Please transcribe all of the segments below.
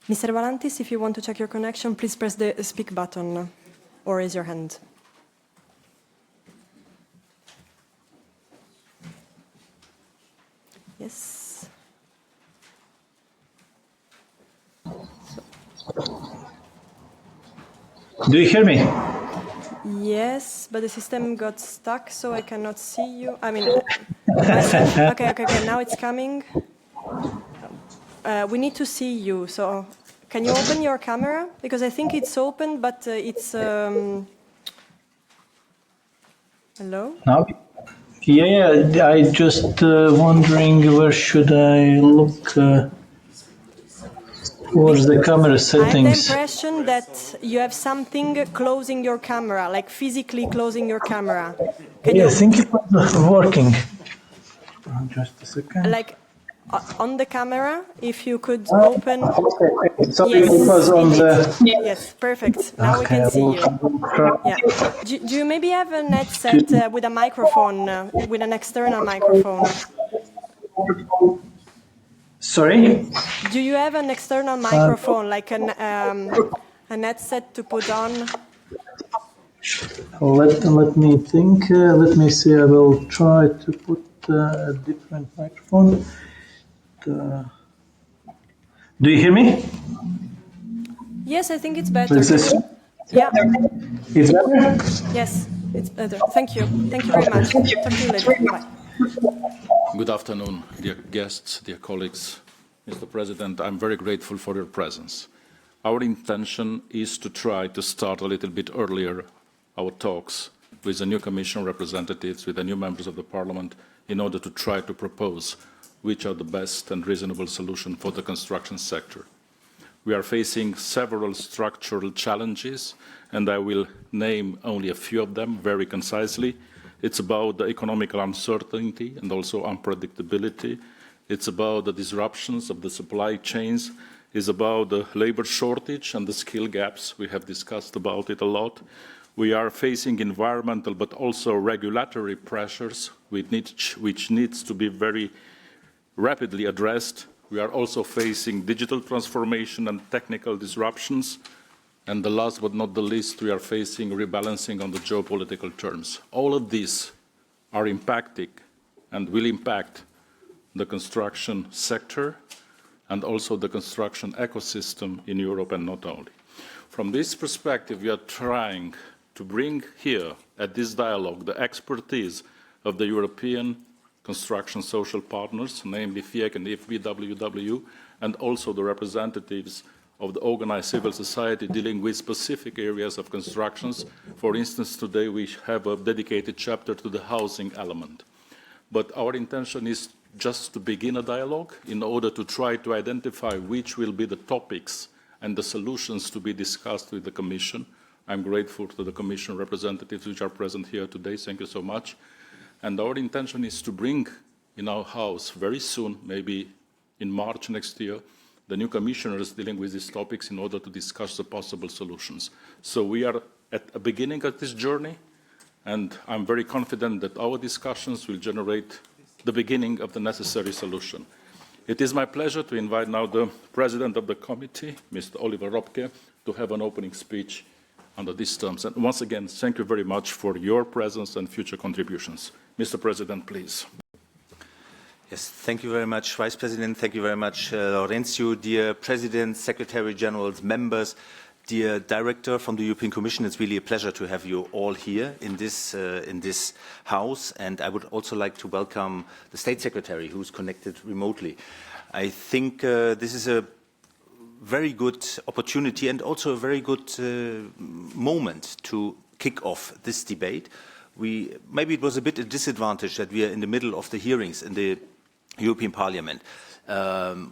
Mr. Valantis, if you want to check your connection, please press the speak button or raise your hand. Yes. Do you hear me? Yes, but the system got stuck, so I cannot see you. I mean, okay, now it's coming. We need to see you, so can you open your camera? Because I think it's open, but it's... Hello? No. Yeah, I just wondering where should I look towards the camera settings. I have the impression that you have something closing your camera, like physically closing your camera. I think it was working. Just a second. Like on the camera, if you could open. Okay. So yes, it was on the. Yes, perfect. Now we can see you. Yeah. Do you maybe have a headset with a microphone, with an external microphone? Sorry? Do you have an external microphone, like a headset to put on? Let me think. Let me see. I will try to put a different microphone. Do you hear me? Yes, I think it's better. Is this? Yeah. It's better? Yes, it's better. Thank you. Thank you very much. Talk to you later. Bye. Good afternoon, dear guests, dear colleagues. Mr. President, I'm very grateful for your presence. Our intention is to try to start a little bit earlier our talks with the new Commission representatives, with the new members of the Parliament, in order to try to propose which are the best and reasonable solutions for the construction sector. We are facing several structural challenges, and I will name only a few of them very concisely. It's about the economical uncertainty and also unpredictability. It's about the disruptions of the supply chains. It's about the labor shortage and the skill gaps. We have discussed about it a lot. We are facing environmental but also regulatory pressures which needs to be very rapidly addressed. We are also facing digital transformation and technical disruptions. And the last but not the least, we are facing rebalancing on the geopolitical terms. All of these are impacting and will impact the construction sector and also the construction ecosystem in Europe, and not only. From this perspective, we are trying to bring here at this dialogue the expertise of the European construction social partners, namely FIEC and FBWW, and also the representatives of the organized civil society dealing with specific areas of constructions. For instance, today we have a dedicated chapter to the housing element. But our intention is just to begin a dialogue in order to try to identify which will be the topics and the solutions to be discussed with the Commission. I'm grateful to the Commission representatives which are present here today. Thank you so much. And our intention is to bring in our House very soon, maybe in March next year, the new commissioners dealing with these topics in order to discuss the possible solutions. So we are at the beginning of this journey, and I'm very confident that our discussions will generate the beginning of the necessary solution. It is my pleasure to invite now the President of the Committee, Mr. Oliver Robke, to have an opening speech under these terms. And once again, thank you very much for your presence and future contributions. Mr. President, please. Yes, thank you very much, Vice President. Thank you very much, Laurentiu. Dear President, Secretary Generals, members, dear Director from the European Commission, it's really a pleasure to have you all here in this House. And I would also like to welcome the State Secretary, who's connected remotely. I think this is a very good opportunity and also a very good moment to kick off this debate. Maybe it was a bit a disadvantage that we are in the middle of the hearings in the European Parliament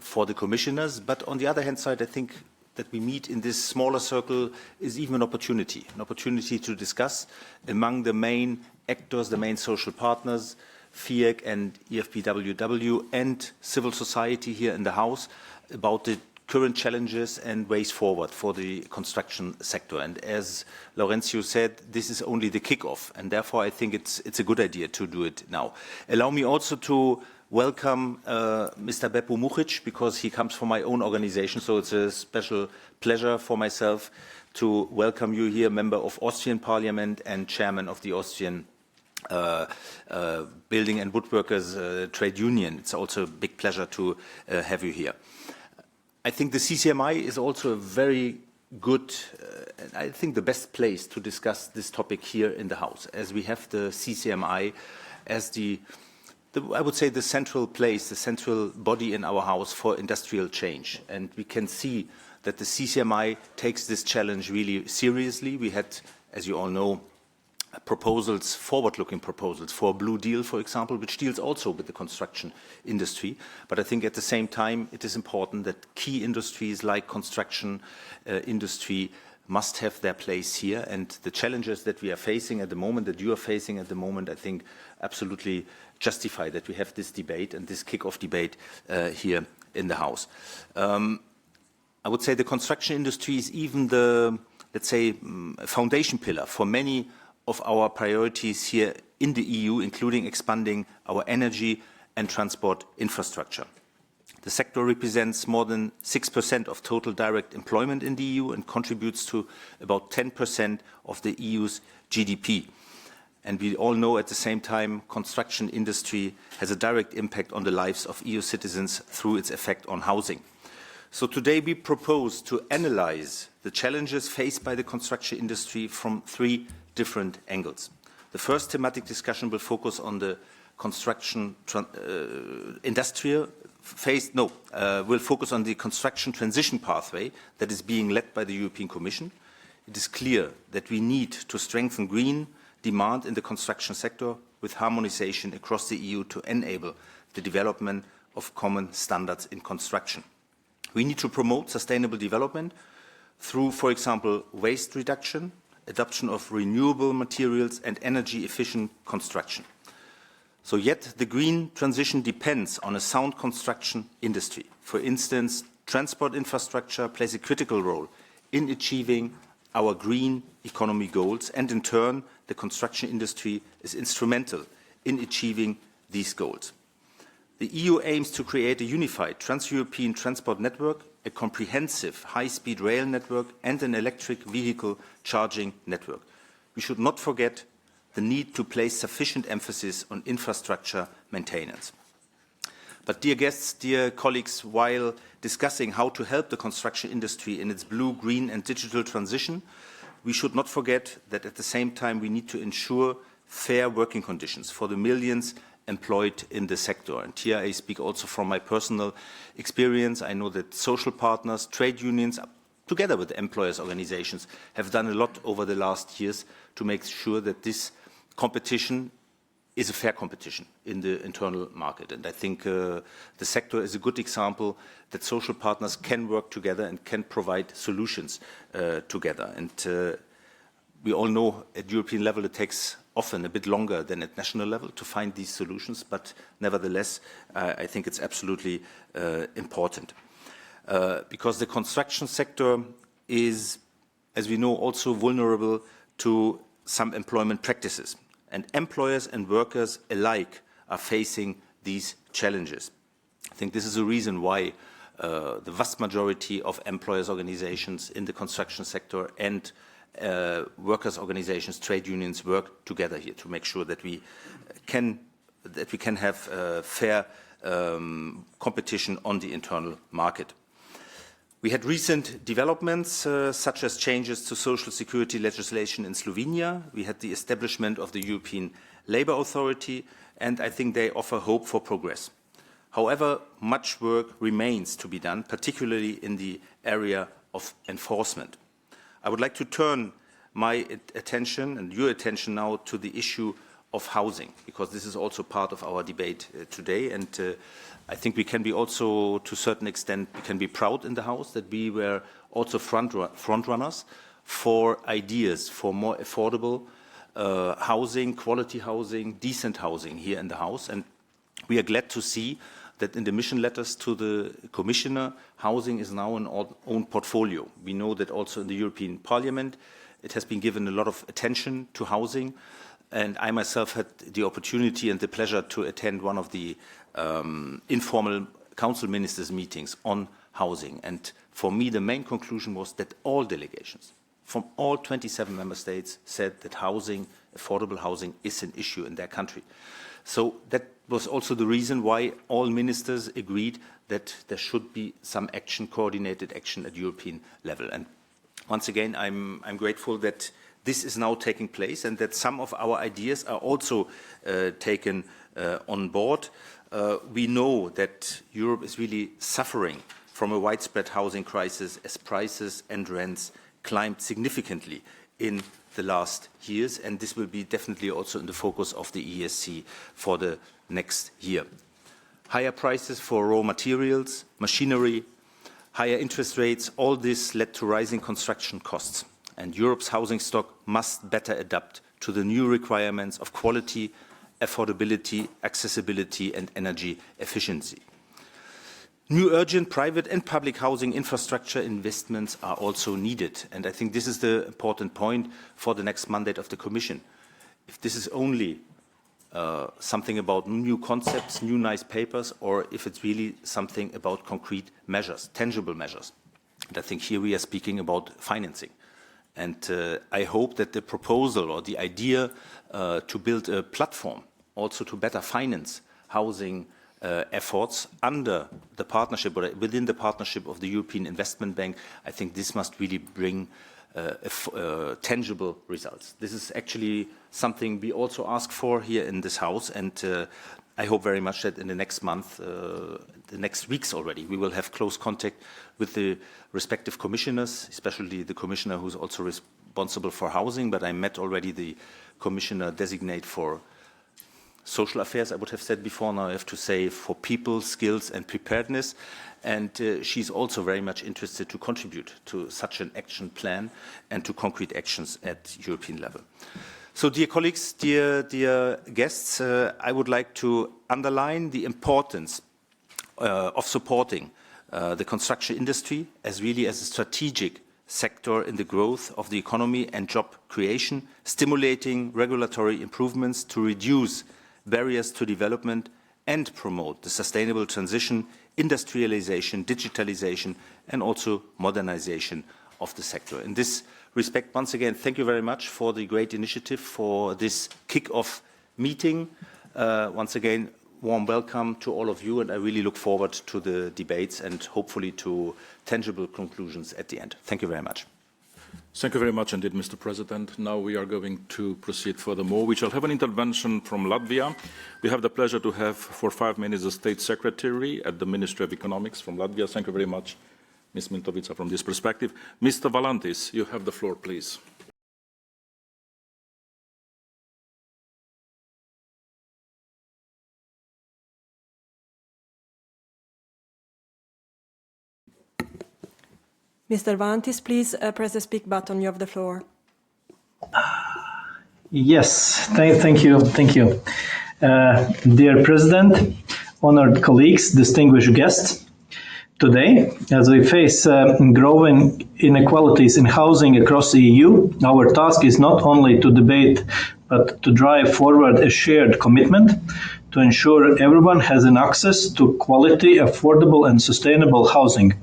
for the commissioners, but on the other hand side, I think that we meet in this smaller circle is even an opportunity to discuss among the main actors, the main social partners, FIEC and EFPWW, and civil society here in the House, about the current challenges and ways forward for the construction sector. And as Laurentiu said, this is only the kickoff, and therefore I think it's a good idea to do it now. Allow me also to welcome Mr. Beppu Mucic, because he comes from my own organization, so it's a special pleasure for myself to welcome you here, member of Austrian Parliament and chairman of the Austrian Building and Woodworkers Trade Union. It's also a big pleasure to have you here. I think the CCMI is also a very good, I think the best place to discuss this topic here in the House, as we have the CCMI as I would say the central place, the central body in our House for industrial change. And we can see that the CCMI takes this challenge really seriously. We had, as you all know, proposals, forward-looking proposals for a Blue Deal, for example, which deals also with the construction industry. But I think at the same time, it is important that key industries like construction industry must have their place here. And the challenges that we are facing at the moment, that you are facing at the moment, I think absolutely justify that we have this debate and this kick-off debate here in the House. I would say the construction industry is even the, let's say, foundation pillar for many of our priorities here in the EU, including expanding our energy and transport infrastructure. The sector represents more than 6% of total direct employment in the EU and contributes to about 10% of the EU's GDP. And we all know at the same time, construction industry has a direct impact on the lives of EU citizens through its effect on housing. So today we propose to analyze the challenges faced by the construction industry from three different angles. The first thematic discussion will focus on the construction will focus on the construction transition pathway that is being led by the European Commission. It is clear that we need to strengthen green demand in the construction sector with harmonization across the EU to enable the development of common standards in construction. We need to promote sustainable development through, for example, waste reduction, adoption of renewable materials and energy-efficient construction. So yet the green transition depends on a sound construction industry. For instance, transport infrastructure plays a critical role in achieving our green economy goals, and in turn, the construction industry is instrumental in achieving these goals. The EU aims to create a unified trans-European transport network, a comprehensive high-speed rail network, and an electric vehicle charging network. We should not forget the need to place sufficient emphasis on infrastructure maintenance. But dear guests, dear colleagues, while discussing how to help the construction industry in its blue, green and digital transition, we should not forget that at the same time we need to ensure fair working conditions for the millions employed in the sector. And here I speak also from my personal experience. I know that social partners, trade unions, together with employers' organizations, have done a lot over the last years to make sure that this competition is a fair competition in the internal market. And I think the sector is a good example that social partners can work together and can provide solutions together. And we all know at European level it takes often a bit longer than at national level to find these solutions, but nevertheless, I think it's absolutely important. Because the construction sector is, as we know, also vulnerable to some employment practices. And employers and workers alike are facing these challenges. I think this is a reason why the vast majority of employers' organizations in the construction sector and workers' organizations, trade unions work together here to make sure that we can have fair competition on the internal market. We had recent developments such as changes to social security legislation in Slovenia. We had the establishment of the European Labour Authority, and I think they offer hope for progress. However, much work remains to be done, particularly in the area of enforcement. I would like to turn my attention and your attention now to the issue of housing, because this is also part of our debate today. And I think we can be also, to a certain extent, we can be proud in the House that we were also front runners for ideas for more affordable housing, quality housing, decent housing here in the House. And we are glad to see that in the mission letters to the Commissioner, housing is now an own portfolio. We know that also in the European Parliament, it has been given a lot of attention to housing. And I myself had the opportunity and the pleasure to attend one of the informal council ministers meetings on housing. And for me, the main conclusion was that all delegations from all 27 member states said that housing, affordable housing, is an issue in their country. So that was also the reason why all ministers agreed that there should be some action, coordinated action at European level. And once again, I'm grateful that this is now taking place and that some of our ideas are also taken on board. We know that Europe is really suffering from a widespread housing crisis as prices and rents climbed significantly in the last years, and this will be definitely also in the focus of the EESC for the next year. Higher prices for raw materials, machinery, higher interest rates, all this led to rising construction costs, and Europe's housing stock must better adapt to the new requirements of quality, affordability, accessibility, and energy efficiency. New urgent private and public housing infrastructure investments are also needed. And I think this is the important point for the next mandate of the Commission. If this is only something about new concepts, new nice papers, or if it's really something about concrete measures, tangible measures. And I think here we are speaking about financing. And I hope that the proposal or the idea to build a platform also to better finance housing efforts under the partnership or within the partnership of the European Investment Bank, I think this must really bring tangible results. This is actually something we also ask for here in this House, and I hope very much that in the next month, the next weeks already, we will have close contact with the respective commissioners, especially the commissioner who's also responsible for housing, but I met already the commissioner designate for social affairs, I would have said before, now I have to say for people, skills and preparedness. And she's also very much interested to contribute to such an action plan and to concrete actions at European level. So dear colleagues, dear guests, I would like to underline the importance of supporting the construction industry as really as a strategic sector in the growth of the economy and job creation, stimulating regulatory improvements to reduce barriers to development and promote the sustainable transition, industrialization, digitalization, and also modernization of the sector. In this respect, once again, thank you very much for the great initiative for this kick-off meeting. Once again, warm welcome to all of you, and I really look forward to the debates and hopefully to tangible conclusions at the end. Thank you very much. Thank you very much indeed, Mr. President. Now we are going to proceed furthermore. We shall have an intervention from Latvia. We have the pleasure to have for 5 minutes the State Secretary at the Ministry of Economics from Latvia. Thank you very much, Ms. Mintovica, from this perspective. Mr. Valantis, you have the floor, please. Mr. Valantis, please press the speak button. You have the floor. Yes, thank you. Dear President, honored colleagues, distinguished guests, today, as we face growing inequalities in housing across the EU, our task is not only to debate, but to drive forward a shared commitment to ensure everyone has an access to quality, affordable and sustainable housing.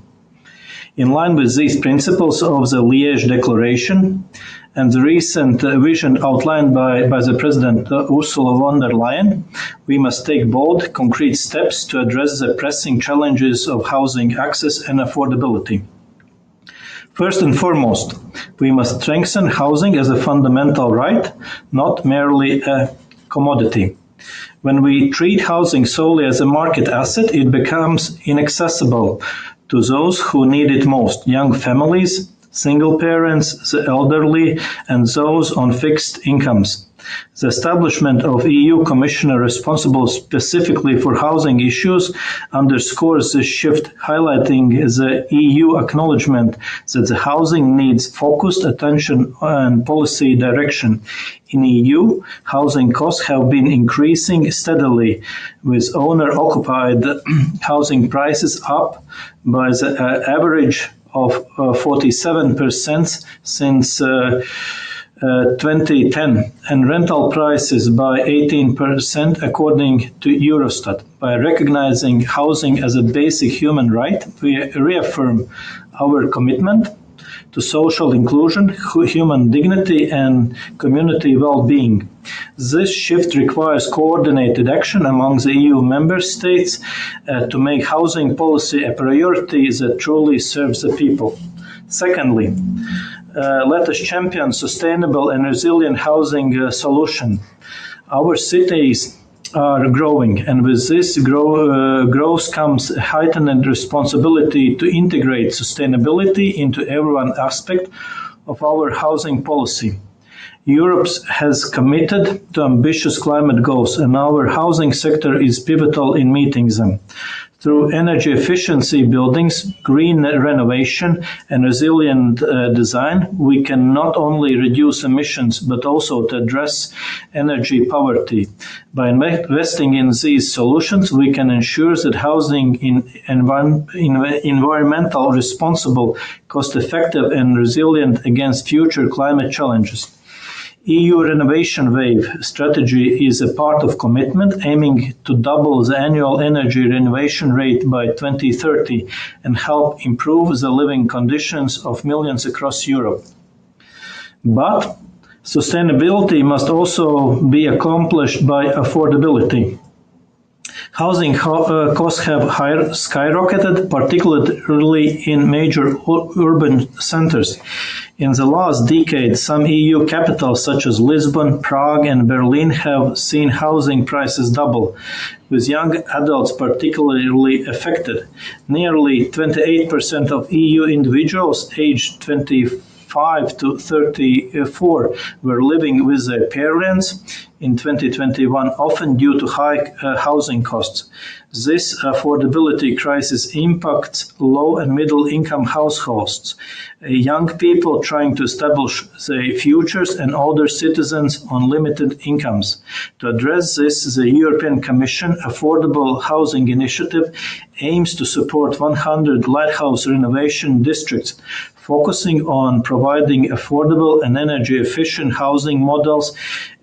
In line with these principles of the Liège Declaration and the recent vision outlined by the President Ursula von der Leyen, we must take bold, concrete steps to address the pressing challenges of housing access and affordability. First and foremost, we must strengthen housing as a fundamental right, not merely a commodity. When we treat housing solely as a market asset, it becomes inaccessible to those who need it most: young families, single parents, the elderly, and those on fixed incomes. The establishment of EU Commissioner responsible specifically for housing issues underscores this shift, highlighting the EU acknowledgement that the housing needs focused attention and policy direction. In EU, housing costs have been increasing steadily, with owner-occupied housing prices up by the average of 47% since 2010, and rental prices by 18% according to Eurostat. By recognizing housing as a basic human right, we reaffirm our commitment to social inclusion, human dignity, and community well-being. This shift requires coordinated action among the EU member states to make housing policy a priority that truly serves the people. Secondly, let us champion sustainable and resilient housing solution. Our cities are growing, and with this growth comes a heightened responsibility to integrate sustainability into every one aspect of our housing policy. Europe has committed to ambitious climate goals, and our housing sector is pivotal in meeting them. Through energy efficiency buildings, green renovation, and resilient design, we can not only reduce emissions but also to address energy poverty. By investing in these solutions, we can ensure that housing is environmental responsible, cost-effective, and resilient against future climate challenges. EU Renovation Wave strategy is a part of commitment aiming to double the annual energy renovation rate by 2030 and help improve the living conditions of millions across Europe. But sustainability must also be accomplished by affordability. Housing costs have skyrocketed, particularly in major urban centers. In the last decade, some EU capitals such as Lisbon, Prague, and Berlin have seen housing prices double, with young adults particularly affected. Nearly 28% of EU individuals aged 25 to 34 were living with their parents in 2021, often due to high housing costs. This affordability crisis impacts low and middle income households, young people trying to establish their futures, and older citizens on limited incomes. To address this, the European Commission Affordable Housing Initiative aims to support 100 lighthouse renovation districts, focusing on providing affordable and energy-efficient housing models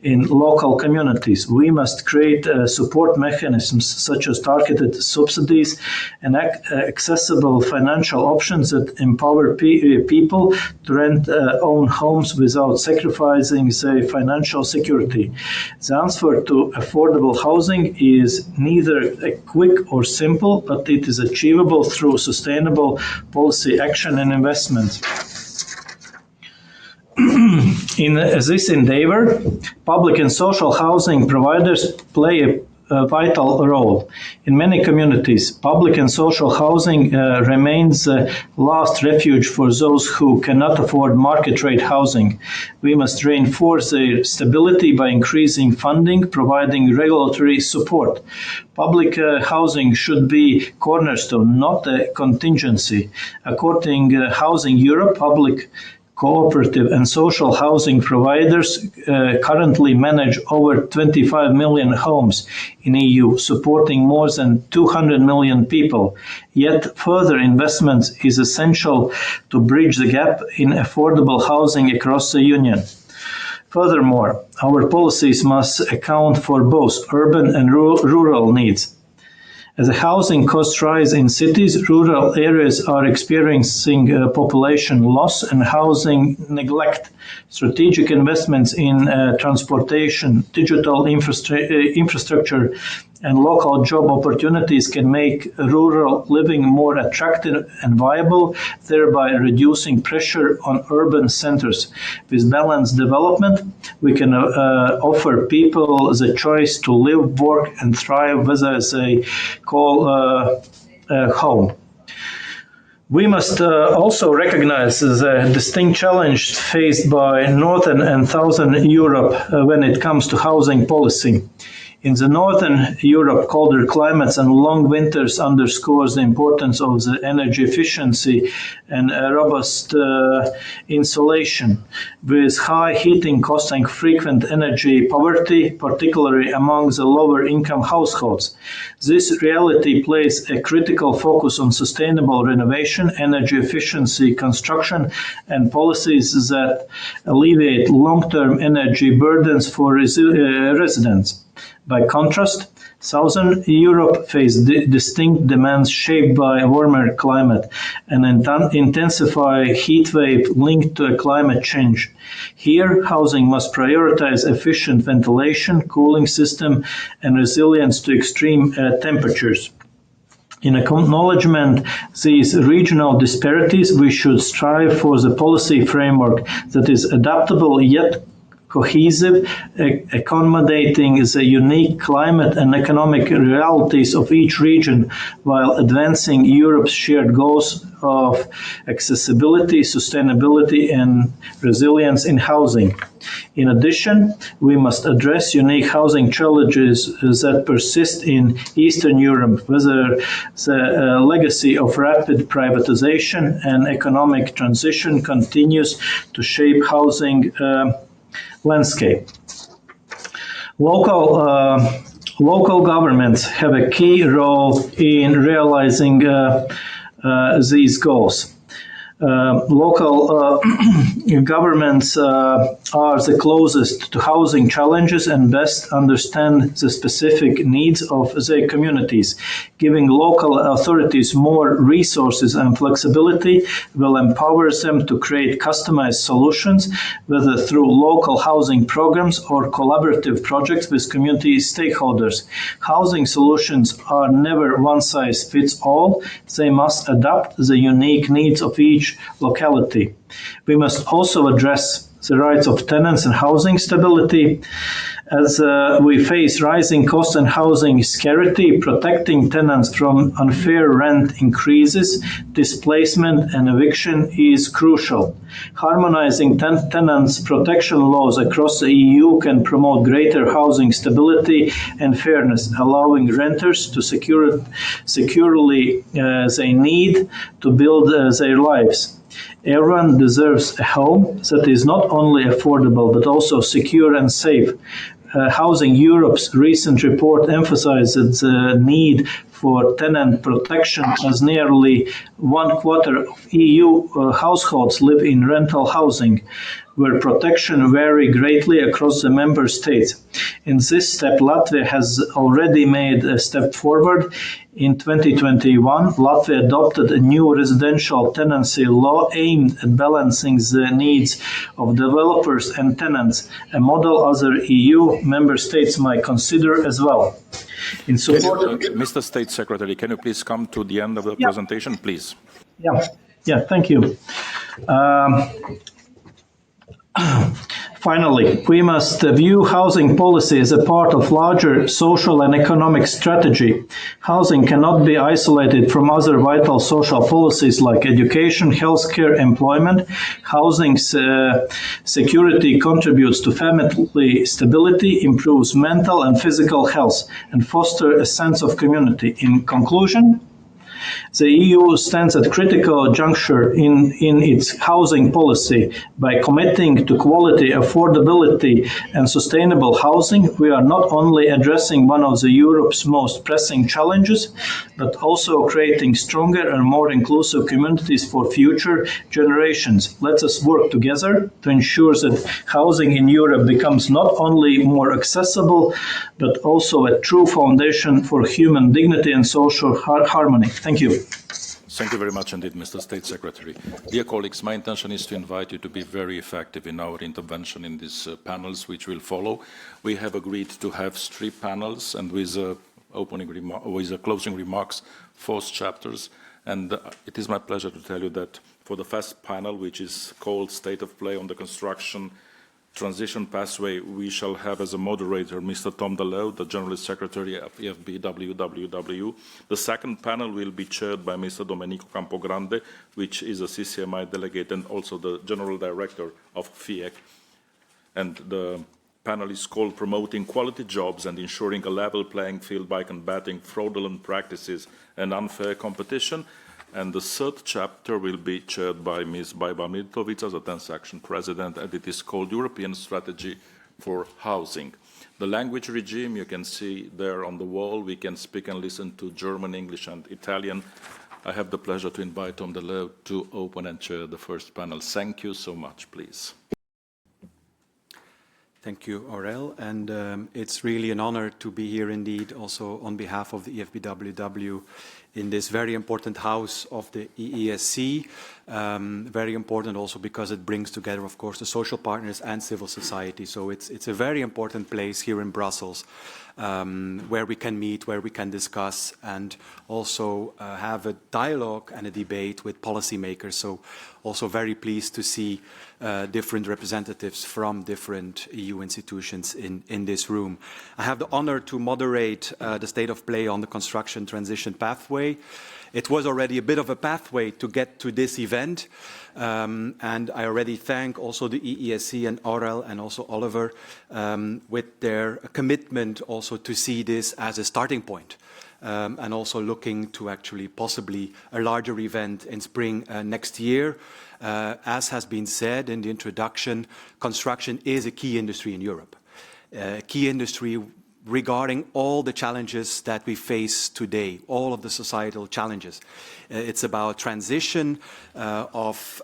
in local communities. We must create support mechanisms such as targeted subsidies and accessible financial options that empower people to rent own homes without sacrificing their financial security. The answer to affordable housing is neither quick or simple, but it is achievable through sustainable policy action and investment. In this endeavor, public and social housing providers play a vital role. In many communities, public and social housing remains the last refuge for those who cannot afford market-rate housing. We must reinforce their stability by increasing funding, providing regulatory support. Public housing should be cornerstone, not a contingency. According to Housing Europe, public cooperative and social housing providers currently manage over 25 million homes in EU, supporting more than 200 million people. Yet further investment is essential to bridge the gap in affordable housing across the Union. Furthermore, our policies must account for both urban and rural needs. As the housing costs rise in cities, rural areas are experiencing population loss and housing neglect. Strategic investments in transportation, digital infrastructure, and local job opportunities can make rural living more attractive and viable, thereby reducing pressure on urban centers. With balanced development, we can offer people the choice to live, work, and thrive whether they call home. We must also recognize the distinct challenge faced by Northern and Southern Europe when it comes to housing policy. In the Northern Europe, colder climates and long winters underscores the importance of the energy efficiency and robust insulation. With high heating costs and frequent energy poverty, particularly among the lower income households, this reality places a critical focus on sustainable renovation, energy efficiency construction, and policies that alleviate long-term energy burdens for residents. By contrast, Southern Europe faced distinct demands shaped by a warmer climate and intensified heat wave linked to climate change. Here, housing must prioritize efficient ventilation, cooling system, and resilience to extreme temperatures. In acknowledgement of these regional disparities, we should strive for the policy framework that is adaptable yet cohesive, accommodating the unique climate and economic realities of each region while advancing Europe's shared goals of accessibility, sustainability, and resilience in housing. In addition, we must address unique housing challenges that persist in Eastern Europe, whether the legacy of rapid privatization and economic transition continues to shape housing landscape. Local governments have a key role in realizing these goals. Local governments are the closest to housing challenges and best understand the specific needs of their communities. Giving local authorities more resources and flexibility will empower them to create customized solutions, whether through local housing programs or collaborative projects with community stakeholders. Housing solutions are never one size fits all. They must adapt the unique needs of each locality. We must also address the rights of tenants and housing stability. As we face rising costs and housing scarcity, protecting tenants from unfair rent increases, displacement, and eviction is crucial. Harmonizing tenants' protection laws across the EU can promote greater housing stability and fairness, allowing renters to securely they need to build their lives. Everyone deserves a home that is not only affordable but also secure and safe. Housing Europe's recent report emphasized the need for tenant protection, as nearly 1/4 of EU households live in rental housing, where protection varies greatly across the member states. In this step, Latvia has already made a step forward. In 2021, Latvia adopted a new residential tenancy law aimed at balancing the needs of developers and tenants, a model other EU member states might consider as well. In support of Mr. State Secretary, can you please come to the end of the presentation, please? Yeah, thank you. Finally, we must view housing policy as a part of larger social and economic strategy. Housing cannot be isolated from other vital social policies like education, healthcare, employment. Housing security contributes to family stability, improves mental and physical health, and fosters a sense of community. In conclusion, the EU stands at a critical juncture in its housing policy. By committing to quality, affordability, and sustainable housing, we are not only addressing one of Europe's most pressing challenges, but also creating stronger and more inclusive communities for future generations. Let us work together to ensure that housing in Europe becomes not only more accessible, but also a true foundation for human dignity and social harmony. Thank you. Thank you very much indeed, Mr. State Secretary. Dear colleagues, my intention is to invite you to be very effective in our intervention in these panels which will follow. We have agreed to have 3 panels and with closing remarks, 4 chapters. And it is my pleasure to tell you that for the first panel, which is called State of Play on the Construction transition pathway, we shall have as a moderator Mr. Tom Deleu, the General Secretary of EFBWWW. The second panel will be chaired by Mr. Domenico Campogrande, which is a CCMI delegate and also the General Director of FIEC. And the panel is called Promoting Quality Jobs and Ensuring a Level Playing Field by Combating Fraudulent Practices and Unfair Competition. And the third chapter will be chaired by Ms. Bajba Miltovic as a 10th section president, and it is called European Strategy for Housing. The language regime you can see there on the wall. We can speak and listen to German, English, and Italian. I have the pleasure to invite Tom Deleu to open and chair the first panel. Thank you so much, please. Thank you, Aurel, and it's really an honor to be here indeed, also on behalf of the EFBWW in this very important house of the EESC. Very important also because it brings together, of course, the social partners and civil society. So it's a very important place here in Brussels where we can meet, where we can discuss, and also have a dialogue and a debate with policymakers. So also very pleased to see different representatives from different EU institutions in this room. I have the honor to moderate the state of play on the construction transition pathway. It was already a bit of a pathway to get to this event, and I already thank also the EESC and Aurel and also Oliver with their commitment also to see this as a starting point. And also looking to actually possibly a larger event in spring next year. As has been said in the introduction, construction is a key industry in Europe. A key industry regarding all the challenges that we face today, all of the societal challenges. It's about transition of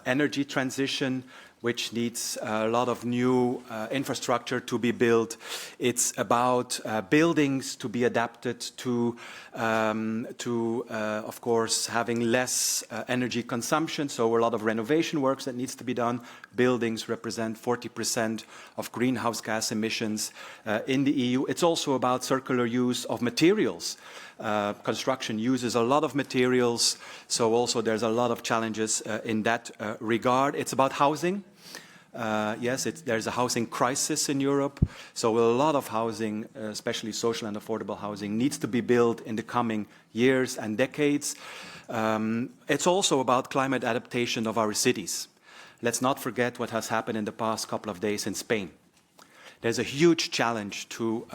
energy transition, which needs a lot of new infrastructure to be built. It's about buildings to be adapted to of course, having less energy consumption, so a lot of renovation works that needs to be done. Buildings represent 40% of greenhouse gas emissions in the EU. It's also about circular use of materials. Construction uses a lot of materials, so also there's a lot of challenges in that regard. It's about housing. Yes, there's a housing crisis in Europe, so a lot of housing, especially social and affordable housing, needs to be built in the coming years and decades. It's also about climate adaptation of our cities. Let's not forget what has happened in the past couple of days in Spain. There's a huge challenge to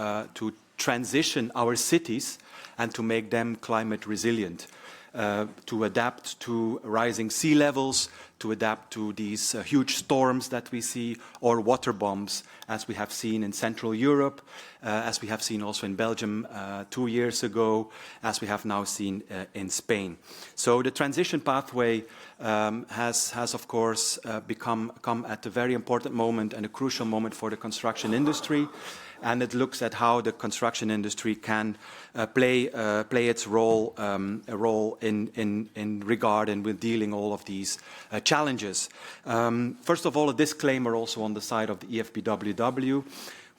transition our cities and to make them climate resilient, to adapt to rising sea levels, to adapt to these huge storms that we see, or water bombs, as we have seen in Central Europe, as we have seen also in Belgium 2 years ago, as we have now seen in Spain. So the transition pathway has of course come at a very important moment and a crucial moment for the construction industry. And it looks at how the construction industry can play its role, in regard and with dealing all of these challenges. First of all, a disclaimer also on the side of the EFBWW.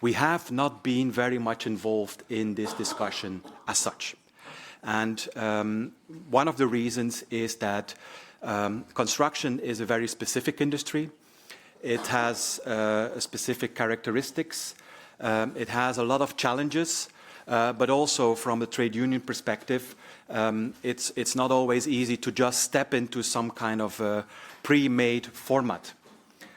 We have not been very much involved in this discussion as such. And one of the reasons is that construction is a very specific industry. It has specific characteristics. It has a lot of challenges, but also from a trade union perspective, it's not always easy to just step into some kind of pre-made format.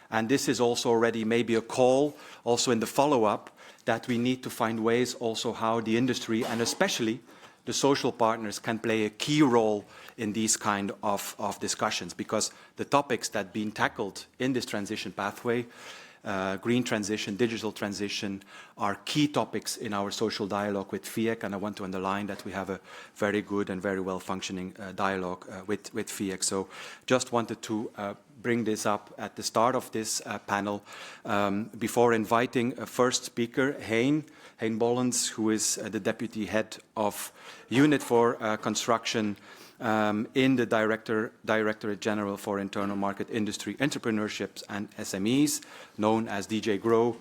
And this is also already maybe a call, also in the follow-up, that we need to find ways also how the industry and especially the social partners can play a key role in these kind of discussions, because the topics that are being tackled in this transition pathway, green transition, digital transition, are key topics in our social dialogue with FIEC, and I want to underline that we have a very good and very well-functioning dialogue with FIEC. So just wanted to bring this up at the start of this panel before inviting a first speaker, Hein Bollens, who is the Deputy Head of Unit for Construction in the Directorate General for Internal Market Industry, Entrepreneurships and SMEs, known as DJ GROW,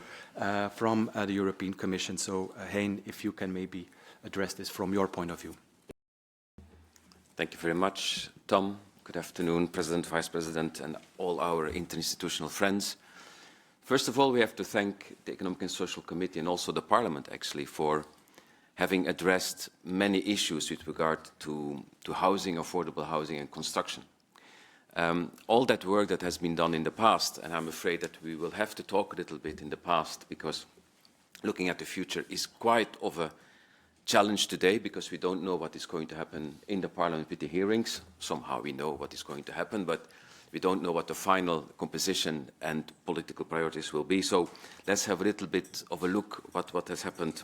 from the European Commission. So, Hein, if you can maybe address this from your point of view. Thank you very much, Tom. Good afternoon, President, Vice President, and all our interinstitutional friends. First of all, we have to thank the Economic and Social Committee and also the Parliament, actually, for having addressed many issues with regard to housing, affordable housing and construction. All that work that has been done in the past, and I'm afraid that we will have to talk a little bit in the past, because looking at the future is quite of a challenge today, because we don't know what is going to happen in the Parliament with the hearings. Somehow we know what is going to happen, but we don't know what the final composition and political priorities will be. So let's have a little bit of a look at what has happened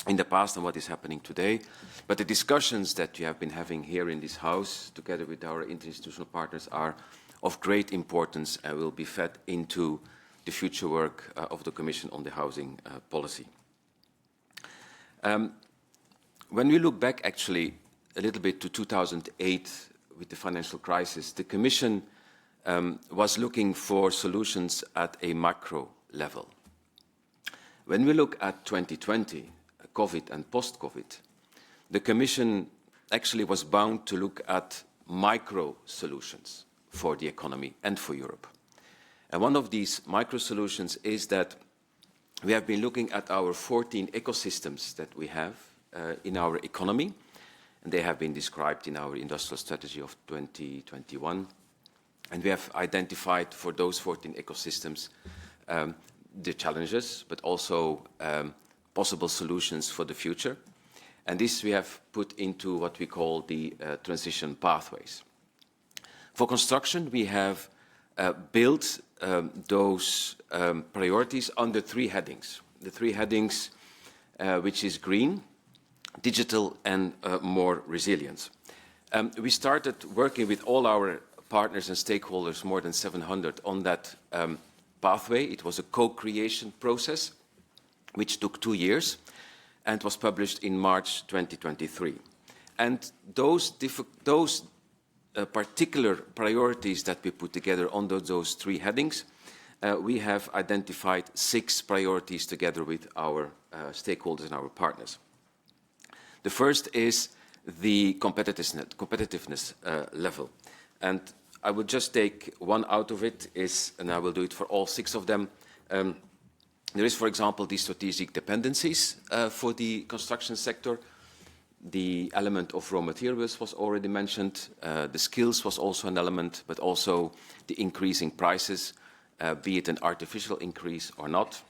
in the past and what is happening today. But the discussions that we have been having here in this House, together with our interinstitutional partners, are of great importance and will be fed into the future work of the Commission on the housing policy. When we look back, actually, a little bit to 2008 with the financial crisis, the Commission was looking for solutions at a macro level. When we look at 2020, COVID and post-COVID, the Commission actually was bound to look at micro solutions for the economy and for Europe. And one of these micro solutions is that we have been looking at our 14 ecosystems that we have in our economy, and they have been described in our industrial strategy of 2021. And we have identified for those 14 ecosystems the challenges, but also possible solutions for the future. And this we have put into what we call the transition pathways. For construction, we have built those priorities under three headings. The three headings, which is green, digital and more resilience. We started working with all our partners and stakeholders, more than 700, on that pathway. It was a co-creation process, which took 2 years and was published in March 2023. And those particular priorities that we put together under those three headings, we have identified 6 priorities together with our stakeholders and our partners. The first is the competitiveness level. And I will just take one out of it, and I will do it for all 6 of them. There is, for example, the strategic dependencies for the construction sector. The element of raw materials was already mentioned. The skills was also an element, but also the increasing prices, be it an artificial increase or not.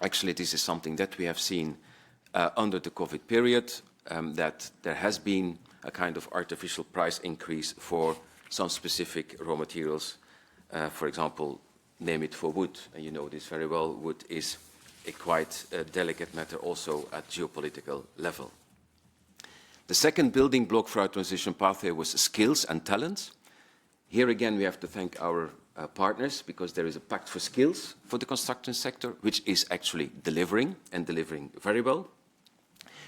Actually, this is something that we have seen under the COVID period, that there has been a kind of artificial price increase for some specific raw materials. For example, name it for wood, and you know this very well, wood is a quite delicate matter also at geopolitical level. The second building block for our transition pathway was skills and talents. Here again, we have to thank our partners, because there is a pact for skills for the construction sector, which is actually delivering, and delivering very well.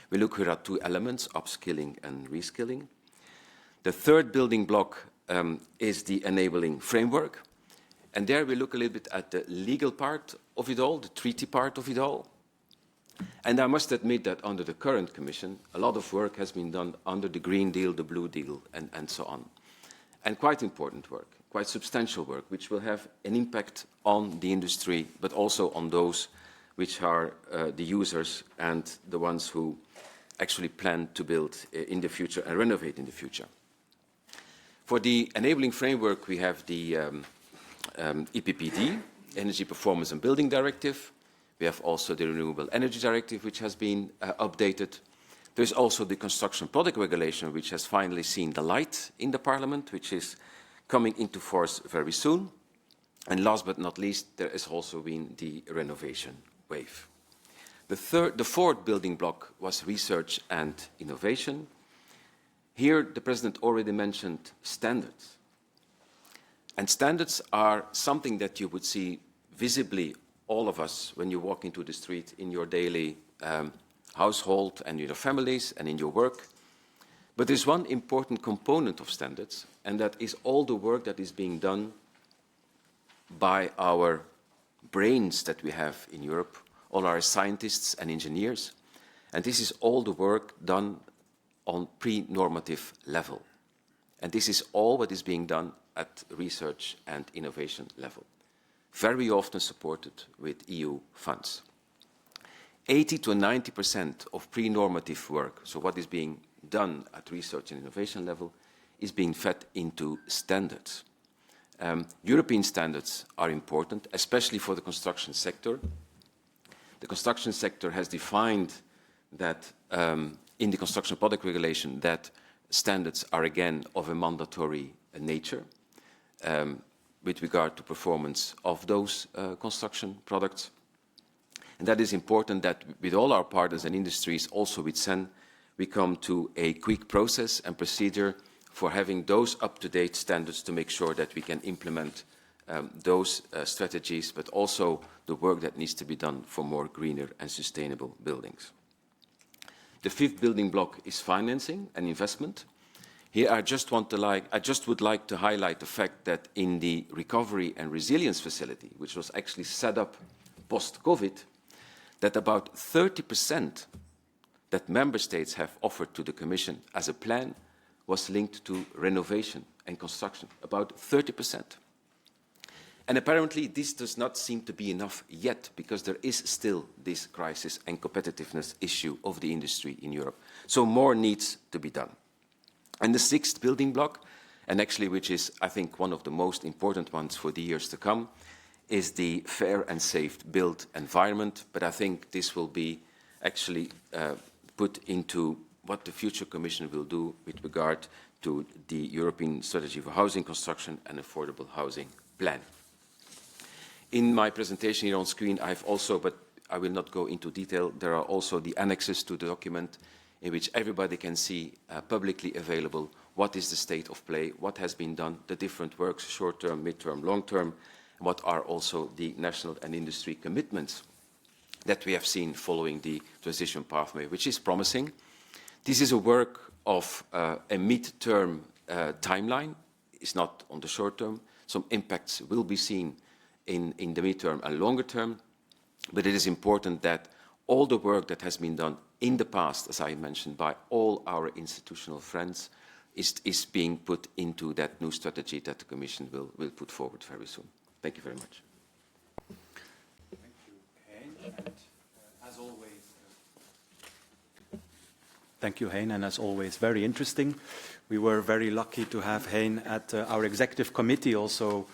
We look here at 2 elements, upskilling and reskilling. The third building block is the enabling framework. And there we look a little bit at the legal part of it all, the treaty part of it all. And I must admit that under the current Commission, a lot of work has been done under the Green Deal, the Blue Deal, and so on. And quite important work, quite substantial work, which will have an impact on the industry, but also on those which are the users and the ones who actually plan to build in the future and renovate in the future. For the enabling framework, we have the EPPD, Energy Performance and Building Directive. We have also the Renewable Energy Directive, which has been updated. There's also the Construction Product Regulation, which has finally seen the light in the Parliament, which is coming into force very soon. And last but not least, there has also been the renovation wave. The fourth building block was research and innovation. Here, the President already mentioned standards. And standards are something that you would see visibly, all of us, when you walk into the street in your daily household and in your families and in your work. But there's one important component of standards, and that is all the work that is being done by our brains that we have in Europe, all our scientists and engineers. And this is all the work done on pre-normative level. And this is all what is being done at research and innovation level. very often supported with EU funds. 80 to 90% of pre-normative work, so what is being done at research and innovation level, is being fed into standards. European standards are important, especially for the construction sector. The construction sector has defined that in the construction product regulation that standards are again of a mandatory nature with regard to performance of those construction products. And that is important that with all our partners and industries, also with CEN, we come to a quick process and procedure for having those up-to-date standards to make sure that we can implement those strategies, but also the work that needs to be done for more greener and sustainable buildings. The fifth building block is financing and investment. Here I just would like to highlight the fact that in the Recovery and Resilience Facility, which was actually set up post-COVID, that about 30% that member states have offered to the Commission as a plan was linked to renovation and construction, about 30%. And apparently this does not seem to be enough yet, because there is still this crisis and competitiveness issue of the industry in Europe. So more needs to be done. And the sixth building block, and actually which is, I think, one of the most important ones for the years to come, is the fair and safe built environment. But I think this will be actually put into what the future Commission will do with regard to the European Strategy for Housing Construction and Affordable Housing Plan. In my presentation here on screen, I've also, but I will not go into detail, there are also the annexes to the document in which everybody can see publicly available what is the state of play, what has been done, the different works, short-term, mid-term, long-term, what are also the national and industry commitments that we have seen following the transition pathway, which is promising. This is a work of a mid-term timeline. It's not on the short term. Some impacts will be seen in the mid-term and longer term, but it is important that all the work that has been done in the past, as I mentioned, by all our institutional friends, is being put into that new strategy that the Commission will put forward very soon. Thank you very much. Thank you, Hein. And as always, thank you, Hein, and as always, very interesting. We were very lucky to have Hein at our executive committee also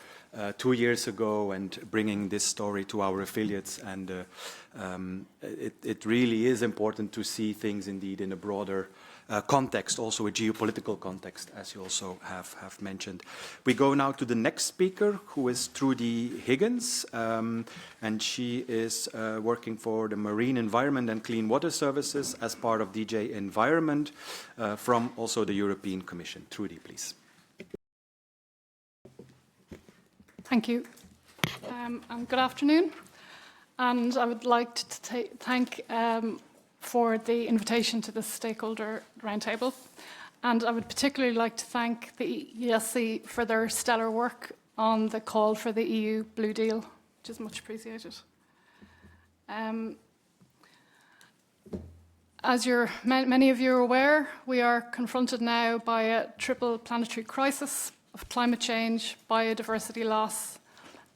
2 years ago, and bringing this story to our affiliates. And it really is important to see things indeed in a broader context, also a geopolitical context, as you also have mentioned. We go now to the next speaker, who is Trudy Higgins, and she is working for the Marine Environment and Clean Water Services as part of DG Environment from also the European Commission. Trudy, please. Thank you, and good afternoon. And I would like to thank for the invitation to this stakeholder roundtable. And I would particularly like to thank the EESC for their stellar work on the call for the EU Blue Deal, which is much appreciated. As many of you are aware, we are confronted now by a triple planetary crisis of climate change, biodiversity loss,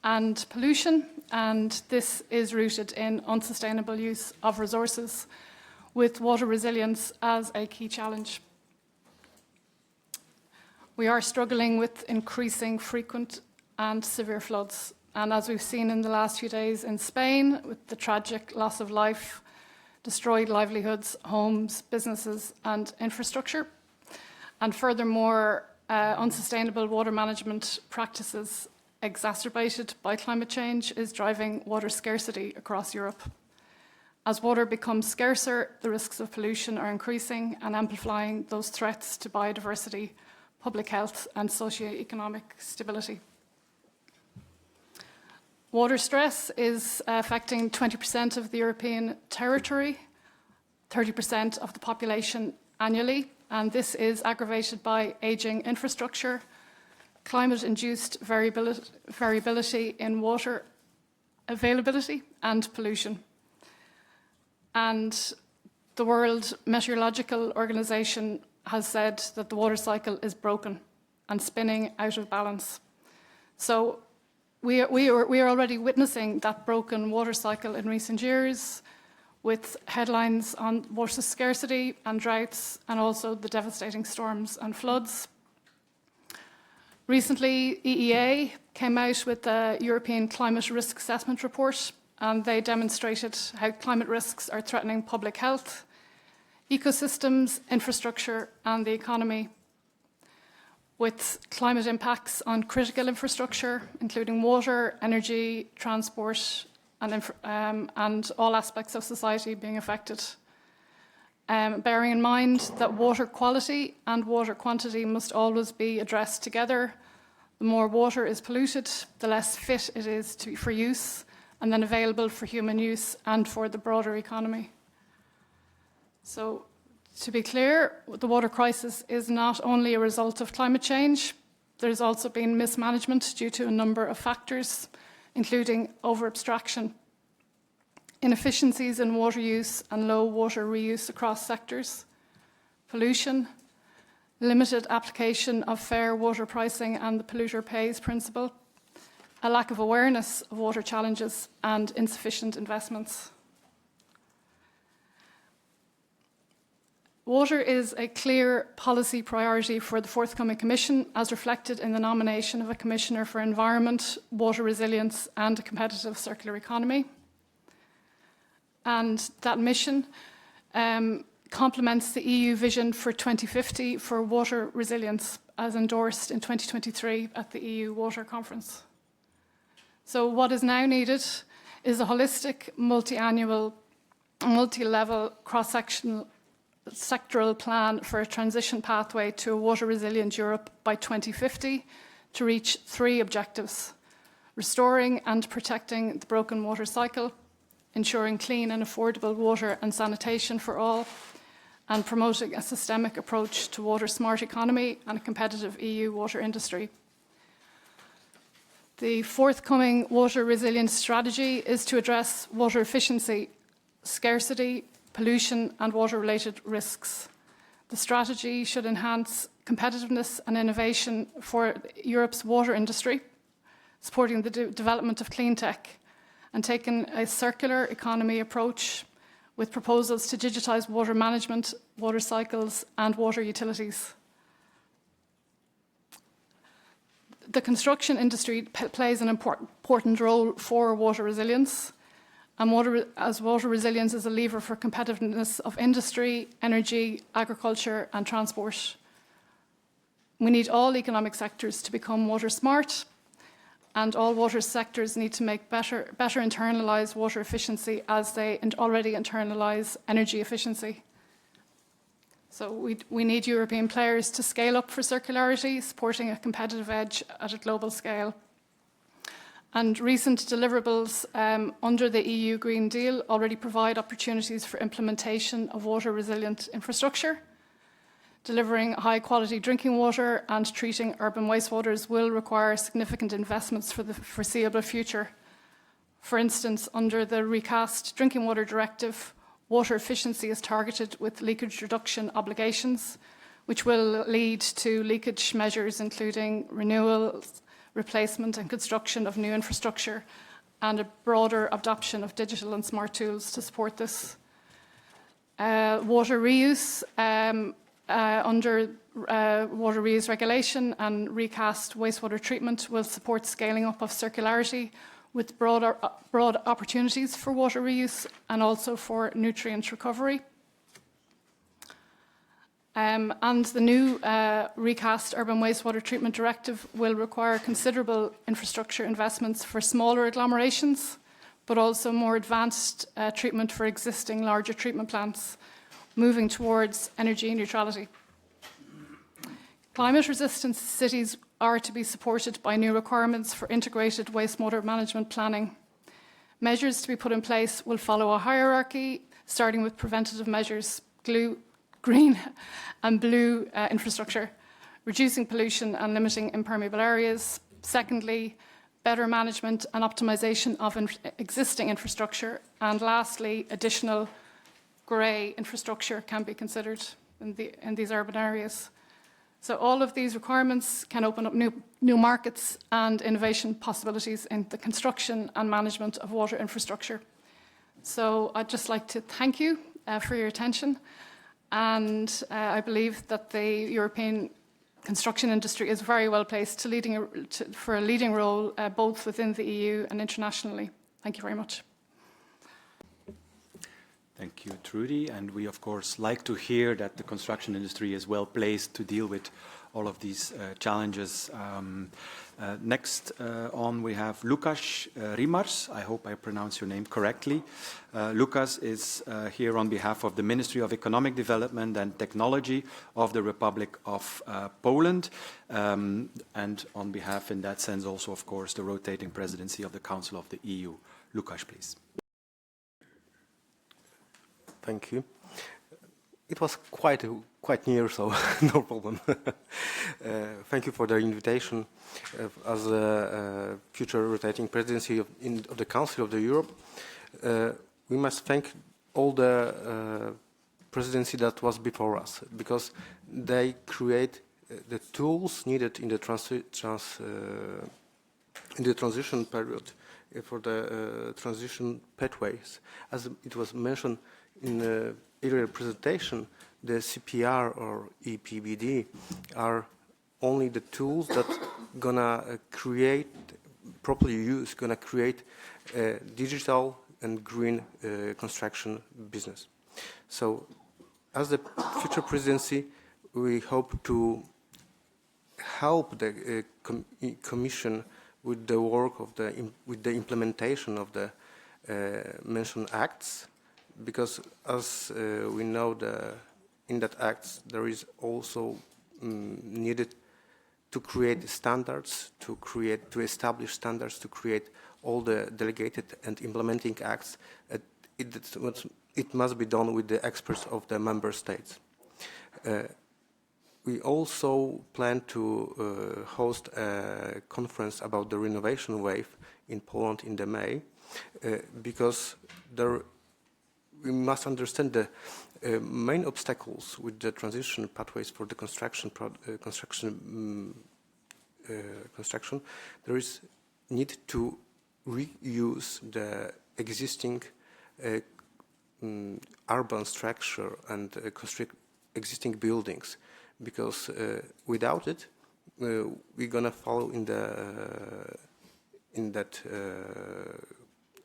and pollution. And this is rooted in unsustainable use of resources, with water resilience as a key challenge. We are struggling with increasing frequent and severe floods. And as we've seen in the last few days in Spain, with the tragic loss of life, destroyed livelihoods, homes, businesses, and infrastructure. And furthermore, unsustainable water management practices exacerbated by climate change is driving water scarcity across Europe. As water becomes scarcer, the risks of pollution are increasing and amplifying those threats to biodiversity, public health, and socio-economic stability. Water stress is affecting 20% of the European territory, 30% of the population annually, and this is aggravated by aging infrastructure, climate-induced variability in water availability, and pollution. And the World Meteorological Organization has said that the water cycle is broken and spinning out of balance. So we are already witnessing that broken water cycle in recent years, with headlines on water scarcity and droughts, and also the devastating storms and floods. Recently, EEA came out with the European Climate Risk Assessment Report, and they demonstrated how climate risks are threatening public health, ecosystems, infrastructure, and the economy, with climate impacts on critical infrastructure, including water, energy, transport, and all aspects of society being affected. Bearing in mind that water quality and water quantity must always be addressed together. The more water is polluted, the less fit it is for use, and then available for human use and for the broader economy. So, to be clear, the water crisis is not only a result of climate change. There's also been mismanagement due to a number of factors, including over-abstraction, inefficiencies in water use and low water reuse across sectors, pollution, limited application of fair water pricing and the polluter pays principle, a lack of awareness of water challenges, and insufficient investments. Water is a clear policy priority for the forthcoming Commission, as reflected in the nomination of a Commissioner for Environment, Water Resilience and a Competitive Circular Economy. And that mission complements the EU vision for 2050 for water resilience, as endorsed in 2023 at the EU Water Conference. So what is now needed is a holistic, multi-annual, multi-level, sectoral plan for a transition pathway to a water-resilient Europe by 2050 to reach 3 objectives: restoring and protecting the broken water cycle, ensuring clean and affordable water and sanitation for all, and promoting a systemic approach to water-smart economy and a competitive EU water industry. The forthcoming water resilience strategy is to address water efficiency, scarcity, pollution and water-related risks. The strategy should enhance competitiveness and innovation for Europe's water industry, supporting the development of clean tech, and taking a circular economy approach with proposals to digitise water management, water cycles and water utilities. The construction industry plays an important role for water resilience. And water resilience is a lever for competitiveness of industry, energy, agriculture and transport. We need all economic sectors to become water smart, and all water sectors need to make better internalise water efficiency as they already internalise energy efficiency. So we need European players to scale up for circularity, supporting a competitive edge at a global scale. And recent deliverables under the EU Green Deal already provide opportunities for implementation of water-resilient infrastructure. Delivering high-quality drinking water and treating urban wastewaters will require significant investments for the foreseeable future. For instance, under the recast Drinking Water Directive, water efficiency is targeted with leakage reduction obligations, which will lead to leakage measures including renewals, replacement and construction of new infrastructure, and a broader adoption of digital and smart tools to support this. Water reuse, under water reuse regulation and recast wastewater treatment will support scaling up of circularity with broad opportunities for water reuse and also for nutrient recovery. And the new recast Urban Wastewater Treatment Directive will require considerable infrastructure investments for smaller agglomerations, but also more advanced treatment for existing larger treatment plants, moving towards energy neutrality. Climate-resistant cities are to be supported by new requirements for integrated wastewater management planning. Measures to be put in place will follow a hierarchy, starting with preventative measures, green and blue infrastructure, reducing pollution and limiting impermeable areas. Secondly, better management and optimisation of existing infrastructure. And lastly, additional grey infrastructure can be considered in these urban areas. So all of these requirements can open up new markets and innovation possibilities in the construction and management of water infrastructure. So I'd just like to thank you for your attention. And I believe that the European construction industry is very well placed for a leading role both within the EU and internationally. Thank you very much. Thank you, Trudy. And we, of course, like to hear that the construction industry is well placed to deal with all of these challenges. Next on, we have Lukáš Rimars. I hope I pronounce your name correctly. Lukáš is here on behalf of the Ministry of Economic Development and Technology of the Republic of Poland, and on behalf, in that sense, also, of course, the rotating presidency of the Council of the EU. Lukáš, please. Thank you. It was quite near, so no problem. Thank you for the invitation. As a future rotating presidency of the Council of the Europe, we must thank all the presidency that was before us, because they create the tools needed in the transition period for the transition pathways. As it was mentioned in the earlier presentation, the CPR or EPBD are only the tools that gonna create, properly used, gonna create a digital and green construction business. So, as the future presidency, we hope to help the Commission with the work of with the implementation of the mentioned acts, because as we know, in that acts there is also needed to create standards, to establish standards, to create all the delegated and implementing acts. It must be done with the experts of the member states. We also plan to host a conference about the renovation wave in Poland in the May, because we must understand the main obstacles with the transition pathways for the construction. There is need to reuse the existing urban structure and existing buildings, because without it, we're gonna follow in the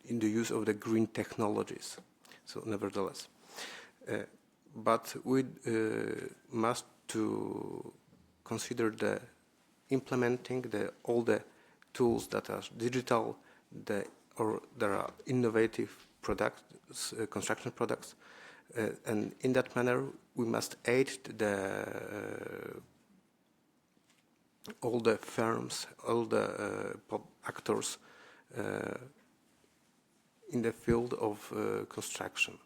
use of the green technologies. So, nevertheless, but we must to consider the implementing all the tools that are digital, or there are innovative products, construction products, and in that manner we must aid all the firms, all the actors in the field of construction.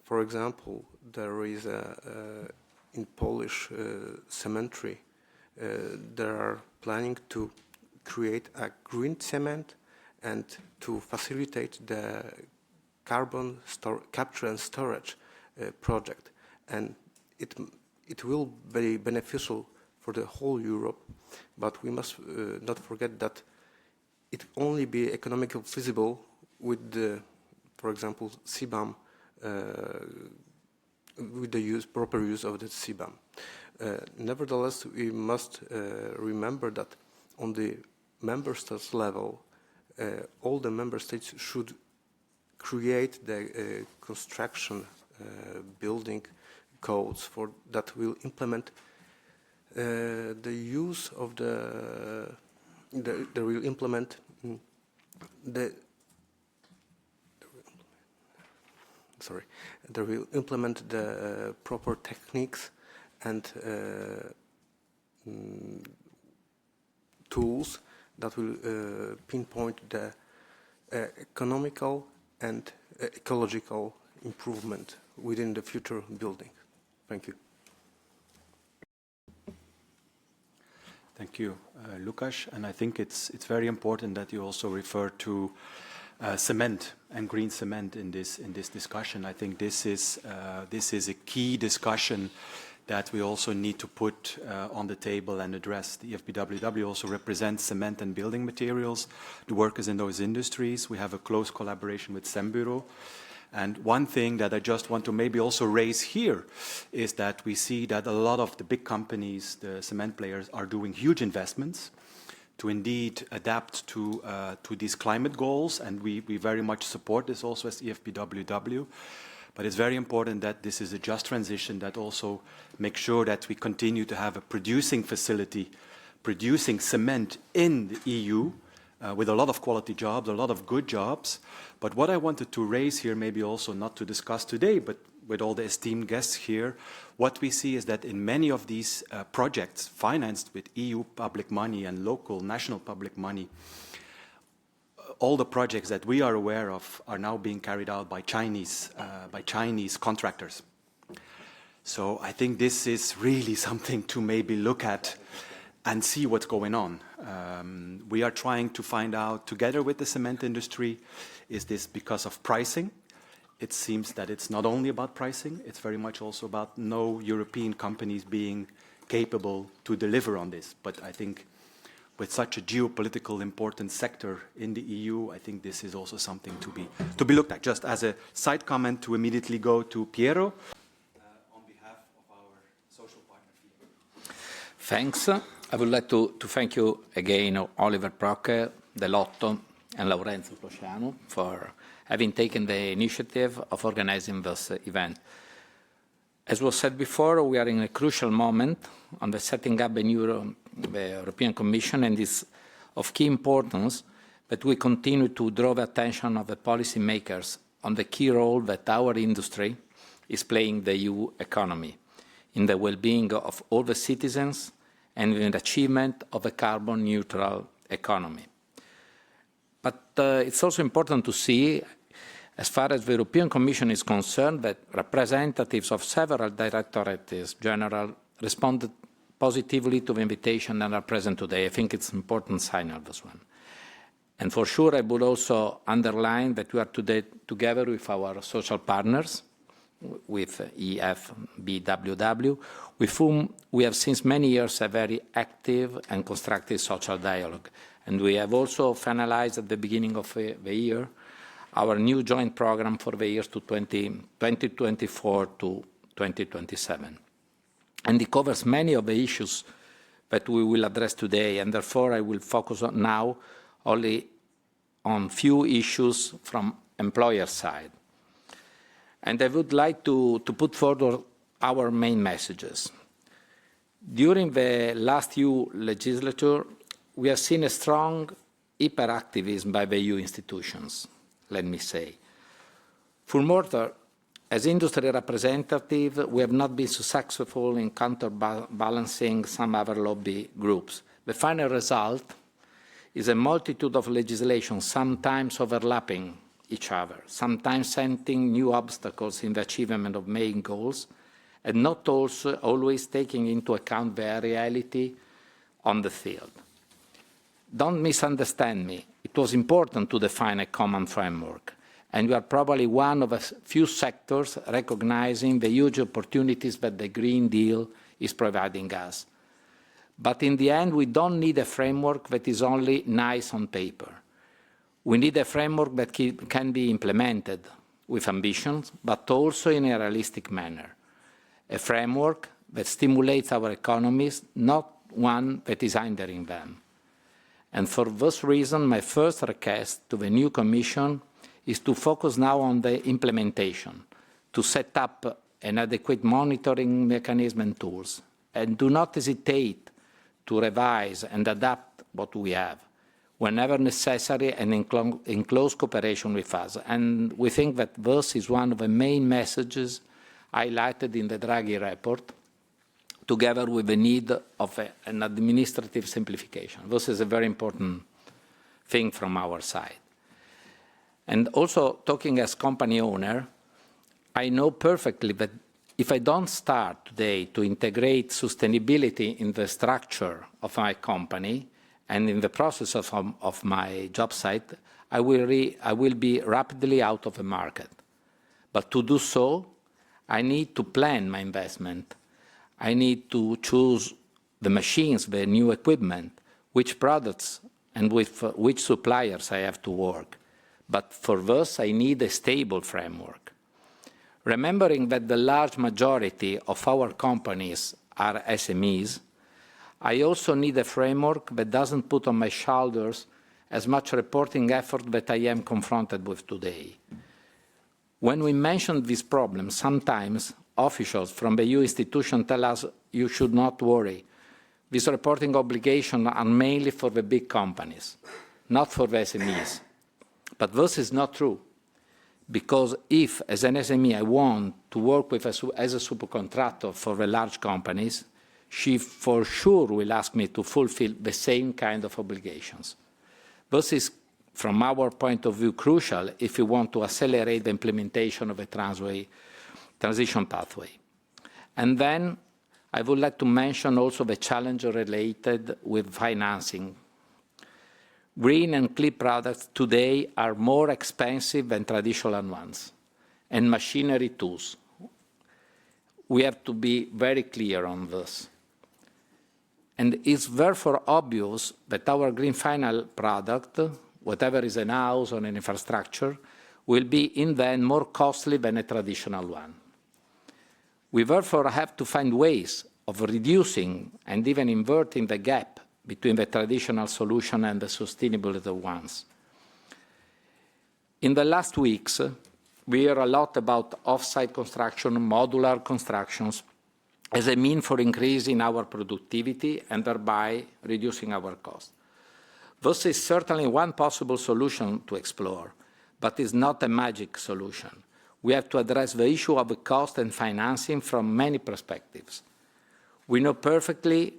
For example, there is in Polish cemetery, they are planning to create a green cement and to facilitate the carbon capture and storage project. And it will be beneficial for the whole Europe, but we must not forget that it only be economically feasible with the, for example, CBAM, with the proper use of the CBAM. Nevertheless, we must remember that on the member states level, all the member states should create the construction building codes that will implement the use of they will implement the proper techniques and tools that will pinpoint the economical and ecological improvement within the future building. Thank you. Thank you, Lukáš. And I think it's very important that you also refer to cement and green cement in this discussion. I think this is a key discussion that we also need to put on the table and address. The EFBWW also represents cement and building materials, the workers in those industries. We have a close collaboration with Sembureau. And one thing that I just want to maybe also raise here is that we see that a lot of the big companies, the cement players, are doing huge investments to indeed adapt to these climate goals, and we very much support this also as EFBWW. But it's very important that this is a just transition that also makes sure that we continue to have a producing facility, producing cement in the EU, with a lot of quality jobs, a lot of good jobs. But what I wanted to raise here, maybe also not to discuss today, but with all the esteemed guests here, what we see is that in many of these projects financed with EU public money and local, national public money, all the projects that we are aware of are now being carried out by Chinese contractors. So I think this is really something to maybe look at and see what's going on. We are trying to find out, together with the cement industry, is this because of pricing? It seems that it's not only about pricing, it's very much also about no European companies being capable to deliver on this. But I think with such a geopolitical important sector in the EU, I think this is also something to be looked at. Just as a side comment to immediately go to Piero, on behalf of our social partner here. Thanks. I would like to thank you again, Oliver Procke, Delotto, and Lorenzo Prociano for having taken the initiative of organizing this event. As was said before, we are in a crucial moment on the setting up the European Commission, and it's of key importance that we continue to draw the attention of the policymakers on the key role that our industry is playing in the EU economy, in the well-being of all the citizens, and in the achievement of a carbon-neutral economy. But it's also important to see, as far as the European Commission is concerned, that representatives of several directorates general responded positively to the invitation and are present today. I think it's an important sign of this one. And for sure, I would also underline that we are today together with our social partners, with EFBWW, with whom we have since many years a very active and constructive social dialogue. And we have also finalized at the beginning of the year our new joint program for the years to 2024 to 2027. And it covers many of the issues that we will address today, and therefore I will focus on now only on few issues from employer side. And I would like to put forward our main messages. During the last EU legislature, we have seen a strong hyperactivism by the EU institutions, let me say. Furthermore, as industry representative, we have not been so successful in counterbalancing some other lobby groups. The final result is a multitude of legislation, sometimes overlapping each other, sometimes setting new obstacles in the achievement of main goals, and not also always taking into account the reality on the field. Don't misunderstand me. It was important to define a common framework, and we are probably one of a few sectors recognizing the huge opportunities that the Green Deal is providing us. But in the end, we don't need a framework that is only nice on paper. We need a framework that can be implemented with ambitions, but also in a realistic manner. A framework that stimulates our economies, not one that is hindering them. And for this reason, my first request to the new Commission is to focus now on the implementation, to set up an adequate monitoring mechanism and tools, and do not hesitate to revise and adapt what we have, whenever necessary and in close cooperation with us. And we think that this is one of the main messages highlighted in the Draghi report, together with the need of an administrative simplification. This is a very important thing from our side. And also, talking as company owner, I know perfectly that if I don't start today to integrate sustainability in the structure of my company and in the process of my job site, I will be rapidly out of the market. But to do so, I need to plan my investment. I need to choose the machines, the new equipment, which products and with which suppliers I have to work. But for this, I need a stable framework. Remembering that the large majority of our companies are SMEs, I also need a framework that doesn't put on my shoulders as much reporting effort that I am confronted with today. When we mention these problems, sometimes officials from the EU institution tell us, you should not worry. These reporting obligations are mainly for the big companies, not for the SMEs. But this is not true, because if, as an SME, I want to work with as a subcontractor for the large companies, she for sure will ask me to fulfill the same kind of obligations. This is, from our point of view, crucial if we want to accelerate the implementation of a transition pathway. And then I would like to mention also the challenge related with financing. Green and clean products today are more expensive than traditional ones, and machinery tools. We have to be very clear on this. And it's therefore obvious that our green final product, whatever is an house or an infrastructure, will be in the end more costly than a traditional one. We therefore have to find ways of reducing and even inverting the gap between the traditional solution and the sustainability ones. In the last weeks, we hear a lot about off-site construction, modular constructions, as a means for increasing our productivity and thereby reducing our costs. This is certainly one possible solution to explore, but it's not a magic solution. We have to address the issue of the cost and financing from many perspectives. We know perfectly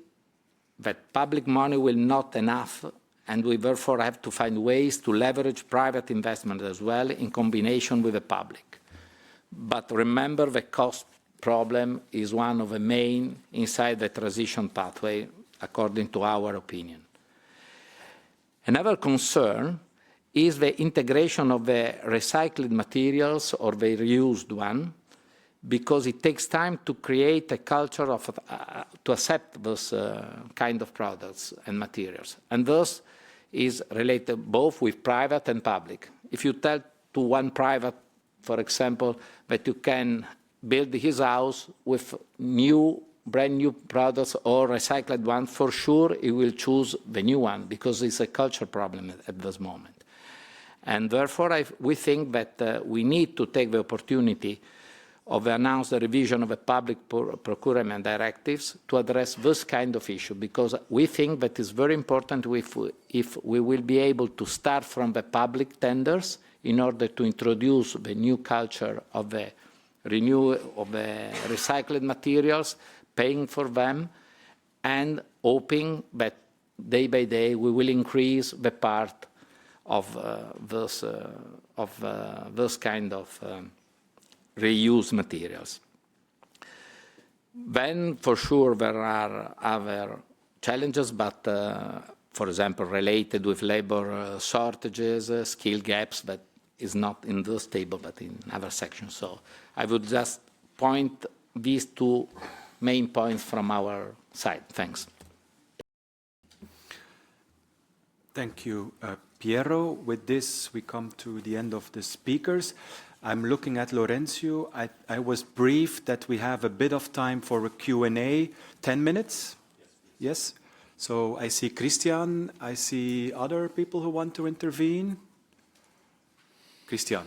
that public money will not be enough, and we therefore have to find ways to leverage private investment as well in combination with the public. But remember, the cost problem is one of the main inside the transition pathway, according to our opinion. Another concern is the integration of the recycled materials or the reused one, because it takes time to create a culture of to accept those kind of products and materials. And thus is related both with private and public. If you tell to one private, for example, that you can build his house with brand new products or recycled ones, for sure he will choose the new one because it's a culture problem at this moment. And therefore, we think that we need to take the opportunity of announce the revision of the public procurement directives to address this kind of issue, because we think that it's very important if we will be able to start from the public tenders in order to introduce the new culture of the recycled materials, paying for them, and hoping that day by day we will increase the part of this kind of reused materials. Then, for sure, there are other challenges, but, for example, related with labor shortages, skill gaps, that is not in this table, but in other sections. So I would just point these two main points from our side. Thanks. Thank you, Piero. With this, we come to the end of the speakers. I'm looking at Laurenzio. I was briefed that we have a bit of time for a Q&A, 10 minutes? Yes? So I see Christian. I see other people who want to intervene. Christian,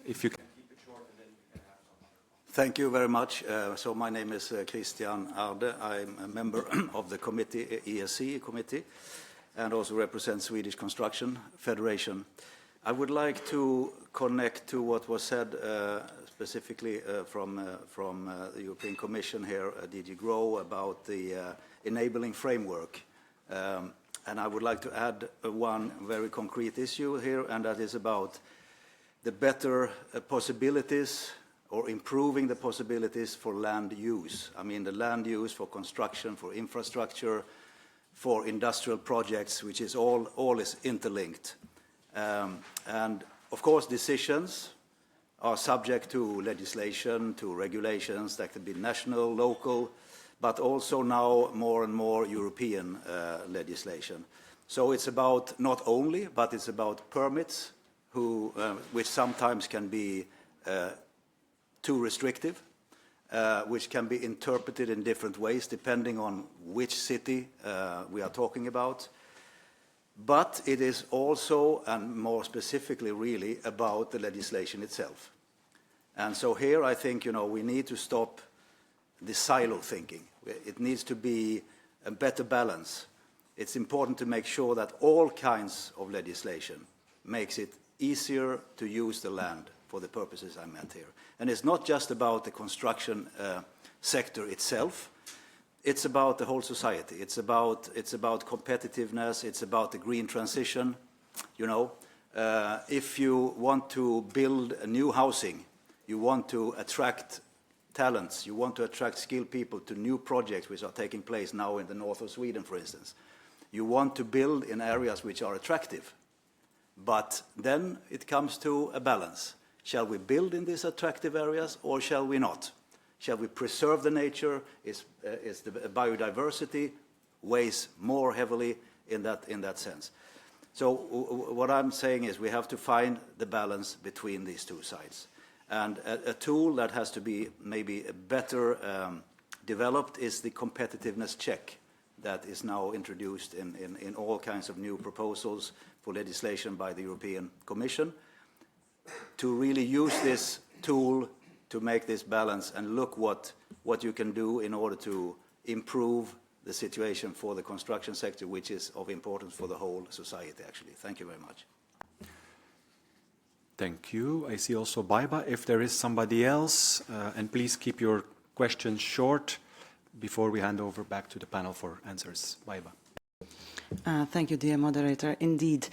if you can keep it short, and then we can have some. Thank you very much. So my name is Christian Arde. I'm a member of the committee, EESC committee, and also represent Swedish Construction Federation. I would like to connect to what was said specifically from the European Commission here, DG GROW, about the enabling framework. And I would like to add one very concrete issue here, and that is about the better possibilities or improving the possibilities for land use. I mean, the land use for construction, for infrastructure, for industrial projects, which is all is interlinked. And of course, decisions are subject to legislation, to regulations that could be national, local, but also now more and more European legislation. So it's about not only, but it's about permits, which sometimes can be too restrictive, which can be interpreted in different ways depending on which city we are talking about. But it is also, and more specifically really, about the legislation itself. And so here I think, we need to stop the silo thinking. It needs to be a better balance. It's important to make sure that all kinds of legislation makes it easier to use the land for the purposes I meant here. And it's not just about the construction sector itself. It's about the whole society. It's about competitiveness. It's about the green transition. If you want to build a new housing, you want to attract talents, you want to attract skilled people to new projects which are taking place now in the north of Sweden, for instance. You want to build in areas which are attractive. But then it comes to a balance. Shall we build in these attractive areas or shall we not? Shall we preserve the nature? Is the biodiversity weighs more heavily in that sense? So what I'm saying is we have to find the balance between these two sides. And a tool that has to be maybe better developed is the competitiveness check that is now introduced in all kinds of new proposals for legislation by the European Commission, to really use this tool to make this balance and look what you can do in order to improve the situation for the construction sector, which is of importance for the whole society, actually. Thank you very much. Thank you. I see also Baiba. If there is somebody else, and please keep your questions short before we hand over back to the panel for answers. Baiba. Thank you, dear moderator. Indeed,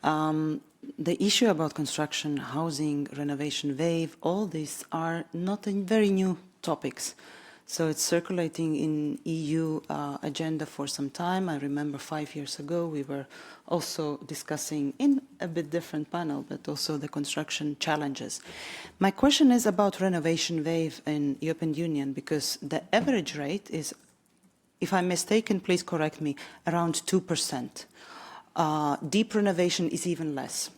the issue about construction, housing, renovation wave, all these are not very new topics. So it's circulating in EU agenda for some time. I remember 5 years ago we were also discussing in a bit different panel, but also the construction challenges. My question is about renovation wave in European Union, because the average rate is, if I'm mistaken, please correct me, around 2%. Deep renovation is even less.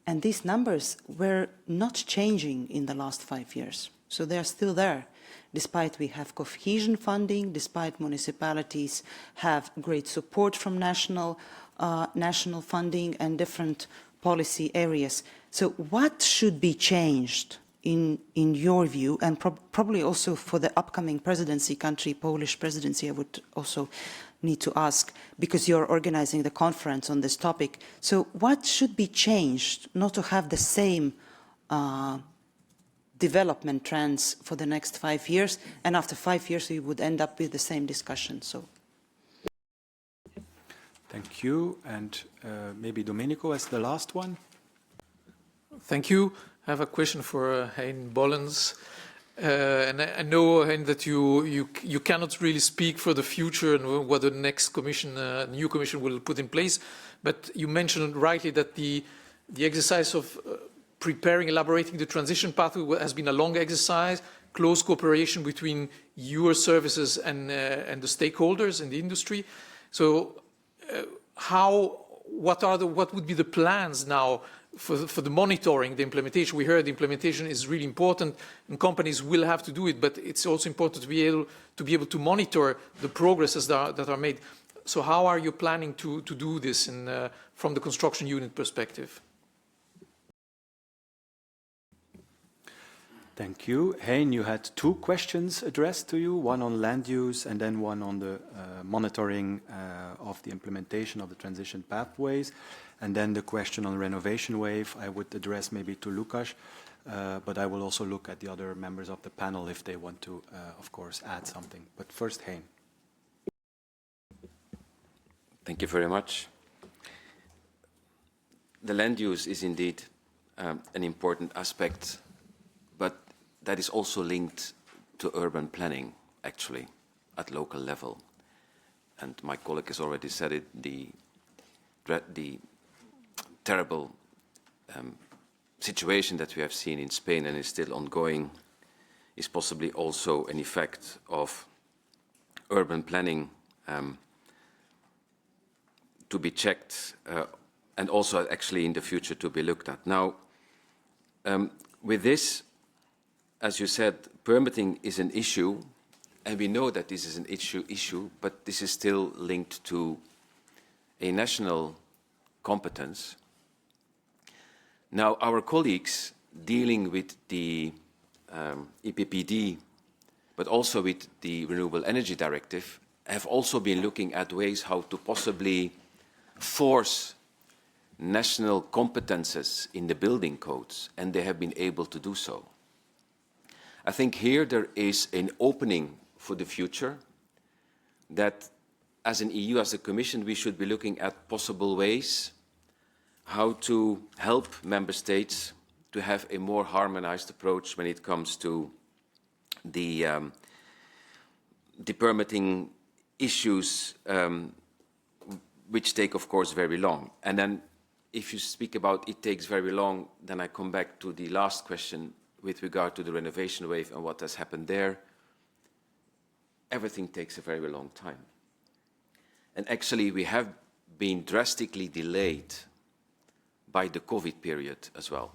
And these numbers were not changing in the last 5 years. So they are still there, despite we have cohesion funding, despite municipalities have great support from national funding and different policy areas. So what should be changed in your view, and probably also for the upcoming presidency country, Polish presidency, I would also need to ask, because you're organizing the conference on this topic. So what should be changed not to have the same development trends for the next 5 years, and after 5 years we would end up with the same discussion? So. Thank you. And maybe Domenico as the last one. Thank you. I have a question for Hein Bollens. And I know, Hein, that you cannot really speak for the future and what the next commission, new commission will put in place. But you mentioned rightly that the exercise of preparing, elaborating the transition pathway has been a long exercise, close cooperation between your services and the stakeholders in the industry. So what would be the plans now for the monitoring, the implementation? We heard the implementation is really important and companies will have to do it, but it's also important to be able to monitor the progresses that are made. So how are you planning to do this from the construction unit perspective? Thank you. Hein, you had 2 questions addressed to you, one on land use and then one on the monitoring of the implementation of the transition pathways. And then the question on renovation wave, I would address maybe to Lukáš, but I will also look at the other members of the panel if they want to, of course, add something. But first, Hein. Thank you very much. The land use is indeed an important aspect, but that is also linked to urban planning, actually, at local level. And my colleague has already said it, the terrible situation that we have seen in Spain and is still ongoing is possibly also an effect of urban planning to be checked and also actually in the future to be looked at. Now, with this, as you said, permitting is an issue, and we know that this is an issue, but this is still linked to a national competence. Now, our colleagues dealing with the EPPD, but also with the Renewable Energy Directive, have also been looking at ways how to possibly force national competences in the building codes, and they have been able to do so. I think here there is an opening for the future that as an EU, as a Commission, we should be looking at possible ways how to help member states to have a more harmonized approach when it comes to the permitting issues, which take, of course, very long. And then if you speak about it takes very long, then I come back to the last question with regard to the renovation wave and what has happened there. Everything takes a very long time. And actually, we have been drastically delayed by the COVID period as well.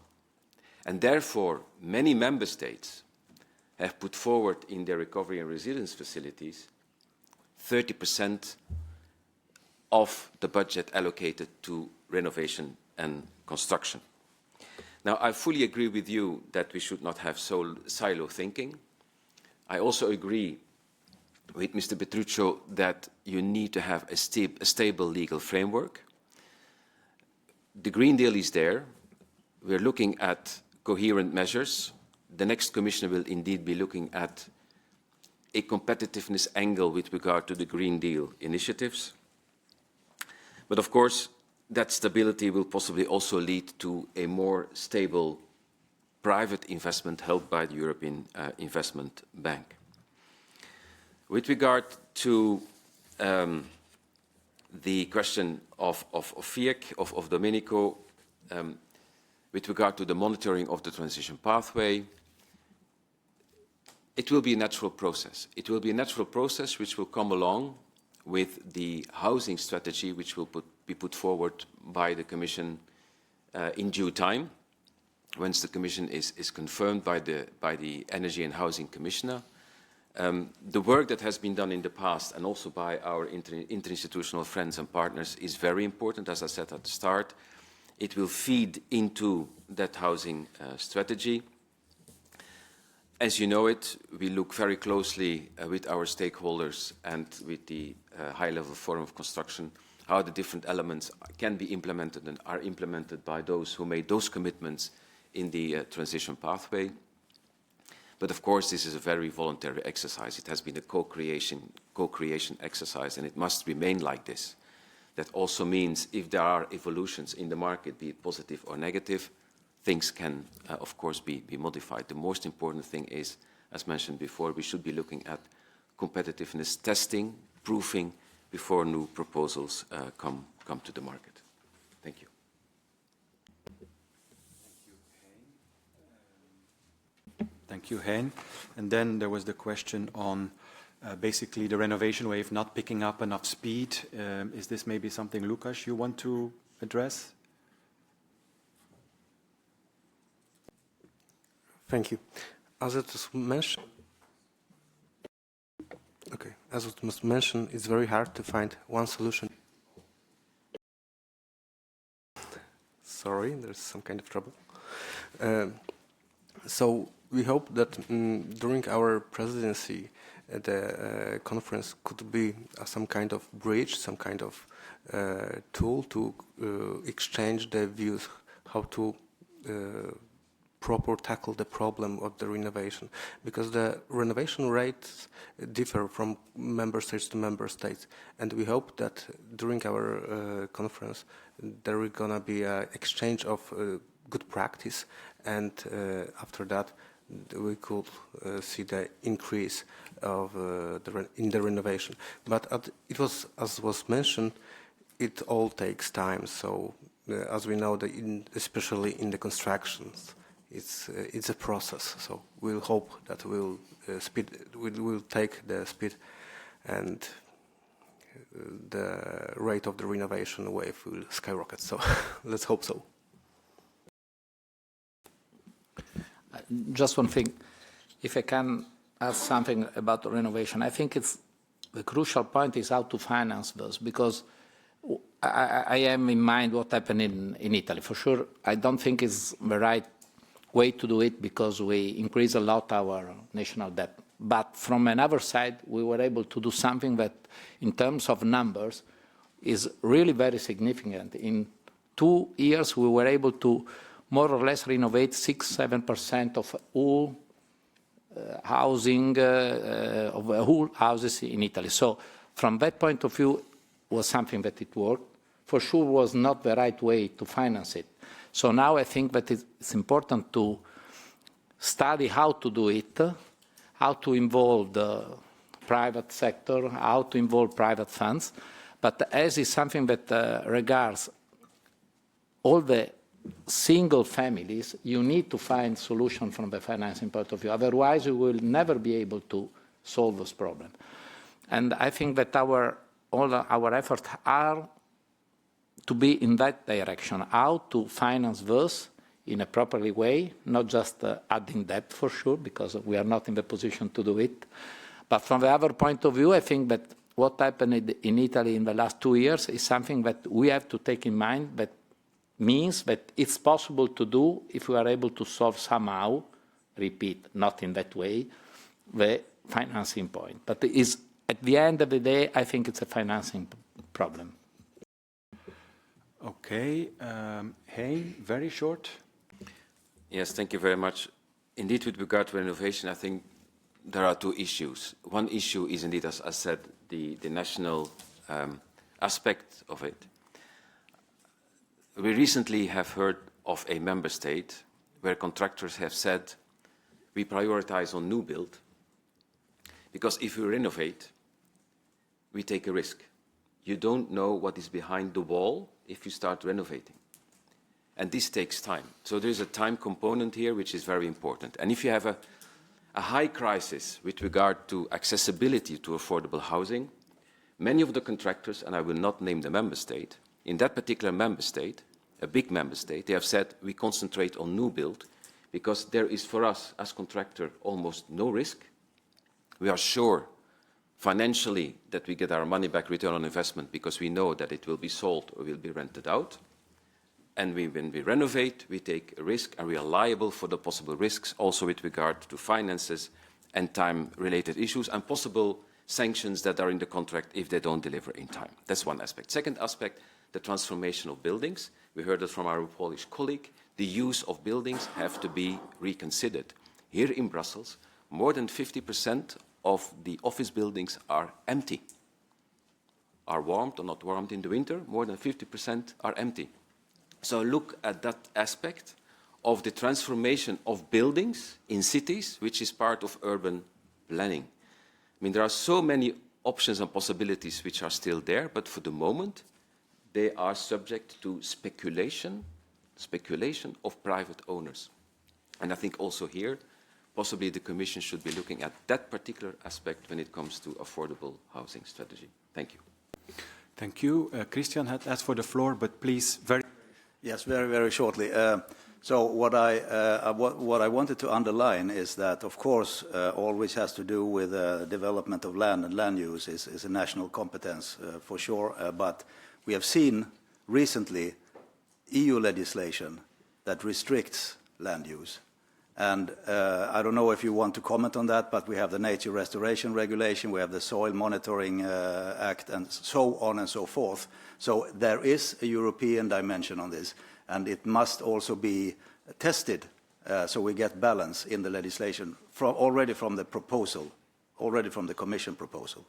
And therefore, many member states have put forward in their recovery and resilience facilities 30% of the budget allocated to renovation and construction. Now, I fully agree with you that we should not have silo thinking. I also agree with Mr. Petruccio that you need to have a stable legal framework. The Green Deal is there. We're looking at coherent measures. The next Commissioner will indeed be looking at a competitiveness angle with regard to the Green Deal initiatives. But of course, that stability will possibly also lead to a more stable private investment helped by the European Investment Bank. With regard to the question of FIEC, of Domenico, with regard to the monitoring of the transition pathway, it will be a natural process. It will be a natural process which will come along with the housing strategy which will be put forward by the Commission in due time, once the Commission is confirmed by the Energy and Housing Commissioner. The work that has been done in the past and also by our interinstitutional friends and partners is very important, as I said at the start. It will feed into that housing strategy. As you know it, we look very closely with our stakeholders and with the high-level forum of construction, how the different elements can be implemented and are implemented by those who made those commitments in the transition pathway. But of course, this is a very voluntary exercise. It has been a co-creation exercise, and it must remain like this. That also means if there are evolutions in the market, be it positive or negative, things can, of course, be modified. The most important thing is, as mentioned before, we should be looking at competitiveness testing, proofing, before new proposals come to the market. Thank you. Thank you, Hein. And then there was the question on basically the renovation wave not picking up enough speed. Is this maybe something, Lukas, you want to address? Thank you. As it was mentioned, as it was mentioned, it's very hard to find one solution. Sorry, there's some kind of trouble. So we hope that during our presidency, the conference could be some kind of bridge, some kind of tool to exchange the views, how to tackle the problem of the renovation, because the renovation rates differ from member states to member states, and we hope that during our conference there is gonna be an exchange of good practice, and after that we could see the increase of in the renovation. But it was, as was mentioned, it all takes time. So as we know, especially in the constructions, it's a process. So we'll hope that we'll take the speed and the rate of the renovation wave will skyrocket. So let's hope so. Just one thing, if I can add something about the renovation, I think the crucial point is how to finance this, because I am in mind what happened in Italy. For sure, I don't think it's the right way to do it because we increase a lot our national debt. But from another side, we were able to do something that, in terms of numbers, is really very significant. In 2 years, we were able to more or less renovate 6–7% of all housing, of all houses in Italy. So from that point of view, was something that it worked. For sure was not the right way to finance it. So now I think that it's important to study how to do it, how to involve the private sector, how to involve private funds. But as is something that regards all the single families, you need to find solutions from the financing point of view. Otherwise, we will never be able to solve this problem. And I think that all our efforts are to be in that direction, how to finance this in a properly way, not just adding debt for sure, because we are not in the position to do it. But from the other point of view, I think that what happened in Italy in the last 2 years is something that we have to take in mind, that means that it's possible to do if we are able to solve somehow, repeat, not in that way, the financing point. But it is, at the end of the day, I think it's a financing problem. Okay, Hein, very short. Yes, thank you very much. Indeed, with regard to renovation, I think there are 2 issues. One issue is indeed, as I said, the national aspect of it. We recently have heard of a member state where contractors have said, we prioritize on new build, because if we renovate, we take a risk. You don't know what is behind the wall if you start renovating. And this takes time. So there's a time component here which is very important. And if you have a high crisis with regard to accessibility to affordable housing, many of the contractors, and I will not name the member state, in that particular member state, a big member state, they have said we concentrate on new build because there is for us as contractor almost no risk. We are sure financially that we get our money back, return on investment, because we know that it will be sold or will be rented out. And when we renovate, we take a risk and we are liable for the possible risks also with regard to finances and time-related issues and possible sanctions that are in the contract if they don't deliver in time. That's one aspect. Second aspect, the transformation of buildings. We heard it from our Polish colleague. The use of buildings have to be reconsidered. Here in Brussels, more than 50% of the office buildings are empty, are warmed or not warmed in the winter. More than 50% are empty. So look at that aspect of the transformation of buildings in cities, which is part of urban planning. I mean, there are so many options and possibilities which are still there, but for the moment, they are subject to speculation of private owners. And I think also here, possibly the Commission should be looking at that particular aspect when it comes to affordable housing strategy. Thank you. Thank you. Christian had asked for the floor, but please, very... Yes, very, very shortly. So what I wanted to underline is that, of course, all which has to do with development of land and land use is a national competence for sure. But we have seen recently EU legislation that restricts land use. And I don't know if you want to comment on that, but we have the Nature Restoration Regulation, we have the Soil Monitoring Act, and so on and so forth. So there is a European dimension on this, and it must also be tested so we get balance in the legislation already from the proposal, already from the Commission proposal.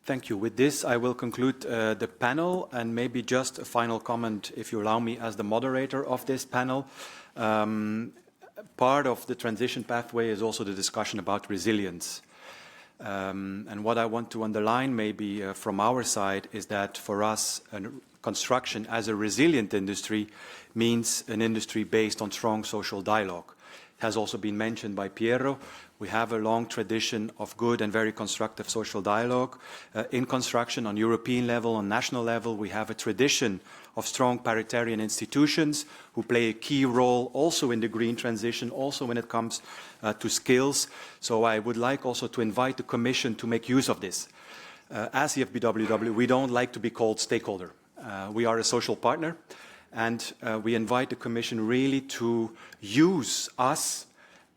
Thank you. With this, I will conclude the panel, and maybe just a final comment, if you allow me, as the moderator of this panel. Part of the transition pathway is also the discussion about resilience. And what I want to underline maybe from our side is that for us, construction as a resilient industry means an industry based on strong social dialogue. has also been mentioned by Piero. We have a long tradition of good and very constructive social dialogue in construction on European level, on national level. We have a tradition of strong paritarian institutions who play a key role also in the green transition, also when it comes to skills. So I would like also to invite the Commission to make use of this. As the FBWW, we don't like to be called stakeholder. We are a social partner, and we invite the Commission really to use us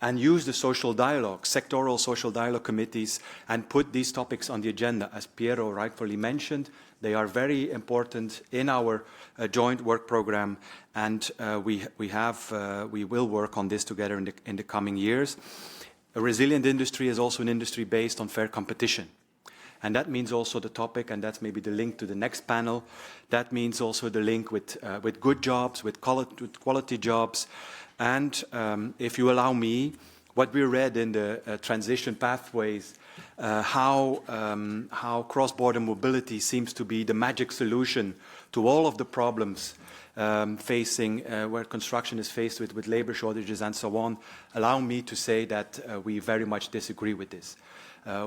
and use the social dialogue, sectoral social dialogue committees, and put these topics on the agenda. As Piero rightfully mentioned, they are very important in our joint work program, and we will work on this together in the coming years. A resilient industry is also an industry based on fair competition. And that means also the topic, and that's maybe the link to the next panel, that means also the link with good jobs, with quality jobs. And if you allow me, what we read in the transition pathways, how cross-border mobility seems to be the magic solution to all of the problems facing where construction is faced with labor shortages and so on, allow me to say that we very much disagree with this.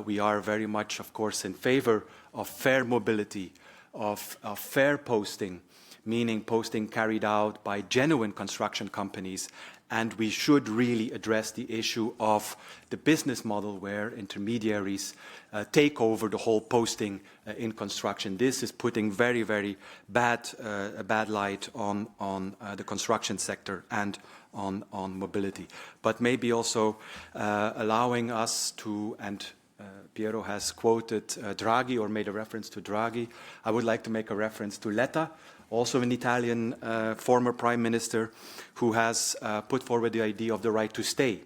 We are very much, of course, in favor of fair mobility, of fair posting, meaning posting carried out by genuine construction companies. And we should really address the issue of the business model where intermediaries take over the whole posting in construction. This is putting very, very a bad light on the construction sector and on mobility. But maybe also allowing us to, and Piero has quoted Draghi or made a reference to Draghi. I would like to make a reference to Letta, also an Italian former prime minister who has put forward the idea of the right to stay.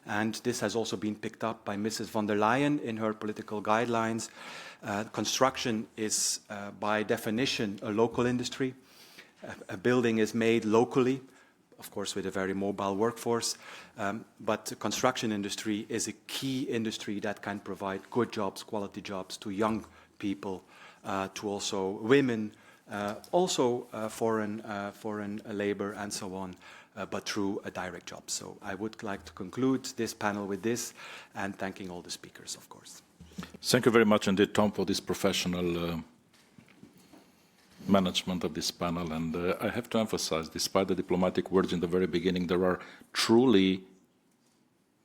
And this has also been picked up by Mrs. von der Leyen in her political guidelines. Construction is by definition a local industry. A building is made locally, of course with a very mobile workforce, but the construction industry is a key industry that can provide good jobs, quality jobs to young people, to also women, also foreign labor and so on, but through a direct job. So I would like to conclude this panel with this, and thanking all the speakers, of course. Thank you very much indeed, Tom, for this professional management of this panel. And I have to emphasize, despite the diplomatic words in the very beginning, there are truly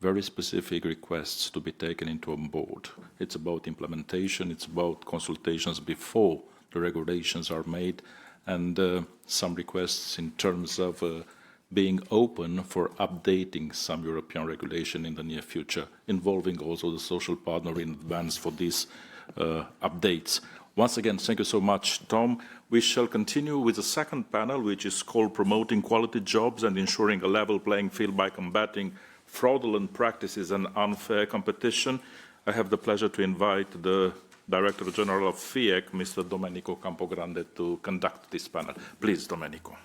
very specific requests to be taken into on board. It's about implementation, it's about consultations before the regulations are made, and some requests in terms of being open for updating some European regulation in the near future, involving also the social partner in advance for these updates. Once again, thank you so much, Tom. We shall continue with the second panel, which is called Promoting Quality Jobs and Ensuring a Level Playing Field by Combating Fraudulent Practices and Unfair Competition. I have the pleasure to invite the Director General of FIEC, Mr. Domenico Campogrande, to conduct this panel. Please, Domenico.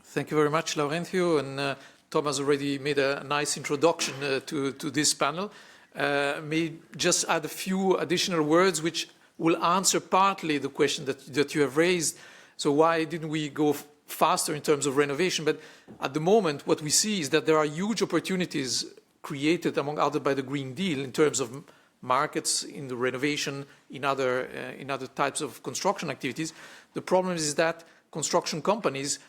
Thank you very much, Laurentiu. And Tom has already made a nice introduction to this panel. May just add a few additional words which will answer partly the question that you have raised. So why didn't we go faster in terms of renovation? But at the moment, what we see is that there are huge opportunities created, among others, by the Green Deal in terms of markets in the renovation, in other types of construction activities. The problem is that construction companies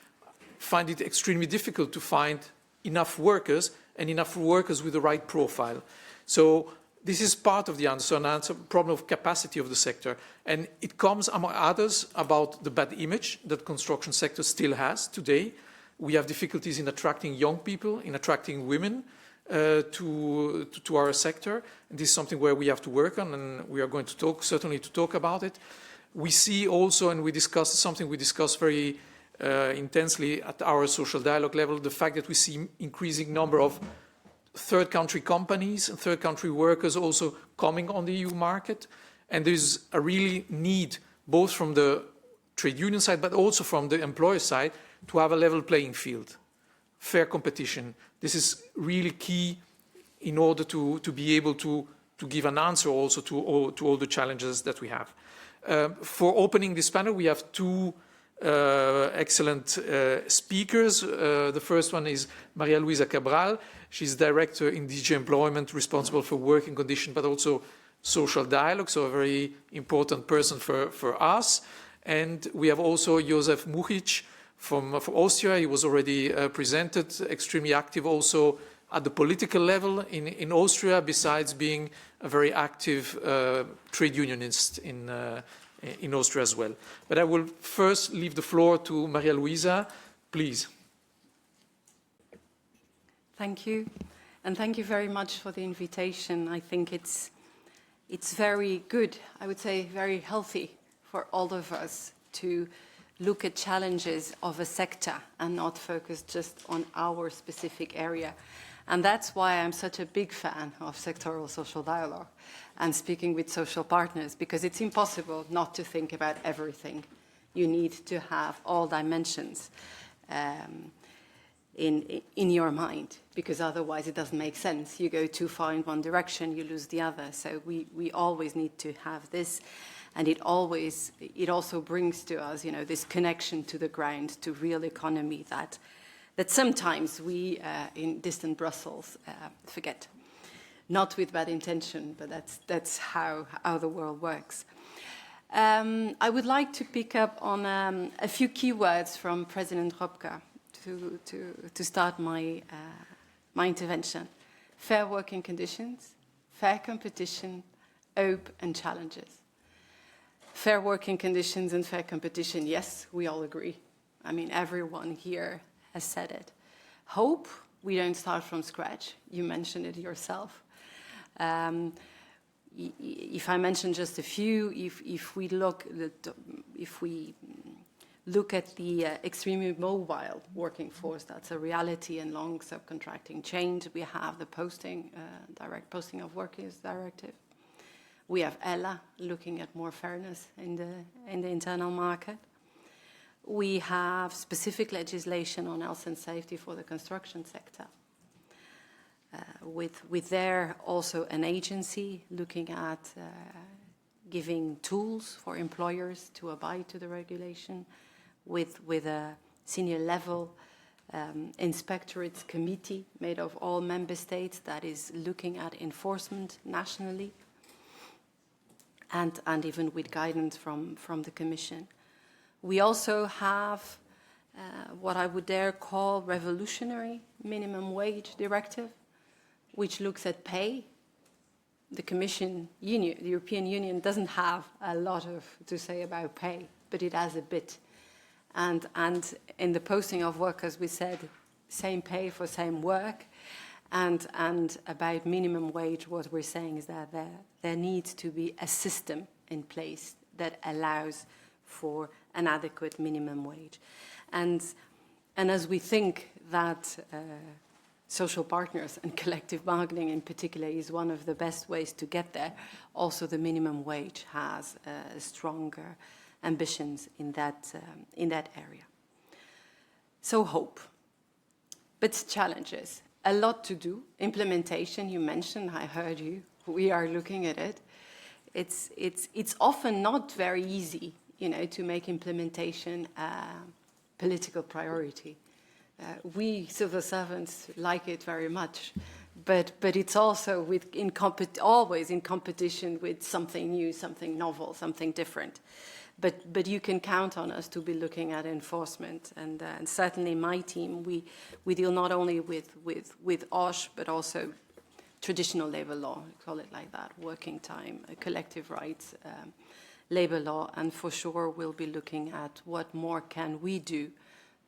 find it extremely difficult to find enough workers and enough workers with the right profile. So this is part of the answer, and answer problem of capacity of the sector. And it comes, among others, about the bad image that construction sector still has today. We have difficulties in attracting young people, in attracting women to our sector. And this is something where we have to work on, and we are going to certainly talk about it. We see also, and we discussed very intensely at our social dialogue level, the fact that we see increasing number of third country companies and third country workers also coming on the EU market. And there's a really need, both from the trade union side, but also from the employer side, to have a level playing field, fair competition. This is really key in order to be able to give an answer also to all the challenges that we have. For opening this panel, we have two excellent speakers. The first one is Maria Luisa Cabral. She's director in DG Employment, responsible for working conditions, but also social dialogue, so a very important person for us. And we have also Josef Mujic from Austria. He was already presented, extremely active also at the political level in Austria, besides being a very active trade unionist in Austria as well. But I will first leave the floor to Maria Luisa, please. Thank you, and thank you very much for the invitation. I think it's very good, I would say very healthy for all of us to look at challenges of a sector and not focus just on our specific area. And that's why I'm such a big fan of sectoral social dialogue and speaking with social partners, because it's impossible not to think about everything. You need to have all dimensions in your mind, because otherwise it doesn't make sense. You go too far in one direction, you lose the other. So we always need to have this. And it also brings to us, this connection to the ground, to real economy that sometimes we in distant Brussels forget. Not with bad intention, but that's how the world works. I would like to pick up on a few keywords from President Robka to start my intervention. Fair working conditions, fair competition, hope and challenges. Fair working conditions and fair competition, yes, we all agree. I mean, everyone here has said it. Hope, we don't start from scratch. You mentioned it yourself. If I mention just a few, if we look at the extremely mobile working force, that's a reality and long subcontracting change. We have the direct posting of workers directive. We have ELA looking at more fairness in the internal market. We have specific legislation on health and safety for the construction sector. With there also an agency looking at giving tools for employers to abide to the regulation, with a senior level inspectorates committee made of all member states that is looking at enforcement nationally, and even with guidance from the Commission. We also have what I would dare call revolutionary minimum wage directive, which looks at pay. The the European Union doesn't have a lot to say about pay, but it has a bit. And in the posting of workers, we said same pay for same work. And about minimum wage, what we're saying is that there needs to be a system in place that allows for an adequate minimum wage. And as we think that social partners and collective bargaining in particular is one of the best ways to get there, also the minimum wage has stronger ambitions in that area. So hope, but challenges. A lot to do. Implementation, you mentioned, I heard you. We are looking at it. It's often not very easy, to make implementation a political priority. We civil servants like it very much, but it's also always in competition with something new, something novel, something different. But you can count on us to be looking at enforcement, and certainly my team, we deal not only with OSH, but also traditional labor law, call it like that, working time, collective rights, labor law, and for sure we'll be looking at what more can we do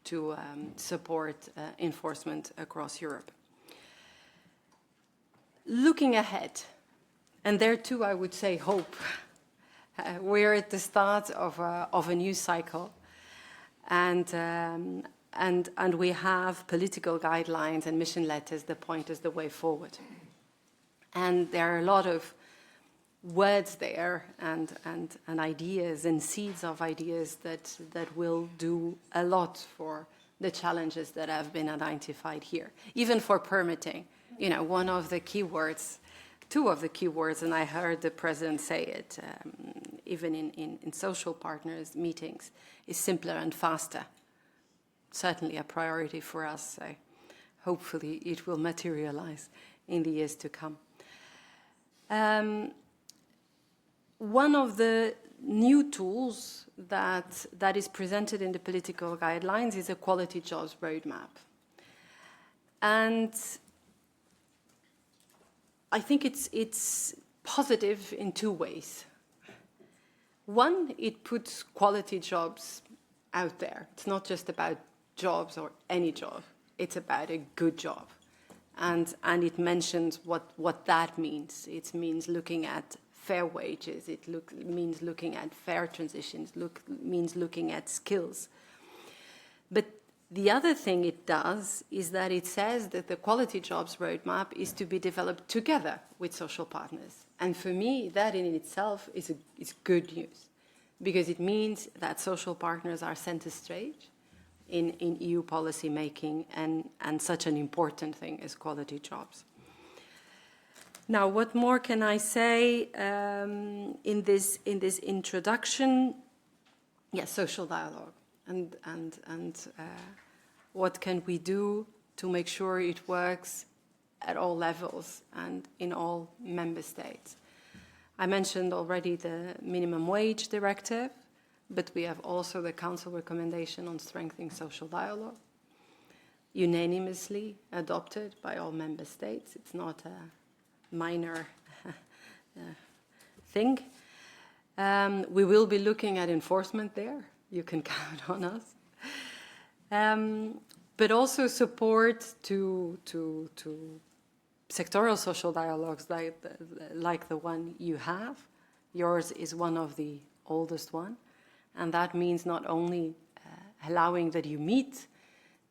to support enforcement across Europe. Looking ahead, and there too I would say hope. We're at the start of a new cycle, and we have political guidelines and mission letters that point us the way forward. And there are a lot of words there and ideas and seeds of ideas that will do a lot for the challenges that have been identified here, even for permitting. One of the key words, two of the key words, and I heard the President say it, even in social partners meetings, is simpler and faster. Certainly a priority for us, so hopefully it will materialize in the years to come. One of the new tools that is presented in the political guidelines is a quality jobs roadmap. And I think it's positive in two ways. One, it puts quality jobs out there. It's not just about jobs or any job. It's about a good job. And it mentions what that means. It means looking at fair wages. It means looking at fair transitions. Means looking at skills. But the other thing it does is that it says that the quality jobs roadmap is to be developed together with social partners. And for me, that in itself is good news, because it means that social partners are center stage in EU policy making and such an important thing as quality jobs. Now, what more can I say in this introduction? Yes, social dialogue and what can we do to make sure it works at all levels and in all member states. I mentioned already the minimum wage directive, but we have also the Council recommendation on strengthening social dialogue, unanimously adopted by all member states. It's not a minor thing. We will be looking at enforcement there. You can count on us. But also support to sectoral social dialogues like the one you have. Yours is one of the oldest one. And that means not only allowing that you meet,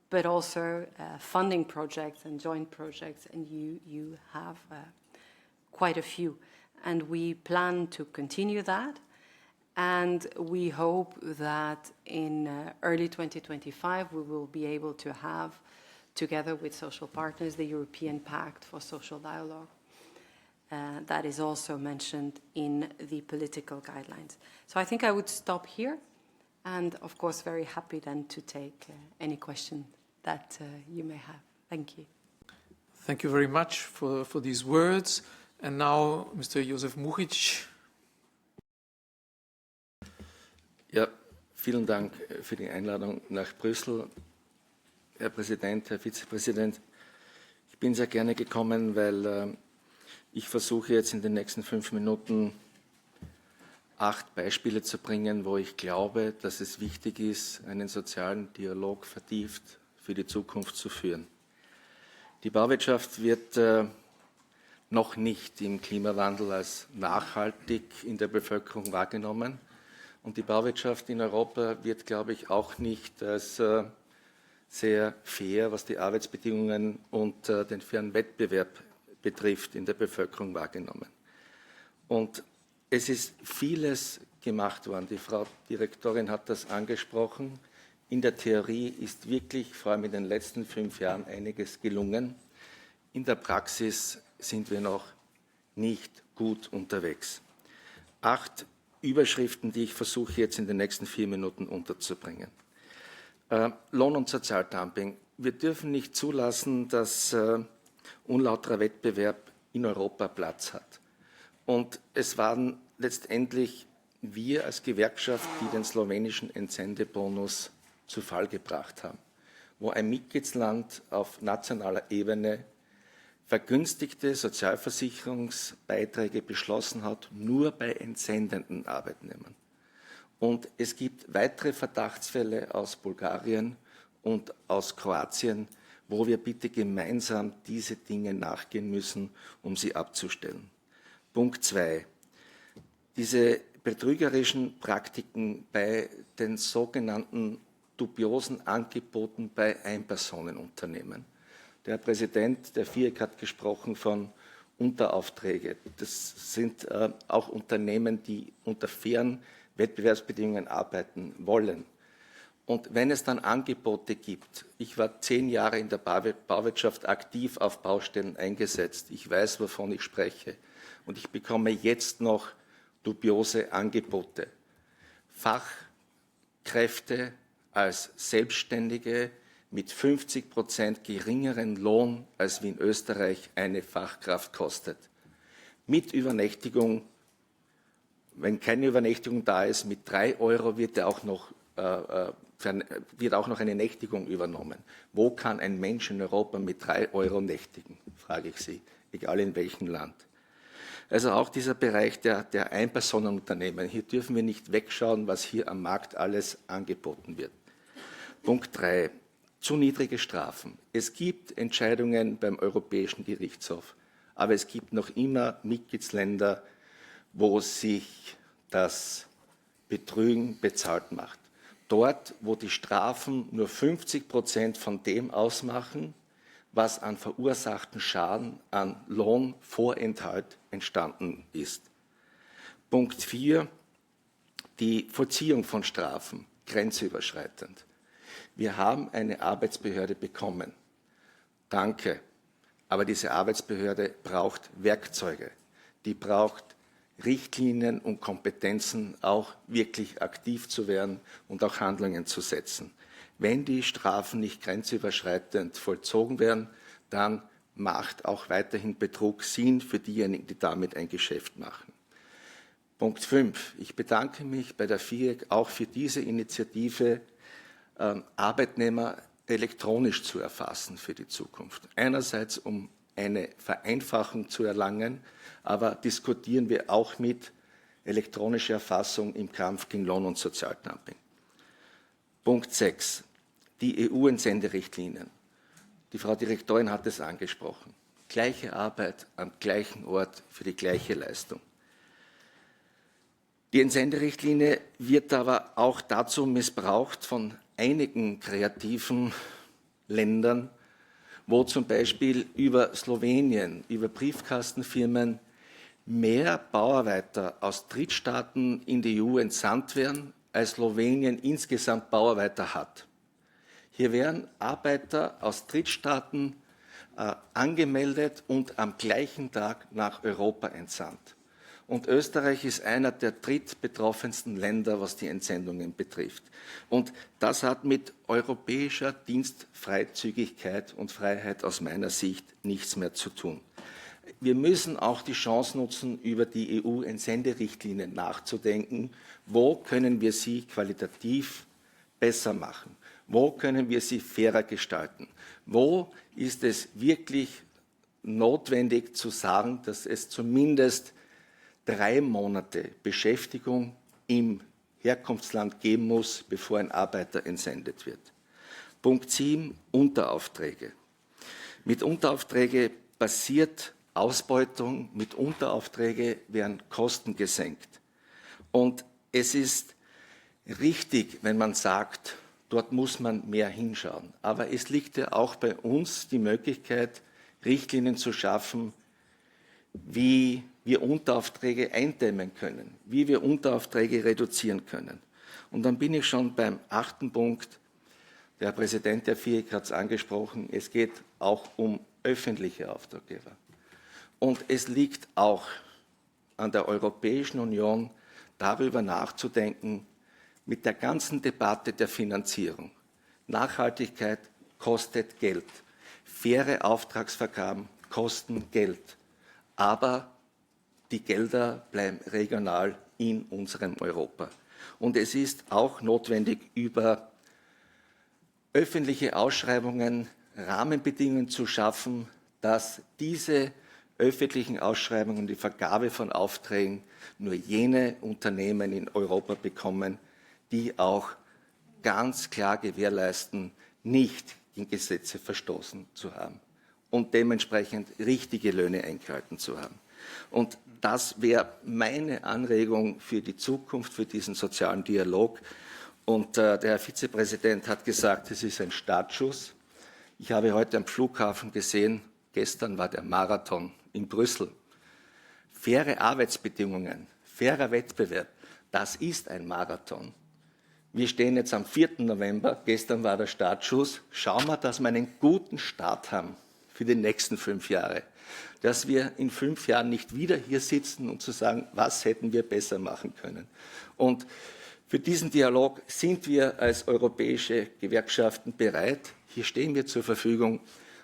but also funding projects and joint projects, and you have quite a few. And we plan to continue that. And we hope that in early 2025, we will be able to have, together with social partners, the European Pact for Social Dialogue. That is also mentioned in the political guidelines. So I think I would stop here. And of course, very happy then to take any question that you may have. Thank you. Thank you very much for these words. And now, Mr. Josef Mujic. Ja, vielen Dank für die Einladung nach Brüssel, Herr Präsident, Herr Vizepräsident. Ich bin sehr gerne gekommen, weil ich versuche jetzt in den nächsten 5 Minuten 8 Beispiele zu bringen, wo ich glaube, dass es wichtig ist, einen sozialen Dialog vertieft für die Zukunft zu führen. Die Bauwirtschaft wird noch nicht im Klimawandel als nachhaltig in der Bevölkerung wahrgenommen. Und die Bauwirtschaft in Europa wird, glaube ich, auch nicht als sehr fair, was die Arbeitsbedingungen und den fairen Wettbewerb betrifft, in der Bevölkerung wahrgenommen. Und es ist vieles gemacht worden. Die Frau Direktorin hat das angesprochen. In der Theorie ist wirklich, vor allem in den letzten 5 Jahren, einiges gelungen. In der Praxis sind wir noch nicht gut unterwegs. 8 Überschriften, die ich versuche jetzt in den nächsten 4 Minuten unterzubringen. Lohn- und Sozialdumping. Wir dürfen nicht zulassen, dass unlauterer Wettbewerb in Europa Platz hat. Und es waren letztendlich wir als Gewerkschaft, die den slowenischen Entsendebonus zu Fall gebracht haben, wo ein Mitgliedsland auf nationaler Ebene vergünstigte Sozialversicherungsbeiträge beschlossen hat, nur bei entsendenden Arbeitnehmern. Und es gibt weitere Verdachtsfälle aus Bulgarien und aus Kroatien, wo wir bitte gemeinsam diese Dinge nachgehen müssen, um sie abzustellen. Punkt 2. Diese betrügerischen Praktiken bei den sogenannten dubiosen Angeboten bei Einpersonenunternehmen. Der Präsident der FIEC hat gesprochen von Unteraufträge. Das sind auch Unternehmen, die unter fairen Wettbewerbsbedingungen arbeiten wollen. Und wenn es dann Angebote gibt, ich war 10 Jahre in der Bauwirtschaft aktiv auf Baustellen eingesetzt, ich weiß, wovon ich spreche. Und ich bekomme jetzt noch dubiose Angebote. Fachkräfte als Selbstständige mit 50% geringeren Lohn, als wie in Österreich eine Fachkraft kostet. Mit Übernächtigung, wenn keine Übernächtigung da ist, mit 3 € wird auch noch eine Nächtigung übernommen. Wo kann ein Mensch in Europa mit 3 € nächtigen, frage ich Sie, egal in welchem Land. Also auch dieser Bereich der Einpersonenunternehmen. Hier dürfen wir nicht wegschauen, was hier am Markt alles angeboten wird. Punkt 3. Zu niedrige Strafen. Es gibt Entscheidungen beim Europäischen Gerichtshof, aber es gibt noch immer Mitgliedsländer, wo sich das Betrügen bezahlt macht. Dort, wo die Strafen nur 50% von dem ausmachen, was an verursachten Schaden, an Lohnvorenthalt entstanden ist. Punkt 4, die Vollziehung von Strafen, grenzüberschreitend. Wir haben eine Arbeitsbehörde bekommen. Danke. Aber diese Arbeitsbehörde braucht Werkzeuge. Die braucht Richtlinien und Kompetenzen, auch wirklich aktiv zu werden und auch Handlungen zu setzen. Wenn die Strafen nicht grenzüberschreitend vollzogen werden, dann macht auch weiterhin Betrug Sinn für diejenigen, die damit ein Geschäft machen. Punkt 5. Ich bedanke mich bei der FIEG auch für diese Initiative, Arbeitnehmer elektronisch zu erfassen für die Zukunft. Einerseits, um eine Vereinfachung zu erlangen, aber diskutieren wir auch mit elektronischer Erfassung im Kampf gegen Lohn- und Sozialdumping. Punkt 6. Die EU-Entsenderichtlinien. Die Frau Direktorin hat es angesprochen. Gleiche Arbeit am gleichen Ort für die gleiche Leistung. Die Entsenderichtlinie wird aber auch dazu missbraucht von einigen kreativen Ländern, wo zum Beispiel über Slowenien, über Briefkastenfirmen mehr Bauarbeiter aus Drittstaaten in die EU entsandt werden, als Slowenien insgesamt Bauarbeiter hat. Hier werden Arbeiter aus Drittstaaten angemeldet und am gleichen Tag nach Europa entsandt. Und Österreich ist einer der drittbetroffensten Länder, was die Entsendungen betrifft. Und das hat mit europäischer Dienstfreizügigkeit und Freiheit aus meiner Sicht nichts mehr zu tun. Wir müssen auch die Chance nutzen, über die EU-Entsenderichtlinien nachzudenken. Wo können wir sie qualitativ besser machen? Wo können wir sie fairer gestalten? Wo ist es wirklich notwendig zu sagen, dass es zumindest 3 Monate Beschäftigung im Herkunftsland geben muss, bevor ein Arbeiter entsendet wird. Punkt 7, Unteraufträge. Mit Unteraufträge passiert Ausbeutung, mit Unteraufträge werden Kosten gesenkt. Und es ist richtig, wenn man sagt, dort muss man mehr hinschauen. Aber es liegt ja auch bei uns die Möglichkeit, Richtlinien zu schaffen, wie wir Unteraufträge eindämmen können, wie wir Unteraufträge reduzieren können. Und dann bin ich schon beim 8. Punkt. Der Herr Präsident der FIEG hat es angesprochen, es geht auch um öffentliche Auftraggeber. Und es liegt auch an der Europäischen Union, darüber nachzudenken, mit der ganzen Debatte der Finanzierung. Nachhaltigkeit kostet Geld. Faire Auftragsvergaben kosten Geld. Aber die Gelder bleiben regional in unserem Europa. Und es ist auch notwendig, über öffentliche Ausschreibungen Rahmenbedingungen zu schaffen, dass diese öffentlichen Ausschreibungen, die Vergabe von Aufträgen nur jene Unternehmen in Europa bekommen, die auch ganz klar gewährleisten, nicht gegen Gesetze verstoßen zu haben und dementsprechend richtige Löhne eingehalten zu haben. Und das wäre meine Anregung für die Zukunft, für diesen sozialen Dialog. Und der Herr Vizepräsident hat gesagt, es ist ein Startschuss. Ich habe heute am Flughafen gesehen, gestern war der Marathon in Brüssel. Faire Arbeitsbedingungen, fairer Wettbewerb, das ist ein Marathon. Wir stehen jetzt am 4. November, gestern war der Startschuss. Schauen wir, dass wir einen guten Start haben für die nächsten 5 Jahre. Dass wir in 5 Jahren nicht wieder hier sitzen und zu sagen, was hätten wir besser machen können. Und für diesen Dialog sind wir als europäische Gewerkschaften bereit. Hier stehen wir zur Verfügung.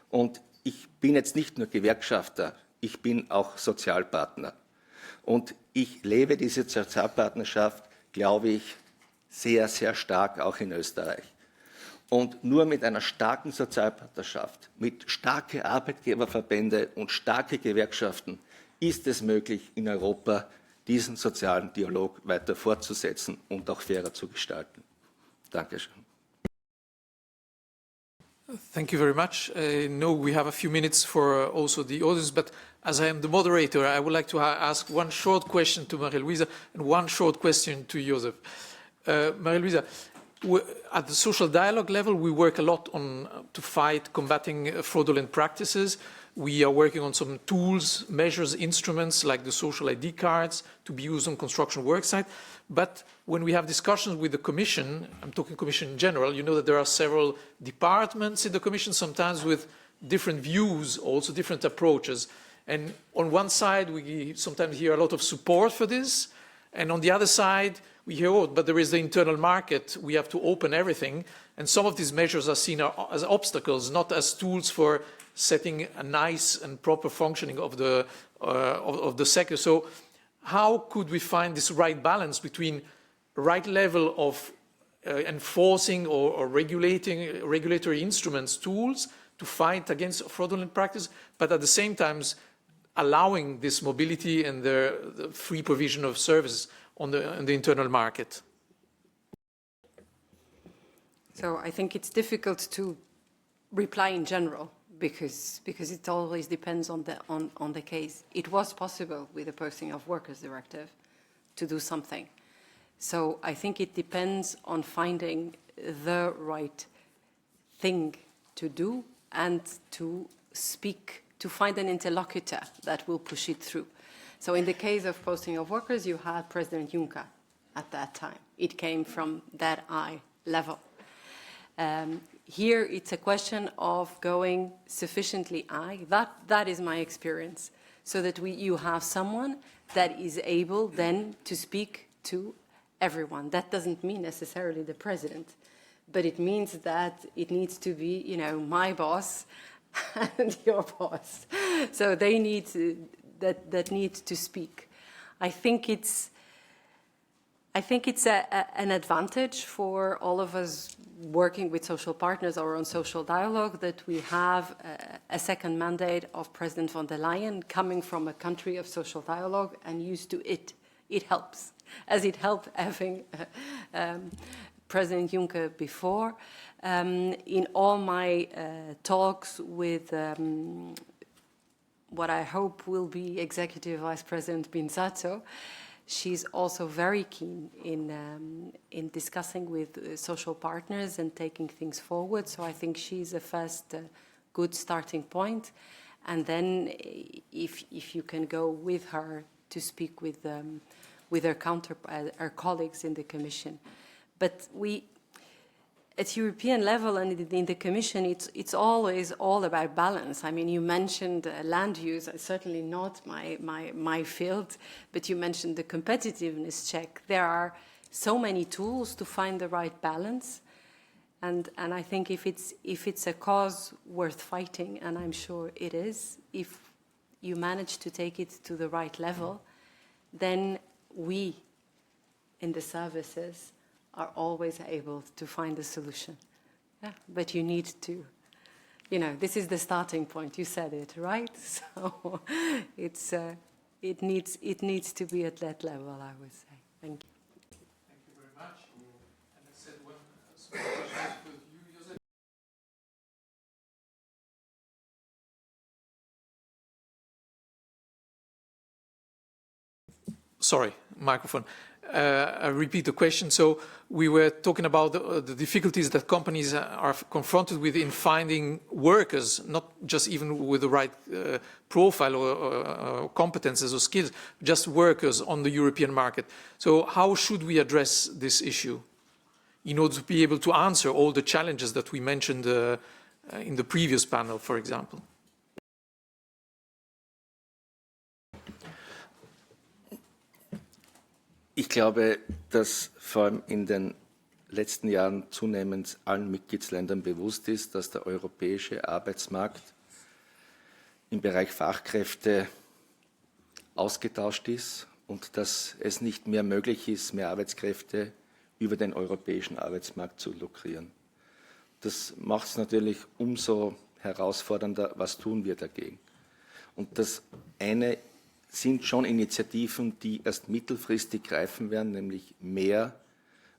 Und ich bin jetzt nicht nur Gewerkschafter, ich bin auch Sozialpartner. Und ich lebe diese Sozialpartnerschaft, glaube ich, sehr, sehr stark auch in Österreich. Und nur mit einer starken Sozialpartnerschaft, mit starken Arbeitgeberverbänden und starken Gewerkschaften ist es möglich, in Europa diesen sozialen Dialog weiter fortzusetzen und auch fairer zu gestalten. Dankeschön. Thank you very much. I know we have a few minutes for also the audience, but as I am the moderator, I would like to ask one short question to Maria-Luisa and one short question to Joseph. Maria-Luisa, at the social dialogue level, we work a lot on to fight combating fraudulent practices. We are working on some tools, measures, instruments like the social ID cards to be used on construction work site. But when we have discussions with the Commission, I'm talking Commission in general, you know that there are several departments in the Commission, sometimes with different views, also different approaches. And on one side, we sometimes hear a lot of support for this. And on the other side, we hear, oh, but there is the internal market, we have to open everything. And some of these measures are seen as obstacles, not as tools for setting a nice and proper functioning of the sector. So how could we find this right balance between right level of enforcing or regulating regulatory instruments, tools to fight against fraudulent practice, but at the same time allowing this mobility and the free provision of services on the internal market? So I think it's difficult to reply in general because it always depends on the case. It was possible with the Posting of Workers Directive to do something. So I think it depends on finding the right thing to do and to speak, to find an interlocutor that will push it through. So in the case of Posting of Workers, you had President Juncker at that time. It came from that eye level. Here, it's a question of going sufficiently high. That is my experience, so that you have someone that is able then to speak to everyone. That doesn't mean necessarily the president, but it means that it needs to be, you know, my boss and your boss. So they need that need to speak. I think it's an advantage for all of us working with social partners or on social dialogue that we have a second mandate of President von der Leyen coming from a country of social dialogue and used to it. It helps, as it helped having President Juncker before. In all my talks with what I hope will be Executive Vice President Binzato, she's also very keen in discussing with social partners and taking things forward. So I think she's a first good starting point. And then if you can go with her to speak with her colleagues in the Commission. But at European level and in the Commission, it's always all about balance. I mean, you mentioned land use, certainly not my field, but you mentioned the competitiveness check. There are so many tools to find the right balance, and I think if it's a cause worth fighting, and I'm sure it is, if you manage to take it to the right level, then we in the services are always able to find a solution. Yeah, but you need to, you know, this is the starting point. You said it, right? So it needs to be at that level, I would say. Thank you. Thank you very much. And I said one small question for you, Joseph. Sorry, microphone. I repeat the question. So we were talking about the difficulties that companies are confronted with in finding workers, not just even with the right profile or competences or skills, just workers on the European market. So how should we address this issue in order to be able to answer all the challenges that we mentioned in the previous panel, for example? Ich glaube, dass vor allem in den letzten Jahren zunehmend allen Mitgliedsländern bewusst ist, dass der europäische Arbeitsmarkt im Bereich Fachkräfte ausgetauscht ist und dass es nicht mehr möglich ist, mehr Arbeitskräfte über den europäischen Arbeitsmarkt zu lukrieren. Das macht es natürlich umso herausfordernder, was tun wir dagegen. Und das eine sind schon Initiativen, die erst mittelfristig greifen werden, nämlich mehr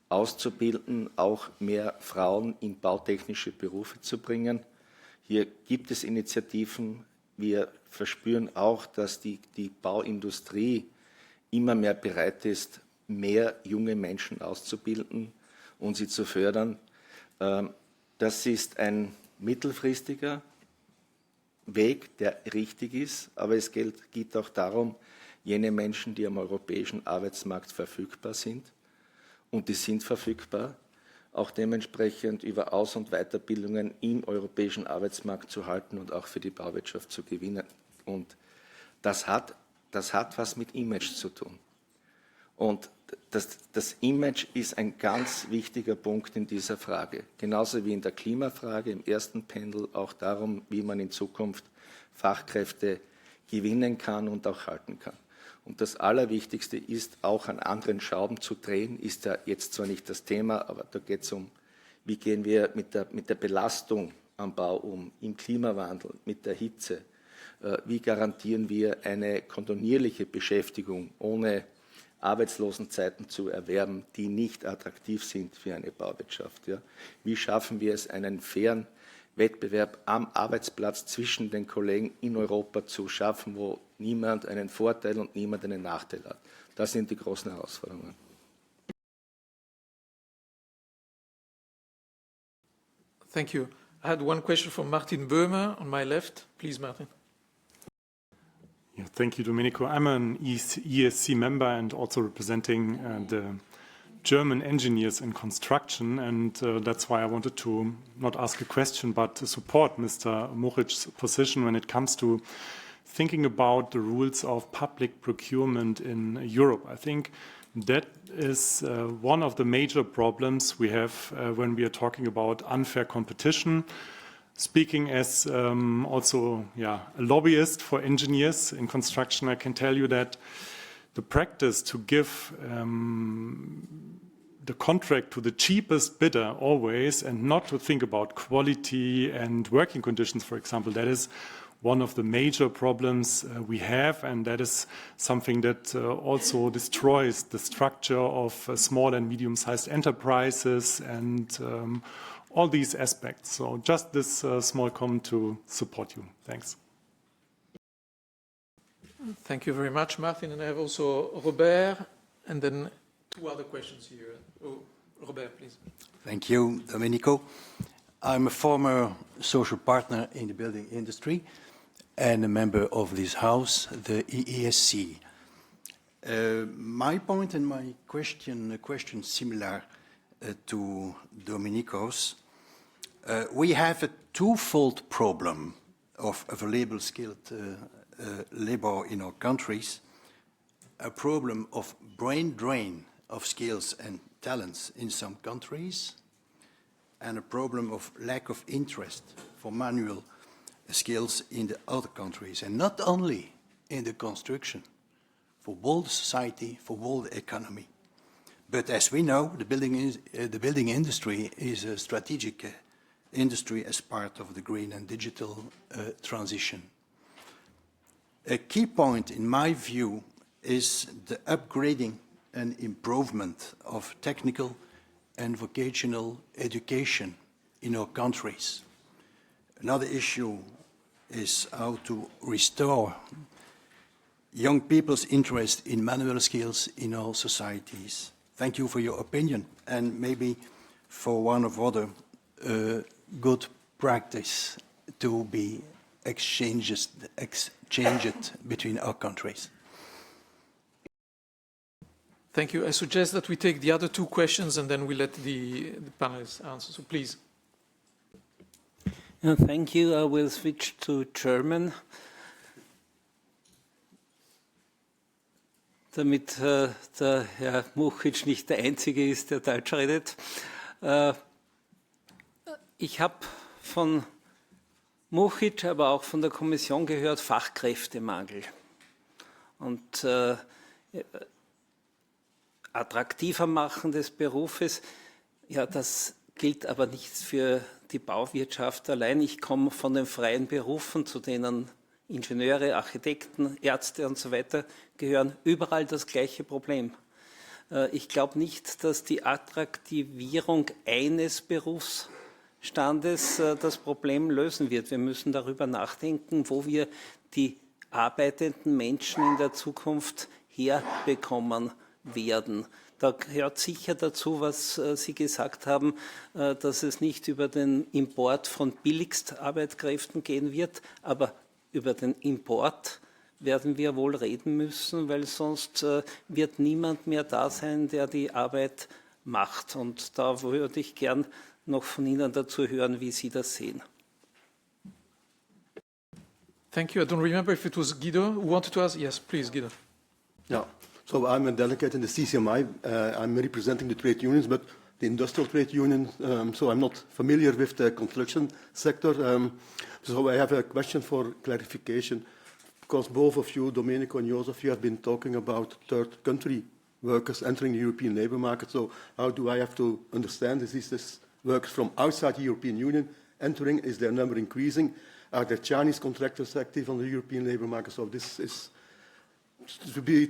auszubilden, auch mehr Frauen in bautechnische Berufe zu bringen. Hier gibt es Initiativen. Wir verspüren auch, dass die Bauindustrie immer mehr bereit ist, mehr junge Menschen auszubilden und sie zu fördern. Das ist ein mittelfristiger Weg, der richtig ist, aber es geht auch darum, jene Menschen, die am europäischen Arbeitsmarkt verfügbar sind, und die sind verfügbar, auch dementsprechend über Aus- und Weiterbildungen im europäischen Arbeitsmarkt zu halten und auch für die Bauwirtschaft zu gewinnen. Und das hat was mit Image zu tun. Und das Image ist ein ganz wichtiger Punkt in dieser Frage. Genauso wie in der Klimafrage im ersten Panel auch darum, wie man in Zukunft Fachkräfte gewinnen kann und auch halten kann. Und das Allerwichtigste ist, auch an anderen Schrauben zu drehen, ist ja jetzt zwar nicht das Thema, aber da geht es um, wie gehen wir mit der Belastung am Bau um, im Klimawandel, mit der Hitze, wie garantieren wir eine kontinuierliche Beschäftigung ohne Arbeitslosenzeiten zu erwerben, die nicht attraktiv sind für eine Bauwirtschaft. Ja? Wie schaffen wir es, einen fairen Wettbewerb am Arbeitsplatz zwischen den Kollegen in Europa zu schaffen, wo niemand einen Vorteil und niemand einen Nachteil hat. Das sind die großen Herausforderungen. Thank you. I had one question from Martin Böhmer on my left. Please, Martin. Yeah, thank you, Domenico. I'm an EESC member and also representing the German engineers in construction, and that's why I wanted to not ask a question, but to support Mr. Mochic's position when it comes to thinking about the rules of public procurement in Europe. I think that is one of the major problems we have when we are talking about unfair competition. Speaking as also a lobbyist for engineers in construction, I can tell you that the practice to give the contract to the cheapest bidder always and not to think about quality and working conditions, for example, that is one of the major problems we have, and that is something that also destroys the structure of small and medium-sized enterprises and all these aspects. So just this small comment to support you. Thanks. Thank you very much, Martin. And I have also Robert, and then two other questions here. Oh, Robert, please. Thank you, Domenico. I'm a former social partner in the building industry and a member of this house, the EESC. My point and my question, a question similar to Domenico's. We have a twofold problem of available skilled labor in our countries, a problem of brain drain of skills and talents in some countries, and a problem of lack of interest for manual skills in the other countries, and not only in the construction, for world society, for world economy. But as we know, the building industry is a strategic industry as part of the green and digital transition. A key point, in my view, is the upgrading and improvement of technical and vocational education in our countries. Another issue is how to restore young people's interest in manual skills in our societies. Thank you for your opinion, and maybe for one of other good practice to be exchanged between our countries. Thank you. I suggest that we take the other two questions and then we let the panelists answer. So please. Thank you. I will switch to German. damit der Herr Muchic nicht der Einzige ist, der Deutsch redet. Ich habe von Muchic, aber auch von der Kommission gehört, Fachkräftemangel. Und attraktiver machen des Berufes, ja, das gilt aber nicht für die Bauwirtschaft allein. Ich komme von den freien Berufen, zu denen Ingenieure, Architekten, Ärzte und so weiter gehören. Überall das gleiche Problem. Ich glaube nicht, dass die Attraktivierung eines Berufsstandes das Problem lösen wird. Wir müssen darüber nachdenken, wo wir die arbeitenden Menschen in der Zukunft herbekommen werden. Da gehört sicher dazu, was Sie gesagt haben, dass es nicht über den Import von Billigstarbeitskräften gehen wird, aber über den Import werden wir wohl reden müssen, weil sonst wird niemand mehr da sein, der die Arbeit macht. Und da würde ich gern noch von Ihnen dazu hören, wie Sie das sehen. Thank you. I don't remember if it was Guido who wanted to ask. Yes, please, Guido. Yeah. So I'm a delegate in the CCMI. I'm representing the trade unions, but the industrial trade union, so I'm not familiar with the construction sector. So I have a question for clarification, because both of you, Domenico and Joseph, you have been talking about third country workers entering the European labour market. So how do I have to understand this? Is this workers from outside the European Union entering? Is their number increasing? Are there Chinese contractors active on the European labour market? So this is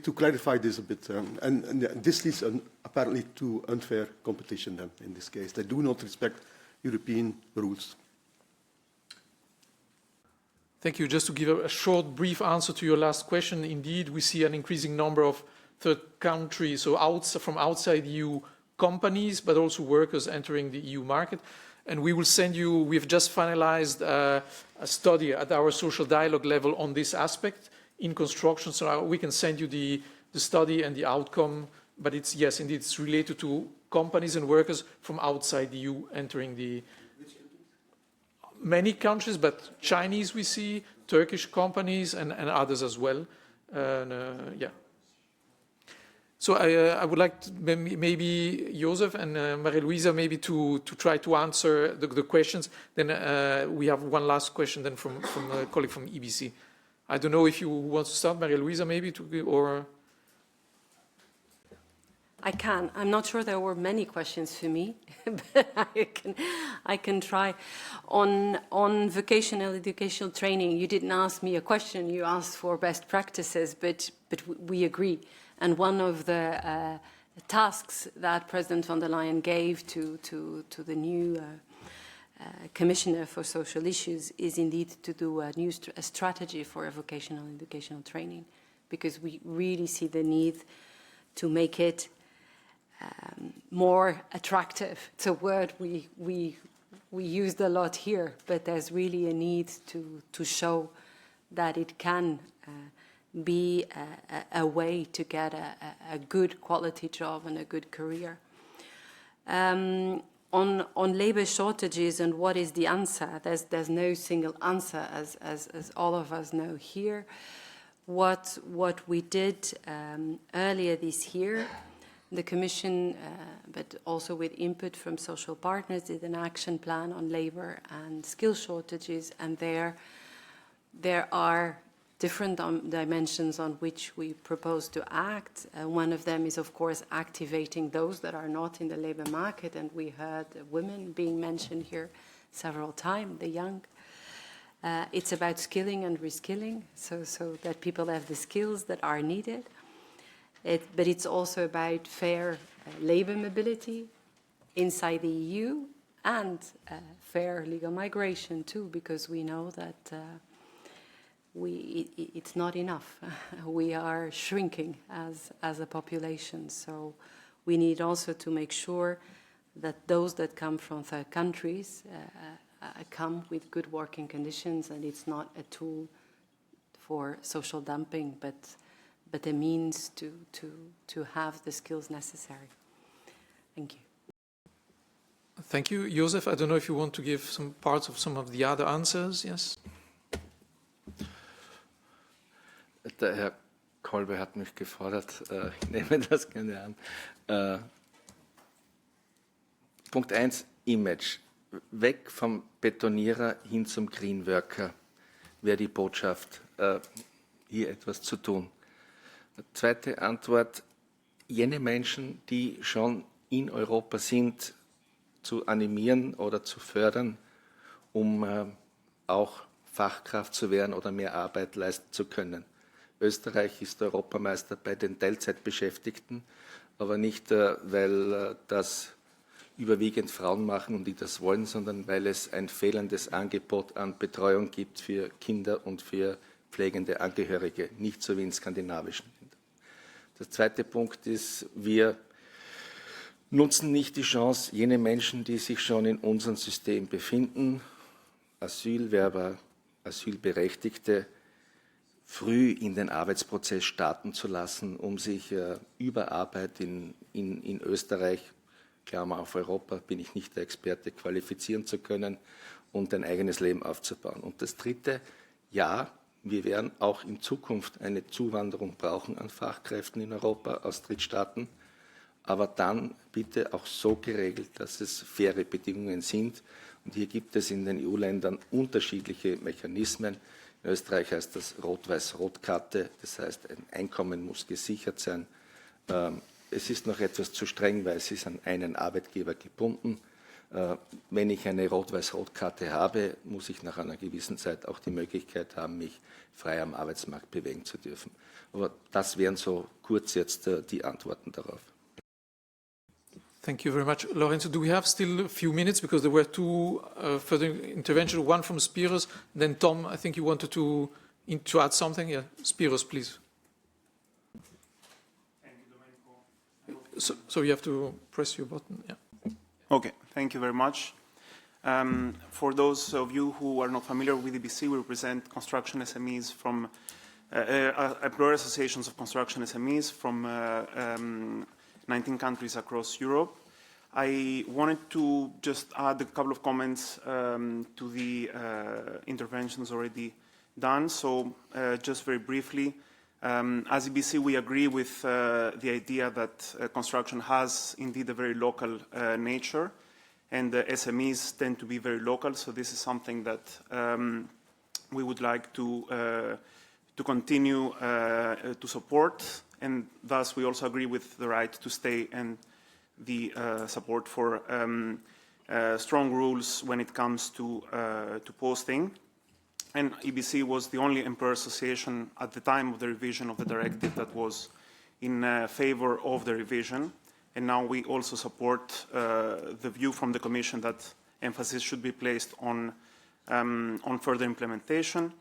to clarify this a bit. And this leads apparently to unfair competition then, in this case. They do not respect European rules. Thank you. Just to give a short, brief answer to your last question, indeed, we see an increasing number of third countries, so from outside EU companies, but also workers entering the EU market. And we will send you, we've just finalized a study at our social dialogue level on this aspect in construction, so we can send you the study and the outcome, but it's, yes, indeed, it's related to companies and workers from outside the EU entering the many countries, but Chinese we see, Turkish companies and others as well. Yeah. So I would like to, maybe Joseph and Maria-Luisa maybe to try to answer the questions. Then we have one last question then from a colleague from EBC. I don't know if you want to start, Maria-Luisa, maybe, or... I can. I'm not sure there were many questions for me, but I can try. On vocational educational training, you didn't ask me a question. You asked for best practices, but we agree. And one of the tasks that President von der Leyen gave to the new Commissioner for Social Issues is indeed to do a strategy for a vocational educational training, because we really see the need to make it more attractive. It's a word we used a lot here, but there's really a need to show that it can be a way to get a good quality job and a good career. On labour shortages and what is the answer, there's no single answer, as all of us know here. What we did earlier this year, the Commission, but also with input from social partners, did an action plan on labour and skill shortages, and there are different dimensions on which we propose to act. One of them is, of course, activating those that are not in the labour market, and we heard women being mentioned here several times, the young. It's about skilling and reskilling, so that people have the skills that are needed. But it's also about fair labour mobility inside the EU and fair legal migration too, because we know that it's not enough. We are shrinking as a population, so we need also to make sure that those that come from third countries come with good working conditions, and it's not a tool for social dumping, but a means to have the skills necessary. Thank you. Thank you. Joseph, I don't know if you want to give some parts of some of the other answers, yes? Der Herr Kolbe hat mich gefordert, ich nehme das gerne an. Punkt 1, Image. Weg vom Betonierer hin zum Greenworker wäre die Botschaft, hier etwas zu tun. Zweite Antwort, jene Menschen, die schon in Europa sind, zu animieren oder zu fördern, um auch Fachkraft zu werden oder mehr Arbeit leisten zu können. Österreich ist Europameister bei den Teilzeitbeschäftigten, aber nicht, weil das überwiegend Frauen machen und die das wollen, sondern weil es ein fehlendes Angebot an Betreuung gibt für Kinder und für pflegende Angehörige, nicht so wie in skandinavischen Ländern. Der zweite Punkt ist, wir nutzen nicht die Chance, jene Menschen, die sich schon in unserem System befinden, Asylwerber, Asylberechtigte, früh in den Arbeitsprozess starten zu lassen, um sich über Arbeit in Österreich, Klammer auf Europa, bin ich nicht der Experte, qualifizieren zu können und ein eigenes Leben aufzubauen. Und das Dritte, ja, wir werden auch in Zukunft eine Zuwanderung brauchen an Fachkräften in Europa aus Drittstaaten, aber dann bitte auch so geregelt, dass es faire Bedingungen sind. Und hier gibt es in den EU-Ländern unterschiedliche Mechanismen. In Österreich heißt das Rot-Weiß-Rot-Karte, das heißt, ein Einkommen muss gesichert sein. Es ist noch etwas zu streng, weil es ist an einen Arbeitgeber gebunden. Wenn ich eine Rot-Weiß-Rot-Karte habe, muss ich nach einer gewissen Zeit auch die Möglichkeit haben, mich frei am Arbeitsmarkt bewegen zu dürfen. Aber das wären so kurz jetzt die Antworten darauf. Thank you very much. Lorenzo, do we have still a few minutes? Because there were two further interventions, one from Spiros, then Tom, I think you wanted to add something. Yeah, Spiros, please. So you have to press your button. Yeah. Okay, thank you very much. For those of you who are not familiar with EBC, we represent construction SMEs from employer associations of construction SMEs from 19 countries across Europe. I wanted to just add a couple of comments to the interventions already done. So just very briefly, as EBC, we agree with the idea that construction has indeed a very local nature, and the SMEs tend to be very local. So this is something that we would like to continue to support, and thus we also agree with the right to stay and the support for strong rules when it comes to posting. And EBC was the only employer association at the time of the revision of the directive that was in favor of the revision. And now we also support the view from the Commission that emphasis should be placed on further implementation.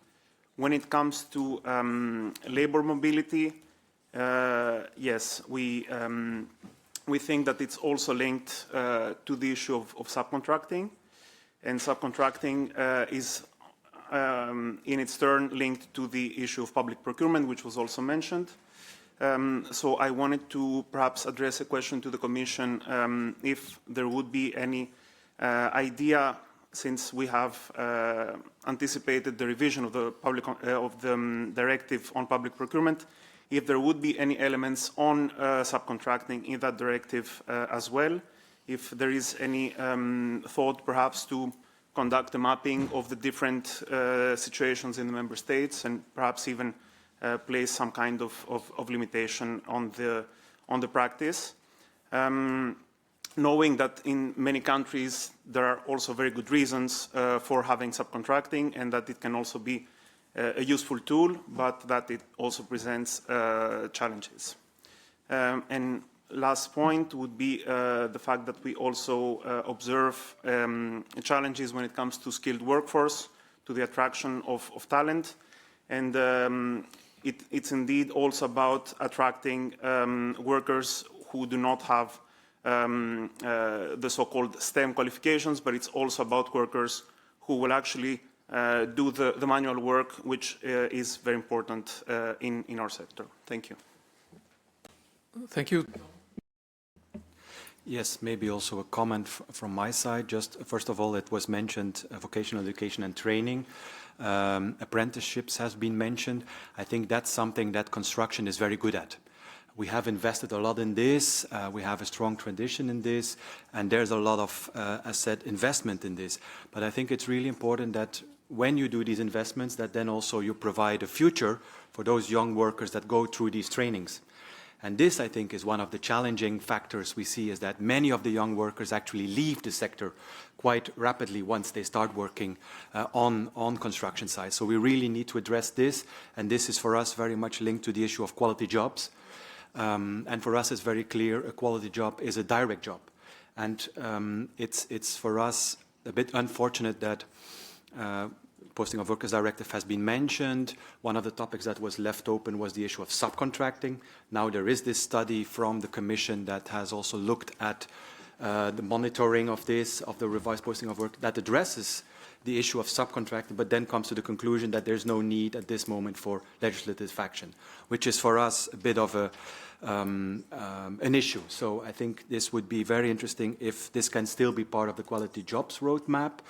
When it comes to labor mobility, yes, we think that it's also linked to the issue of subcontracting. And subcontracting is in its turn linked to the issue of public procurement, which was also mentioned. So I wanted to perhaps address a question to the Commission if there would be any idea, since we have anticipated the revision of the directive on public procurement, if there would be any elements on subcontracting in that directive as well, if there is any thought perhaps to conduct a mapping of the different situations in the member states and perhaps even place some kind of limitation on the practice. Knowing that in many countries there are also very good reasons for having subcontracting, and that it can also be a useful tool, but that it also presents challenges. And last point would be the fact that we also observe challenges when it comes to skilled workforce, to the attraction of talent. And it's indeed also about attracting workers who do not have the so-called STEM qualifications, but it's also about workers who will actually do the manual work, which is very important in our sector. Thank you. Thank you. Yes, maybe also a comment from my side. Just first of all, it was mentioned vocational education and training. Apprenticeships has been mentioned. I think that's something that construction is very good at. We have invested a lot in this. We have a strong tradition in this, and there's a lot of, as said, investment in this. But I think it's really important that when you do these investments, that then also you provide a future for those young workers that go through these trainings. And this, I think, is one of the challenging factors we see, is that many of the young workers actually leave the sector quite rapidly once they start working on construction sites. So we really need to address this, and this is for us very much linked to the issue of quality jobs. And for us, it's very clear a quality job is a direct job. And it's for us a bit unfortunate that Posting of Workers Directive has been mentioned. One of the topics that was left open was the issue of subcontracting. Now there is this study from the Commission that has also looked at the monitoring of this, of the revised Posting of Work, that addresses the issue of subcontracting, but then comes to the conclusion that there's no need at this moment for legislative action, which is for us a bit of an issue. So I think this would be very interesting if this can still be part of the quality jobs roadmap.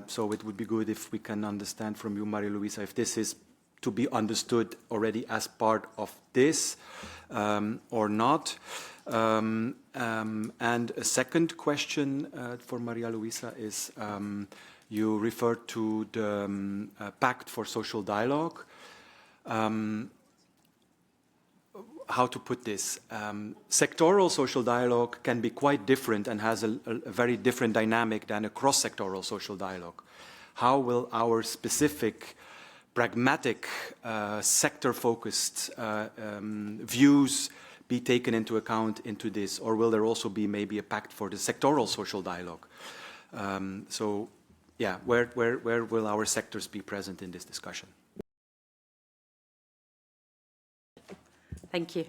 So it would be good if we can understand from you, Maria Luisa, if this is to be understood already as part of this or not. And a second question for Maria Luisa is, you referred to the Pact for Social Dialogue. How to put this? Sectoral social dialogue can be quite different and has a very different dynamic than a cross-sectoral social dialogue. How will our specific, pragmatic, sector-focused views be taken into account into this? Or will there also be maybe a pact for the sectoral social dialogue? So, yeah, where will our sectors be present in this discussion? Thank you.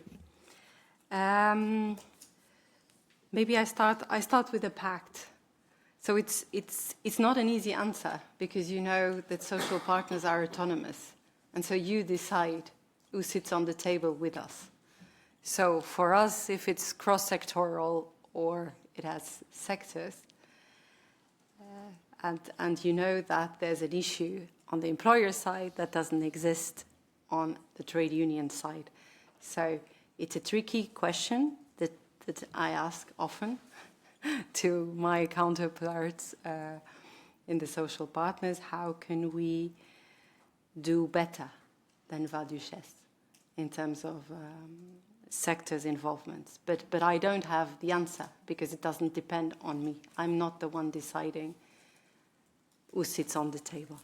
Maybe I start with the pact. So it's not an easy answer, because you know that social partners are autonomous, and so you decide who sits on the table with us. So for us, if it's cross-sectoral or it has sectors, and you know that there's an issue on the employer side that doesn't exist on the trade union side. So it's a tricky question that I ask often to my counterparts in the social partners. How can we do better than Val-Duchesse in terms of sectors' involvement? But I don't have the answer, because it doesn't depend on me. I'm not the one deciding who sits on the table.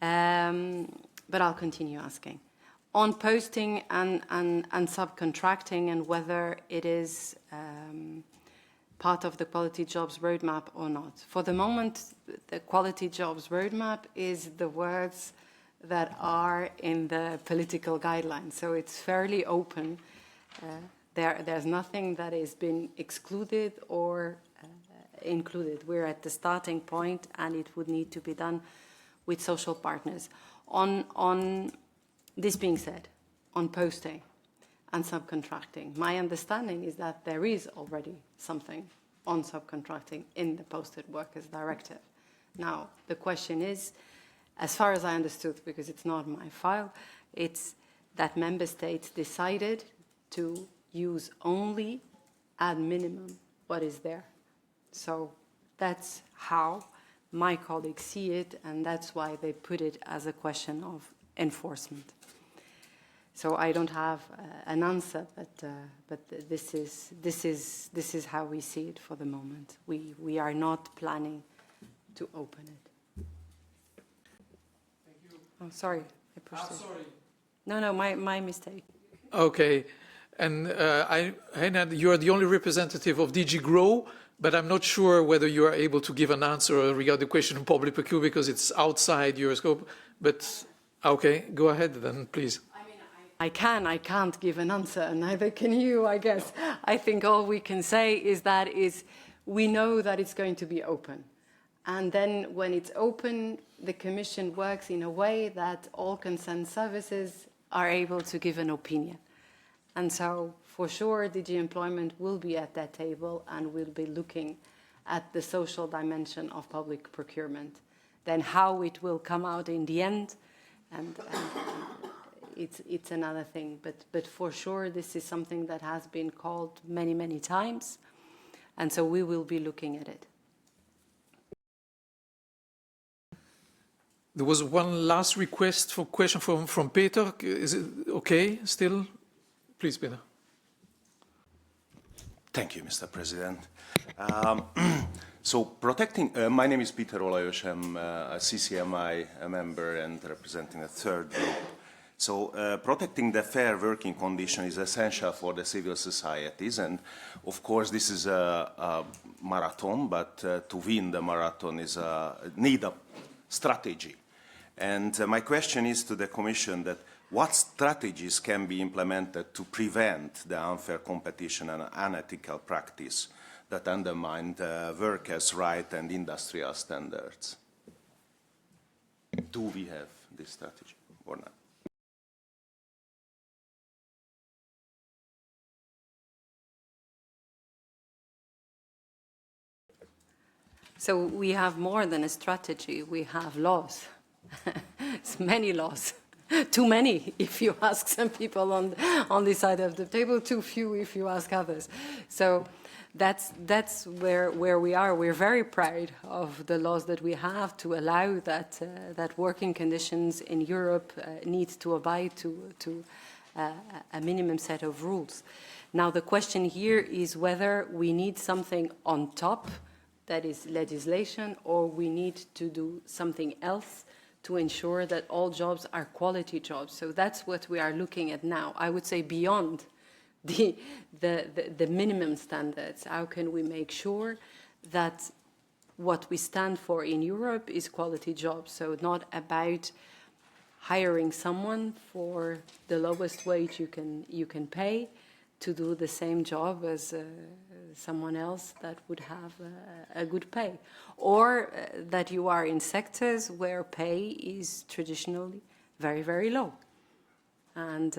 But I'll continue asking. On posting and subcontracting, and whether it is part of the quality jobs roadmap or not. For the moment, the quality jobs roadmap is the words that are in the political guidelines. So it's fairly open. There's nothing that has been excluded or included. We're at the starting point, and it would need to be done with social partners. On this being said, on posting and subcontracting, my understanding is that there is already something on subcontracting in the Posted Workers Directive. Now, the question is, as far as I understood, because it's not my file, it's that member states decided to use only ad minimum what is there. So that's how my colleagues see it, and that's why they put it as a question of enforcement. So I don't have an answer, but this is how we see it for the moment. We are not planning to open it. Thank you. Oh, sorry, I pushed it. Sorry. No, my mistake. Okay, and Heine, you are the only representative of DG GROW, but I'm not sure whether you are able to give an answer regarding the question of public procurement, because it's outside your scope. But okay, go ahead then, please. I can't give an answer, and neither can you, I guess. I think all we can say is we know that it's going to be open. And then when it's open, the Commission works in a way that all concerned services are able to give an opinion. And so for sure, DG Employment will be at that table and will be looking at the social dimension of public procurement. Then how it will come out in the end, and it's another thing. But for sure, this is something that has been called many, many times, and so we will be looking at it. There was one last request for question from Peter. Is it okay still? Please, Peter. Thank you, Mr. President. So protecting, my name is Peter Olajos. I'm a CCMI member and representing a third group. So protecting the fair working condition is essential for the civil societies. And of course, this is a marathon, but to win the marathon is need a strategy. And my question is to the Commission that what strategies can be implemented to prevent the unfair competition and unethical practice that undermine the workers' rights and industrial standards? Do we have this strategy or not? So we have more than a strategy, we have laws. It's many laws. Too many, if you ask some people on this side of the table, too few if you ask others. So that's where we are. We're very proud of the laws that we have to allow that working conditions in Europe need to abide to a minimum set of rules. Now the question here is whether we need something on top, that is legislation, or we need to do something else to ensure that all jobs are quality jobs. So that's what we are looking at now. I would say beyond the minimum standards, how can we make sure that what we stand for in Europe is quality jobs? So not about hiring someone for the lowest wage you can pay to do the same job as someone else that would have a good pay, or that you are in sectors where pay is traditionally very, very low, and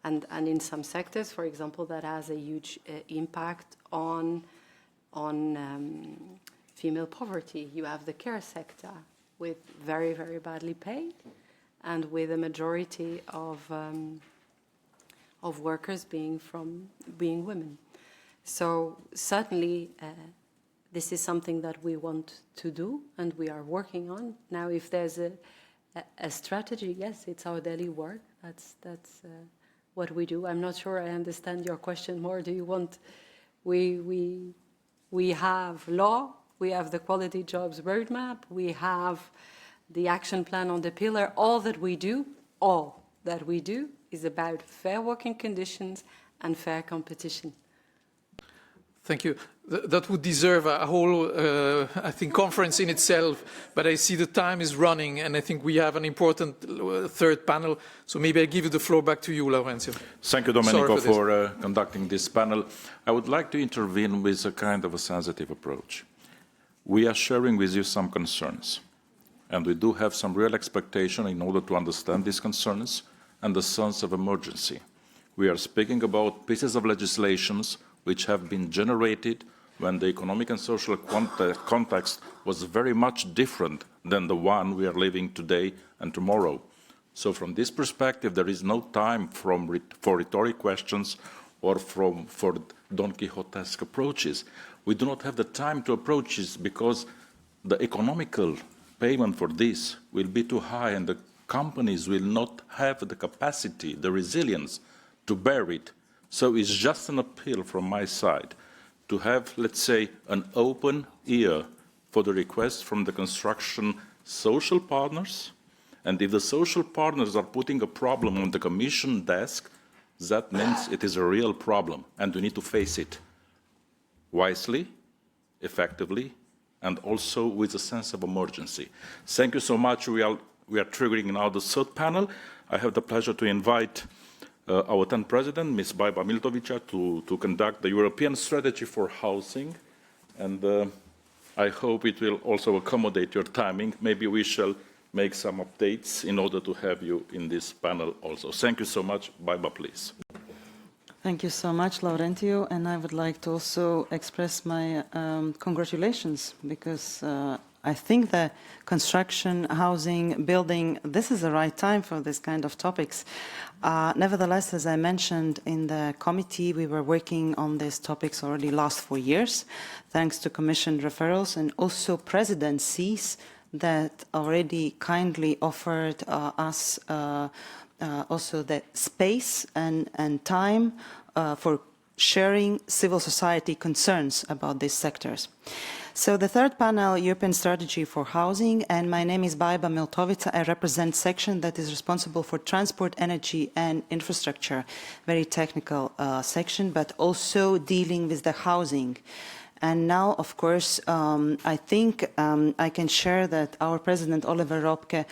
in some sectors, for example, that has a huge impact on female poverty. You have the care sector with very, very badly paid, and with a majority of workers being women. So certainly this is something that we want to do and we are working on. Now if there's a strategy, yes, it's our daily work. That's what we do. I'm not sure I understand your question more. Do you want, we have law, we have the quality jobs roadmap, we have the action plan on the pillar. All that we do is about fair working conditions and fair competition. Thank you. That would deserve a whole, I think, conference in itself, but I see the time is running, and I think we have an important third panel, so maybe I give you the floor back to you, Laurencio. Thank you, Domenico, for conducting this panel. I would like to intervene with a kind of a sensitive approach. We are sharing with you some concerns, and we do have some real expectation in order to understand these concerns and the sense of emergency. We are speaking about pieces of legislations which have been generated when the economic and social context was very much different than the one we are living today and tomorrow. So from this perspective, there is no time for rhetoric questions or for Don Quixotesque approaches. We do not have the time to approach this because the economical payment for this will be too high and the companies will not have the capacity, the resilience to bear it. So it's just an appeal from my side to have, let's say, an open ear for the requests from the construction social partners. And if the social partners are putting a problem on the Commission desk, that means it is a real problem and we need to face it wisely, effectively, and also with a sense of emergency. Thank you so much. We are triggering now the third panel. I have the pleasure to invite our 10th President, Ms. Bajba Miltovića, to conduct the European Strategy for Housing. And I hope it will also accommodate your timing. Maybe we shall make some updates in order to have you in this panel also. Thank you so much. Bajba, please. Thank you so much, Laurentio, and I would like to also express my congratulations, because I think that construction, housing, building, this is the right time for this kind of topics. Nevertheless, as I mentioned in the committee, we were working on these topics already last 4 years, thanks to Commission referrals and also presidencies that already kindly offered us also the space and time for sharing civil society concerns about these sectors. So the third panel, European Strategy for Housing, and my name is Bajba Miltovica. I represent section that is responsible for transport, energy and infrastructure, very technical section, but also dealing with the housing. And now, of course, I think I can share that our President, Oliver Robke,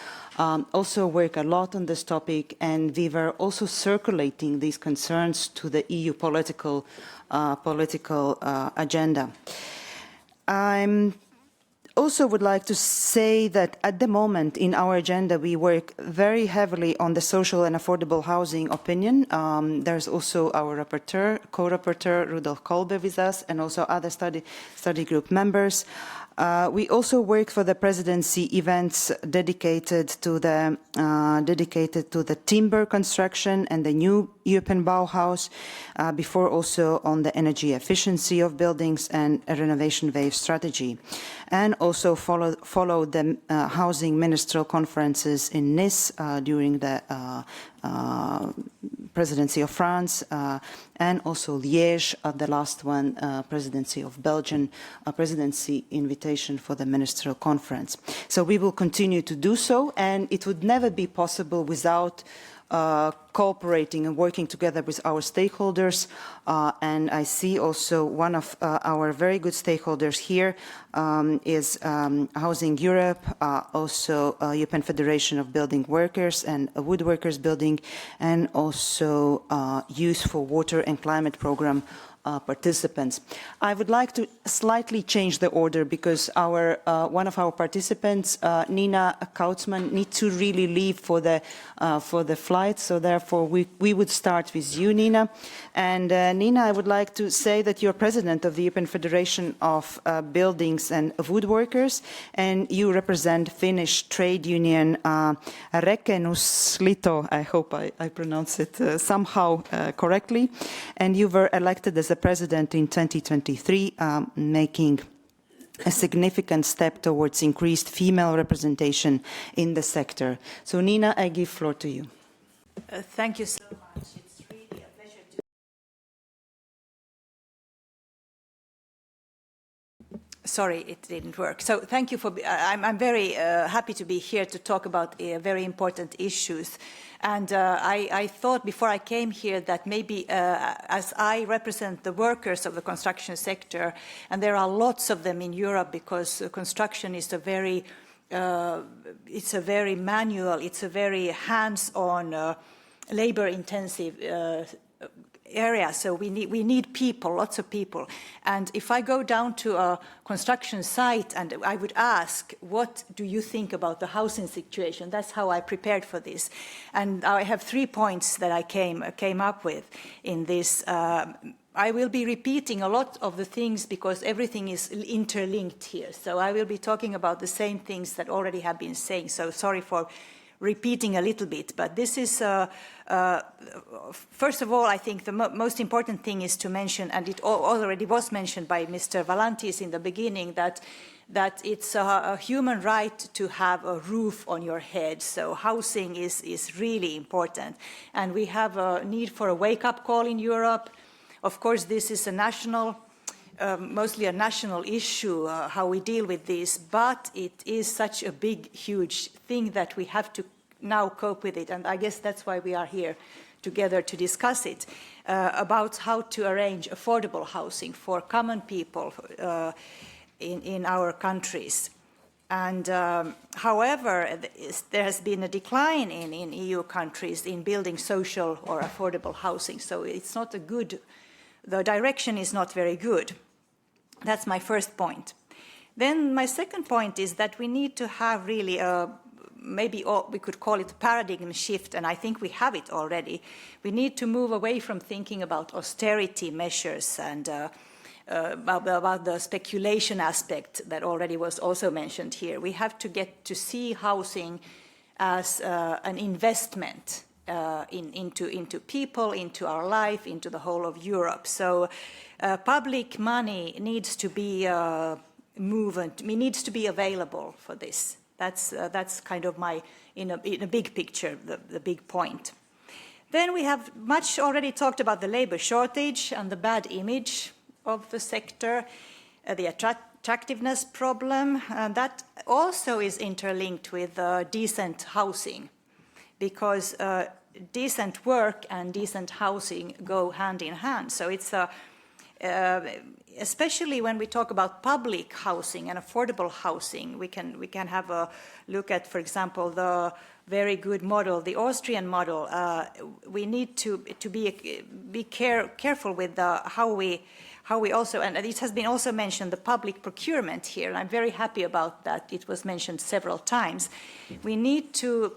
also worked a lot on this topic, and we were also circulating these concerns to the EU political agenda. I also would like to say that at the moment in our agenda we work very heavily on the social and affordable housing opinion. There's also our rapporteur, co-rapporteur Rudolf Kolbe with us, and also other study group members. We also work for the presidency events dedicated to the timber construction and the new European Bauhaus, before also on the energy efficiency of buildings and a renovation wave strategy, and also follow the housing ministerial conferences in Nice during the presidency of France, and also Liège, the last one, presidency of Belgium, presidency invitation for the ministerial conference. So we will continue to do so, and it would never be possible without cooperating and working together with our stakeholders. And I see also one of our very good stakeholders here is Housing Europe, also European Federation of Building Workers and Woodworkers Building, and also Youth for Water and Climate Program participants. I would like to slightly change the order, because one of our participants, Nina Kautzmann, needs to really leave for the flight. So therefore, we would start with you, Nina. And Nina, I would like to say that you're president of the European Federation of Buildings and Woodworkers, and you represent Finnish trade union Rakennusliitto. I hope I pronounce it somehow correctly. And you were elected as the president in 2023, making a significant step towards increased female representation in the sector. So Nina, I give floor to you. Thank you so much. It's really a pleasure to... Sorry, it didn't work. So thank you for... I'm very happy to be here to talk about very important issues. And I thought before I came here that maybe as I represent the workers of the construction sector, and there are lots of them in Europe, because construction is it's a very manual, it's a very hands-on, labor-intensive area, so we need people, lots of people. And if I go down to a construction site and I would ask, what do you think about the housing situation? That's how I prepared for this. And I have 3 points that I came up with in this. I will be repeating a lot of the things because everything is interlinked here. So I will be talking about the same things that already have been saying. So sorry for repeating a little bit, but this is, first of all, I think the most important thing is to mention, and it already was mentioned by Mr. Valantis in the beginning, that it's a human right to have a roof on your head. So housing is really important. And we have a need for a wake-up call in Europe. Of course, this is a national, mostly a national issue, how we deal with this, but it is such a big, huge thing that we have to now cope with it. And I guess that's why we are here together to discuss it, about how to arrange affordable housing for common people in our countries. And however, there has been a decline in EU countries in building social or affordable housing. So it's not a good, the direction is not very good. That's my first point. Then my second point is that we need to have really a maybe we could call it a paradigm shift, and I think we have it already. We need to move away from thinking about austerity measures and about the speculation aspect that already was also mentioned here. We have to get to see housing as an investment into people, into our life, into the whole of Europe. So public money needs to be needs to be available for this. That's kind of my, in a big picture, the big point. Then we have much already talked about the labor shortage and the bad image of the sector, the attractiveness problem, and that also is interlinked with decent housing, because decent work and decent housing go hand in hand. So it's especially when we talk about public housing and affordable housing, we can have a look at, for example, the very good model, the Austrian model. We need to be careful with how we also, and it has been also mentioned, the public procurement here, and I'm very happy about that. It was mentioned several times. We need to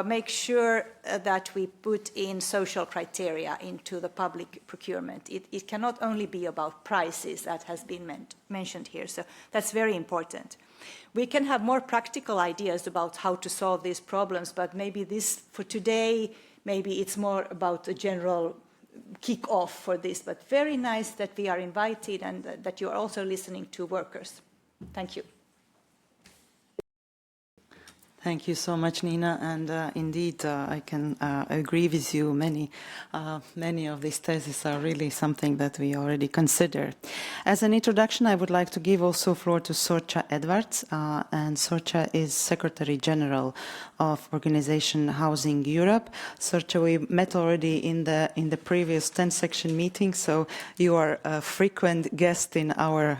make sure that we put in social criteria into the public procurement. It cannot only be about prices, that has been mentioned here, so that's very important. We can have more practical ideas about how to solve these problems, but maybe this, for today, maybe it's more about a general kick off for this, but very nice that we are invited and that you are also listening to workers. Thank you. Thank you so much, Nina. And indeed, I can agree with you. Many of these theses are really something that we already considered. As an introduction, I would like to give also floor to Sorcha Edwards. And Sorcha is Secretary General of Organization Housing Europe. Sorcha, we met already in the previous 10-section meeting, so you are a frequent guest in our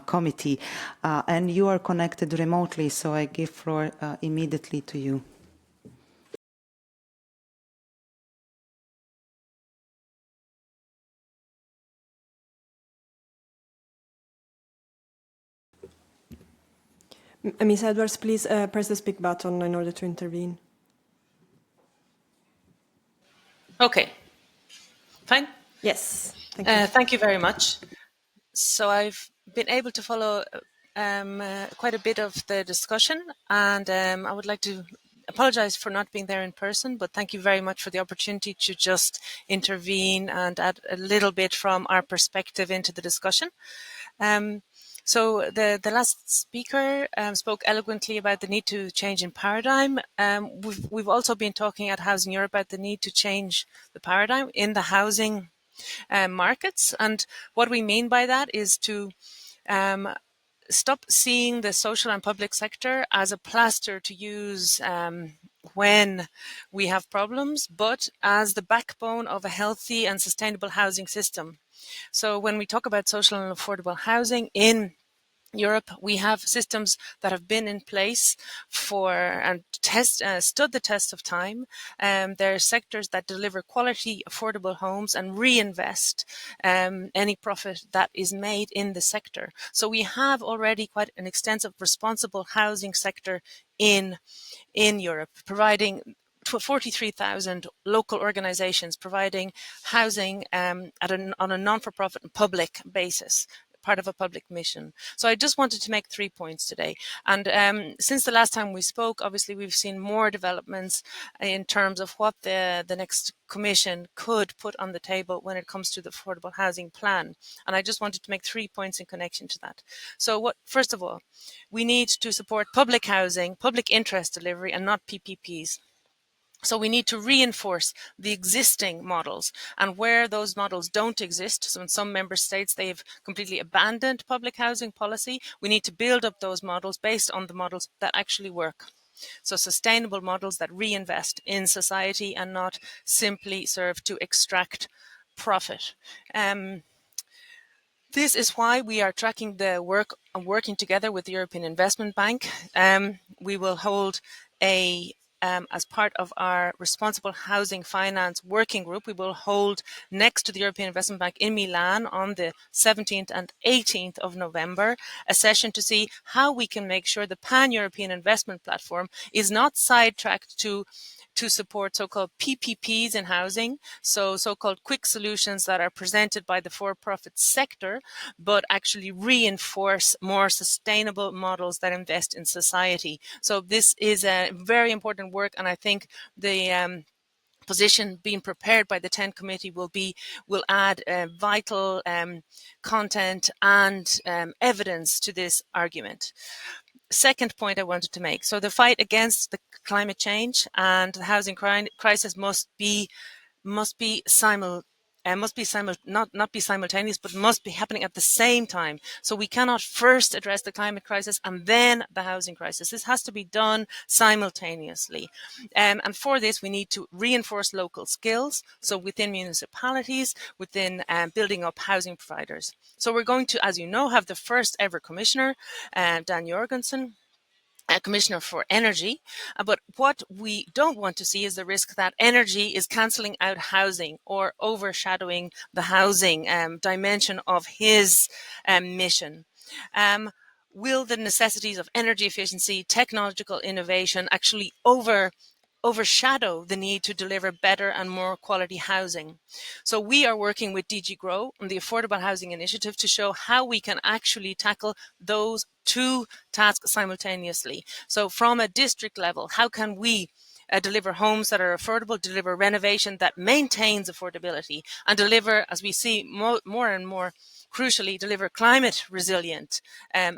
committee. And you are connected remotely, so I give floor immediately to you. Ms. Edwards, please press the speak button in order to intervene. Okay. Fine? Yes. Thank you. Thank you very much. So I've been able to follow quite a bit of the discussion, and I would like to apologize for not being there in person, but thank you very much for the opportunity to just intervene and add a little bit from our perspective into the discussion. So the last speaker spoke eloquently about the need to change in paradigm. We've also been talking at Housing Europe about the need to change the paradigm in the housing markets. And what we mean by that is to stop seeing the social and public sector as a plaster to use when we have problems, but as the backbone of a healthy and sustainable housing system. So when we talk about social and affordable housing in Europe, we have systems that have been in place for and stood the test of time. There are sectors that deliver quality, affordable homes and reinvest any profit that is made in the sector. So we have already quite an extensive responsible housing sector in Europe, providing 43,000 local organizations providing housing on a non-for-profit and public basis, part of a public mission. So I just wanted to make 3 points today. And since the last time we spoke, obviously we've seen more developments in terms of what the next Commission could put on the table when it comes to the affordable housing plan. And I just wanted to make 3 points in connection to that. So first of all, we need to support public housing, public interest delivery, and not PPPs. So we need to reinforce the existing models, and where those models don't exist, so in some member states they've completely abandoned public housing policy, we need to build up those models based on the models that actually work. So sustainable models that reinvest in society and not simply serve to extract profit. This is why we are tracking the work and working together with the European Investment Bank. We will hold a as part of our responsible housing finance working group, we will hold next to the European Investment Bank in Milan on the 17th and 18th of November, a session to see how we can make sure the pan-European investment platform is not sidetracked to support so-called PPPs in housing, so-called quick solutions that are presented by the for-profit sector, but actually reinforce more sustainable models that invest in society. So this is a very important work, and I think the position being prepared by the 10 committee will add vital content and evidence to this argument. Second point I wanted to make. So the fight against the climate change and the housing crisis must be not be simultaneous, but must be happening at the same time. So we cannot first address the climate crisis and then the housing crisis. This has to be done simultaneously. And for this, we need to reinforce local skills. So within municipalities, within building up housing providers. So we're going to, as you know, have the first ever commissioner, Dan Jorgensen, Commissioner for Energy. But what we don't want to see is the risk that energy is cancelling out housing or overshadowing the housing dimension of his mission. Will the necessities of energy efficiency, technological innovation actually overshadow the need to deliver better and more quality housing? So we are working with DG Grow on the Affordable Housing Initiative to show how we can actually tackle those two tasks simultaneously. So from a district level, how can we deliver homes that are affordable, deliver renovation that maintains affordability, and deliver, as we see more and more crucially, deliver climate resilient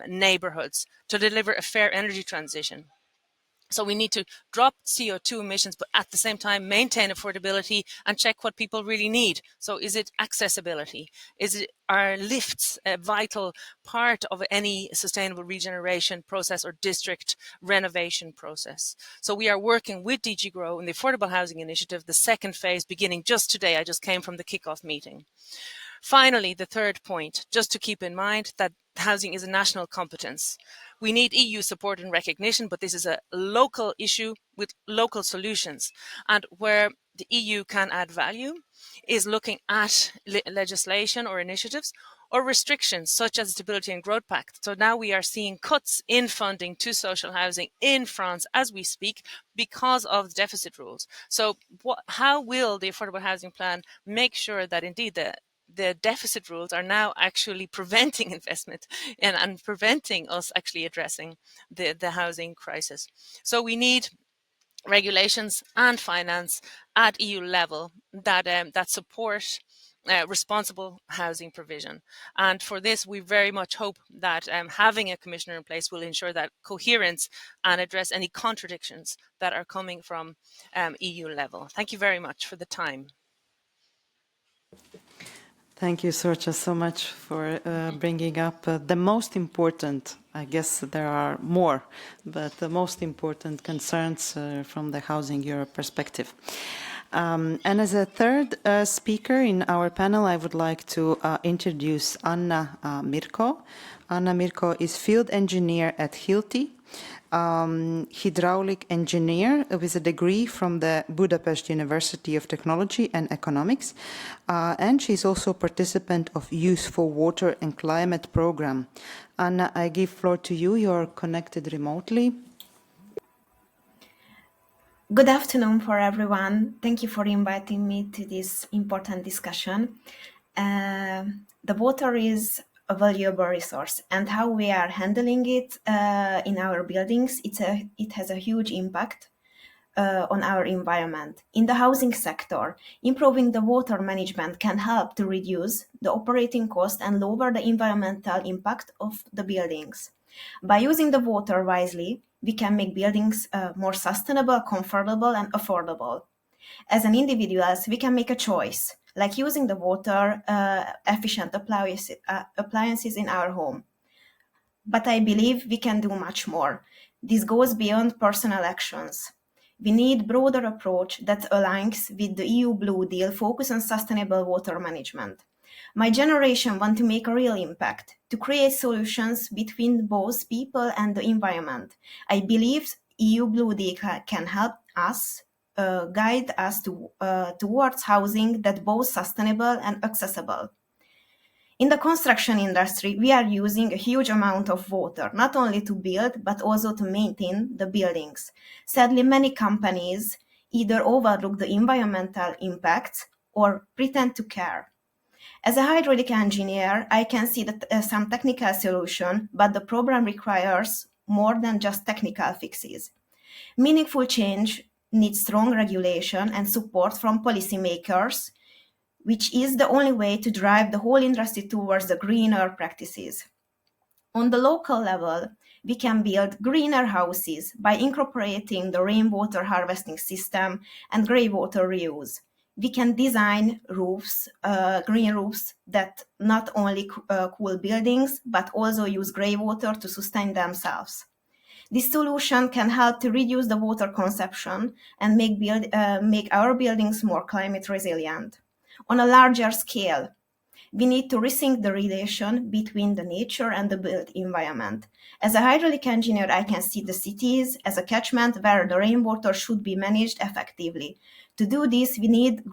neighborhoods, to deliver a fair energy transition. So we need to drop CO2 emissions, but at the same time, maintain affordability and check what people really need. So is it accessibility? Are lifts a vital part of any sustainable regeneration process or district renovation process? So we are working with DG Grow in the Affordable Housing Initiative, the second phase beginning just today. I just came from the kickoff meeting. Finally, the third point, just to keep in mind that housing is a national competence. We need EU support and recognition, but this is a local issue with local solutions. And where the EU can add value is looking at legislation or initiatives or restrictions such as the Stability and Growth Pact. So now we are seeing cuts in funding to social housing in France as we speak because of the deficit rules. So how will the Affordable Housing Plan make sure that indeed the deficit rules are now actually preventing investment and preventing us actually addressing the housing crisis? So we need regulations and finance at EU level that support responsible housing provision. And for this, we very much hope that having a commissioner in place will ensure that coherence and address any contradictions that are coming from EU level. Thank you very much for the time. Thank you, Sorcha, so much for bringing up the most important, I guess there are more, but the most important concerns from the Housing Europe perspective. And as a third speaker in our panel, I would like to introduce Anna Mirko. Anna Mirko is field engineer at Hilti, hydraulic engineer with a degree from the Budapest University of Technology and Economics, and she's also a participant of Youth for Water and Climate program. Anna, I give floor to you. You're connected remotely. Good afternoon for everyone. Thank you for inviting me to this important discussion. The water is a valuable resource, and how we are handling it in our buildings, it has a huge impact on our environment. In the housing sector, improving the water management can help to reduce the operating cost and lower the environmental impact of the buildings. By using the water wisely, we can make buildings more sustainable, comfortable, and affordable. As an individuals, we can make a choice, like using the water efficient appliances in our home. But I believe we can do much more. This goes beyond personal actions. We need a broader approach that aligns with the EU Blue Deal focus on sustainable water management. My generation wants to make a real impact, to create solutions between both people and the environment. I believe EU Blue Deal can help us towards housing that both sustainable and accessible. In the construction industry, we are using a huge amount of water, not only to build, but also to maintain the buildings. Sadly, many companies either overlook the environmental impacts or pretend to care. As a hydraulic engineer, I can see that some technical solution, but the problem requires more than just technical fixes. Meaningful change needs strong regulation and support from policymakers, which is the only way to drive the whole industry towards the greener practices. On the local level, we can build greener houses by incorporating the rainwater harvesting system and grey water reuse. We can design roofs, green roofs that not only cool buildings, but also use grey water to sustain themselves. This solution can help to reduce the water consumption and make our buildings more climate resilient. On a larger scale, we need to rethink the relation between the nature and the built environment. As a hydraulic engineer, I can see the cities as a catchment where the rainwater should be managed effectively. To do this, we need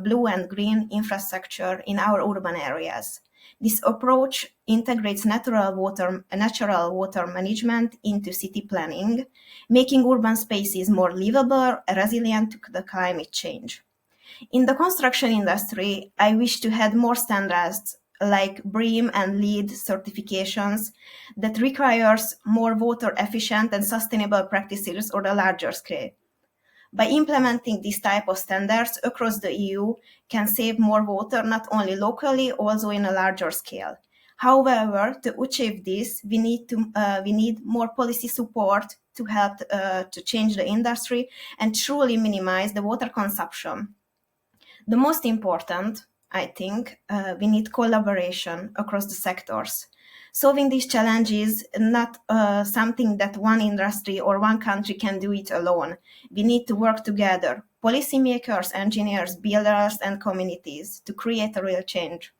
blue and green infrastructure in our urban areas. This approach integrates natural water management into city planning, making urban spaces more livable, resilient to the climate change. In the construction industry, I wish to add more standards like BREEAM and LEED certifications that requires more water efficient and sustainable practices on a larger scale. By implementing this type of standards across the EU can save more water not only locally, also in a larger scale. However, to achieve this, we need more policy support to help to change the industry and truly minimize the water consumption. The most important, I think, we need collaboration across the sectors. Solving these challenges is not something that one industry or one country can do it alone. We need to work together, policymakers, engineers, builders, and communities to create a real change.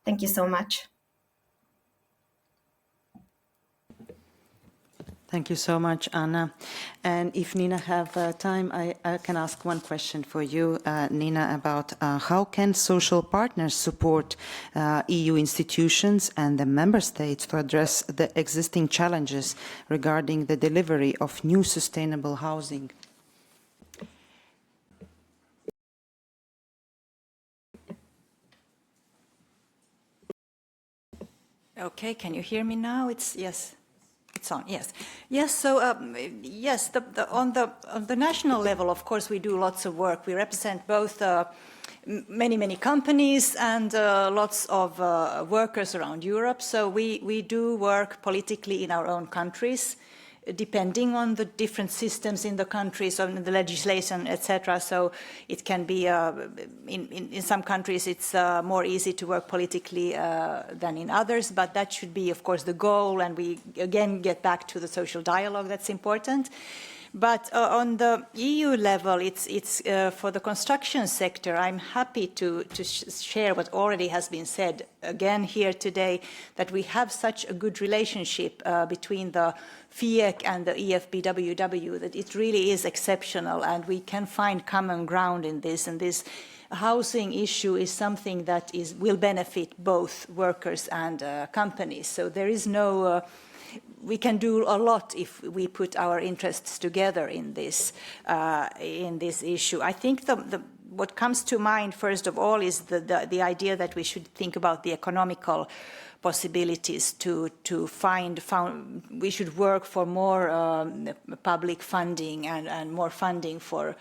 Thank you so much. Thank you so much, Anna. And if Nina have time, I can ask one question for you, Nina, about how can social partners support EU institutions and the member states to address the existing challenges regarding the delivery of new sustainable housing? Okay, can you hear me now? Yes. It's on, yes. Yes, so yes, on the national level, of course, we do lots of work. We represent both many companies and lots of workers around Europe. So we do work politically in our own countries, depending on the different systems in the countries, on the legislation, etc. So it can be, in some countries, it's more easy to work politically than in others, but that should be, of course, the goal, and we, again, get back to the social dialogue that's important. But on the EU level, it's for the construction sector, I'm happy to share what already has been said again here today, that we have such a good relationship between the FIEC and the EFBWW, that it really is exceptional, and we can find common ground in this. And this housing issue is something that will benefit both workers and companies. So there is no... we can do a lot if we put our interests together in this issue. I think what comes to mind first of all is the idea that we should think about the economical possibilities to find we should work for more public funding and more funding for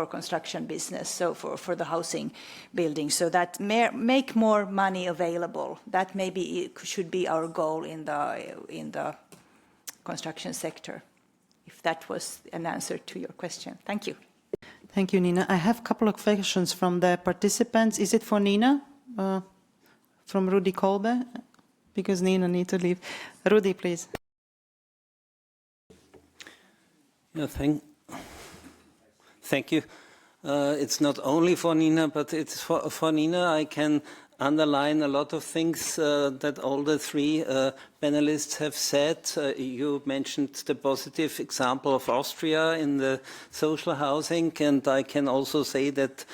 construction business, so for the housing building, so that make more money available. That maybe should be our goal in the construction sector, if that was an answer to your question. Thank you. Thank you, Nina. I have a couple of questions from the participants. Is it for Nina? From Rudi Kolbe? Because Nina needs to leave. Rudi, please. Yeah, thank you. It's not only for Nina, but it's for Nina. I can underline a lot of things that all the three panelists have said. You mentioned the positive example of Austria in the social housing, and I can also say that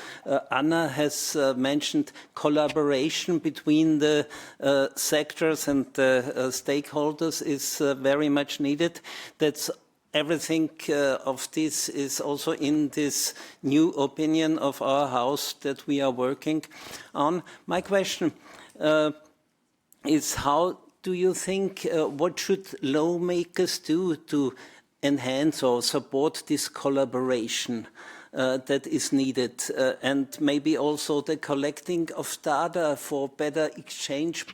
Anna has mentioned collaboration between the sectors and the stakeholders is very much needed. That's everything of this is also in this new opinion of our House that we are working on. My question is, how do you think, what should lawmakers do to enhance or support this collaboration that is needed, and maybe also the collecting of data for better exchange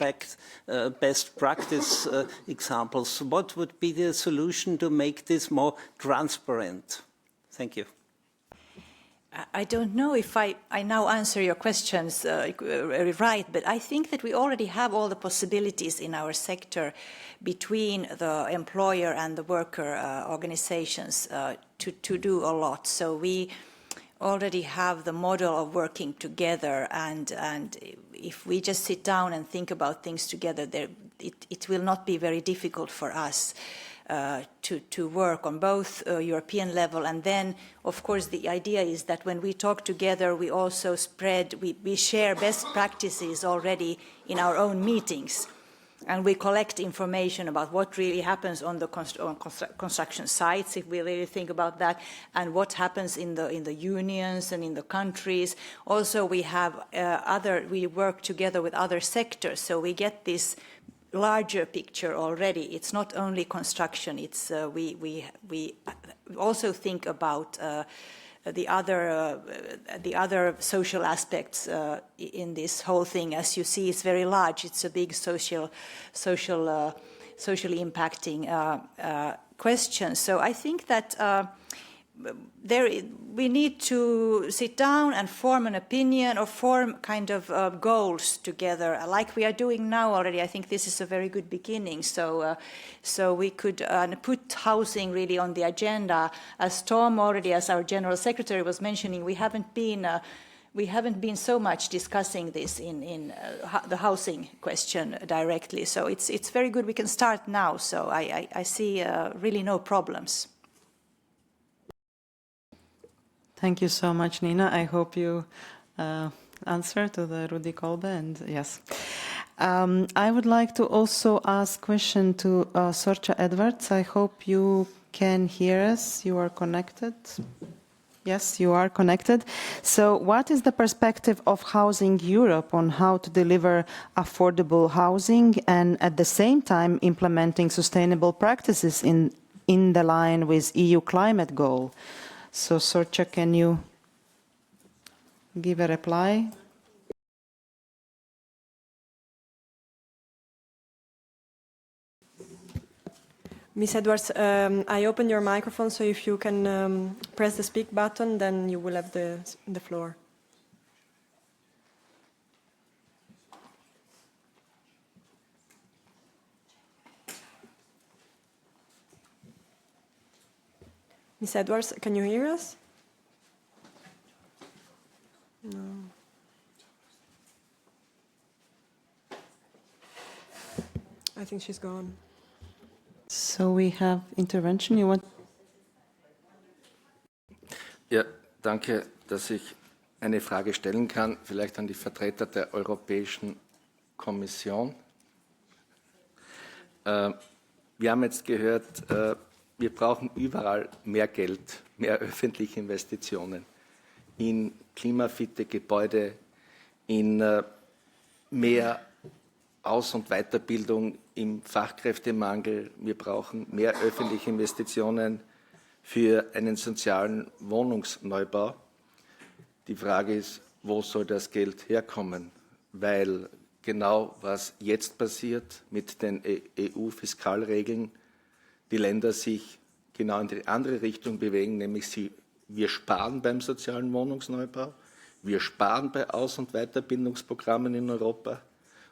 best practice examples? What would be the solution to make this more transparent? Thank you. I don't know if I now answer your questions right, but I think that we already have all the possibilities in our sector between the employer and the worker organizations to do a lot. So we already have the model of working together, and if we just sit down and think about things together, it will not be very difficult for us to work on both European level, and then of course the idea is that when we talk together we also we share best practices already in our own meetings, and we collect information about what really happens on the construction sites, if we really think about that, and what happens in the unions and in the countries. Also we have we work together with other sectors, so we get this larger picture already. It's not only construction. It's we also think about the other social aspects in this whole thing. As you see, it's very large. It's a big socially impacting question. So I think that we need to sit down and form an opinion or form kind of goals together, like we are doing now already. I think this is a very good beginning. So we could put housing really on the agenda. As Tom already, as our General Secretary was mentioning, we haven't been so much discussing this in the housing question directly. So it's very good. We can start now. So I see really no problems. Thank you so much, Nina. I hope you answer to the Rudi Kolbe, and yes. I would like to also ask question to Sorcha Edwards. I hope you can hear us. You are connected. Yes, you are connected. So what is the perspective of Housing Europe on how to deliver affordable housing and at the same time implementing sustainable practices in the line with EU climate goal? So, Sorcha, can you give a reply? Ms. Edwards, I opened your microphone, so if you can press the speak button, then you will have the floor. Ms. Edwards, can you hear us? No. I think she's gone. So we have intervention. You want? Ja, danke, dass ich eine Frage stellen kann, vielleicht an die Vertreter der Europäischen Kommission. Wir haben jetzt gehört, wir brauchen überall mehr Geld, mehr öffentliche Investitionen in klimafitte Gebäude, in mehr Aus- und Weiterbildung im Fachkräftemangel. Wir brauchen mehr öffentliche Investitionen für einen sozialen Wohnungsneubau. Die Frage ist, wo soll das Geld herkommen? Weil genau was jetzt passiert mit den EU-Fiskalregeln, die Länder sich genau in die andere Richtung bewegen, nämlich wir sparen beim sozialen Wohnungsneubau, wir sparen bei Aus- und Weiterbildungsprogrammen in Europa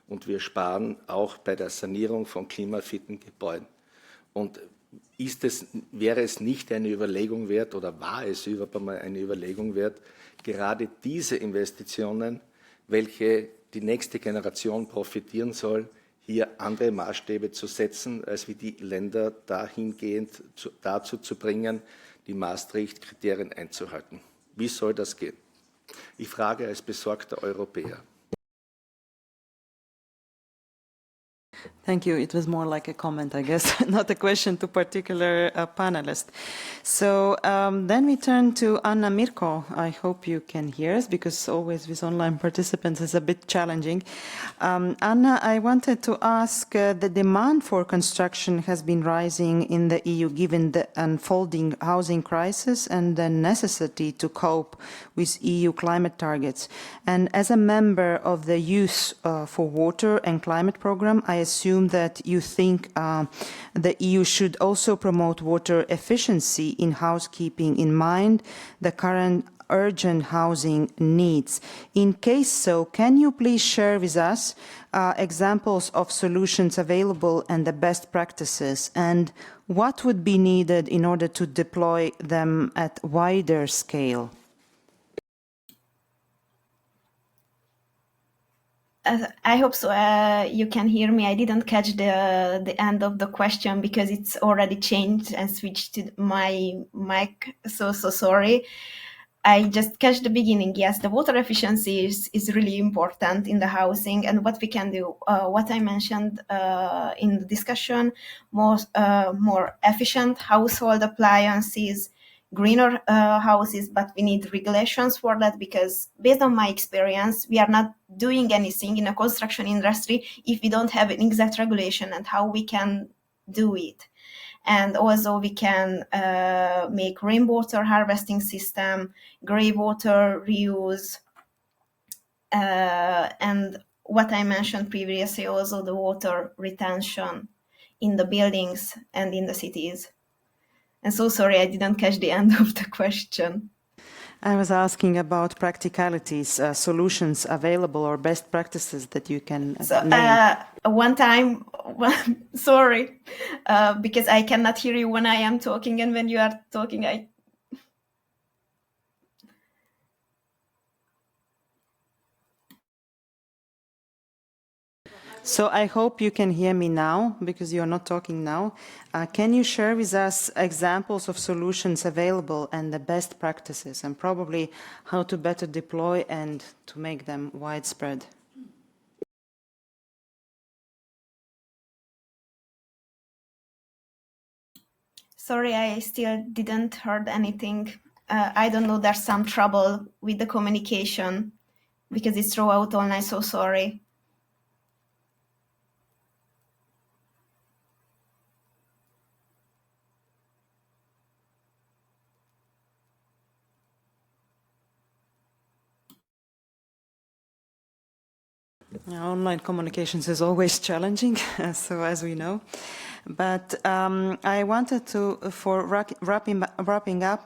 und wir sparen auch bei der Sanierung von klimafitten Gebäuden. Und wäre es nicht eine Überlegung wert oder war es überhaupt einmal eine Überlegung wert, gerade diese Investitionen, welche die nächste Generation profitieren soll, hier andere Maßstäbe zu setzen, als wie die Länder dahingehend dazu zu bringen, die Maastricht-Kriterien einzuhalten. Wie soll das gehen? Ich frage als besorgter Europäer. Thank you. It was more like a comment, I guess, not a question to particular panelists. So then we turn to Anna Mirko. I hope you can hear us, because always with online participants is a bit challenging. Anna, I wanted to ask, the demand for construction has been rising in the EU given the unfolding housing crisis and the necessity to cope with EU climate targets. And as a member of the Youth for Water and Climate Programme, I assume that you think the EU should also promote water efficiency in housekeeping in mind the current urgent housing needs. In case so, can you please share with us examples of solutions available and the best practices, and what would be needed in order to deploy them at wider scale? I hope so. You can hear me. I didn't catch the end of the question because it's already changed and switched to my mic. So sorry. I just catch the beginning. Yes, the water efficiency is really important in the housing, and what we can do. What I mentioned in the discussion: more efficient household appliances, greener houses, but we need regulations for that, because based on my experience, we are not doing anything in a construction industry if we don't have an exact regulation and how we can do it. And also we can make rainwater harvesting system, grey water reuse, and what I mentioned previously, also the water retention in the buildings and in the cities. And so sorry, I didn't catch the end of the question. I was asking about practicalities, solutions available or best practices that you can name. One time, sorry, because I cannot hear you when I am talking, and when you are talking, So I hope you can hear me now, because you are not talking now. Can you share with us examples of solutions available and the best practices, and probably how to better deploy and to make them widespread? sorry, I still didn't heard anything. I don't know, there's some trouble with the communication because it's throughout online, so sorry. Online communications is always challenging, so as we know. But I wanted to, for wrapping up,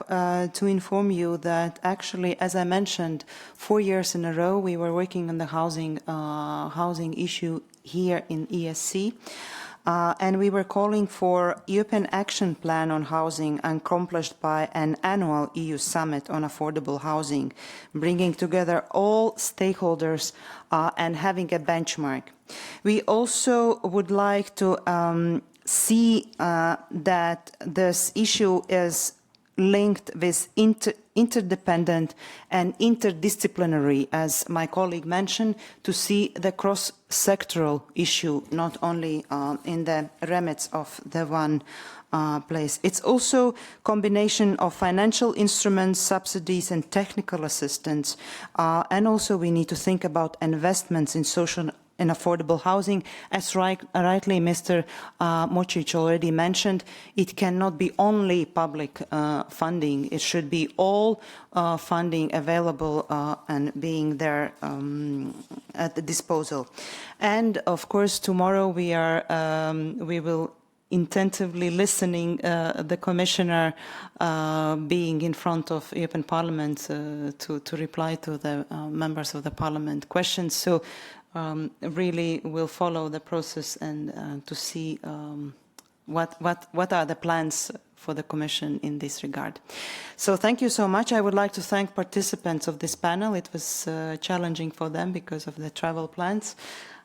to inform you that actually, as I mentioned, 4 years in a row, we were working on the housing issue here in EESC. And we were calling for European Action Plan on Housing accomplished by an annual EU summit on affordable housing, bringing together all stakeholders and having a benchmark. We also would like to see that this issue is linked with interdependent and interdisciplinary, as my colleague mentioned, to see the cross-sectoral issue, not only in the remits of the one place. It's also combination of financial instruments, subsidies and technical assistance. And also we need to think about investments in social and affordable housing. As rightly Mr. Mocic already mentioned, it cannot be only public funding. It should be all funding available and being there at the disposal. And of course, tomorrow we will intensively listening the Commissioner being in front of European Parliament to reply to the members of the Parliament questions. So really will follow the process and to see what are the plans for the Commission in this regard. So thank you so much. I would like to thank participants of this panel. It was challenging for them because of the travel plans.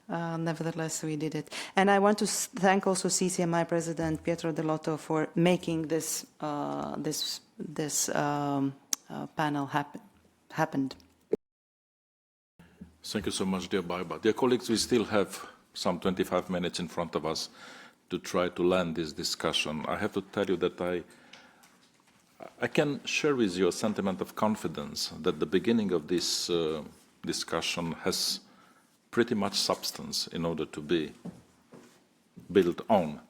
Nevertheless, we did it. And I want to thank also CCMI President Pietro Dell'Otto for making this, panel happened. Thank you so much, dear Baiba. Dear colleagues, we still have some 25 minutes in front of us to try to land this discussion. I have to tell you that I can share with you a sentiment of confidence that the beginning of this discussion has pretty much substance in order to be built on.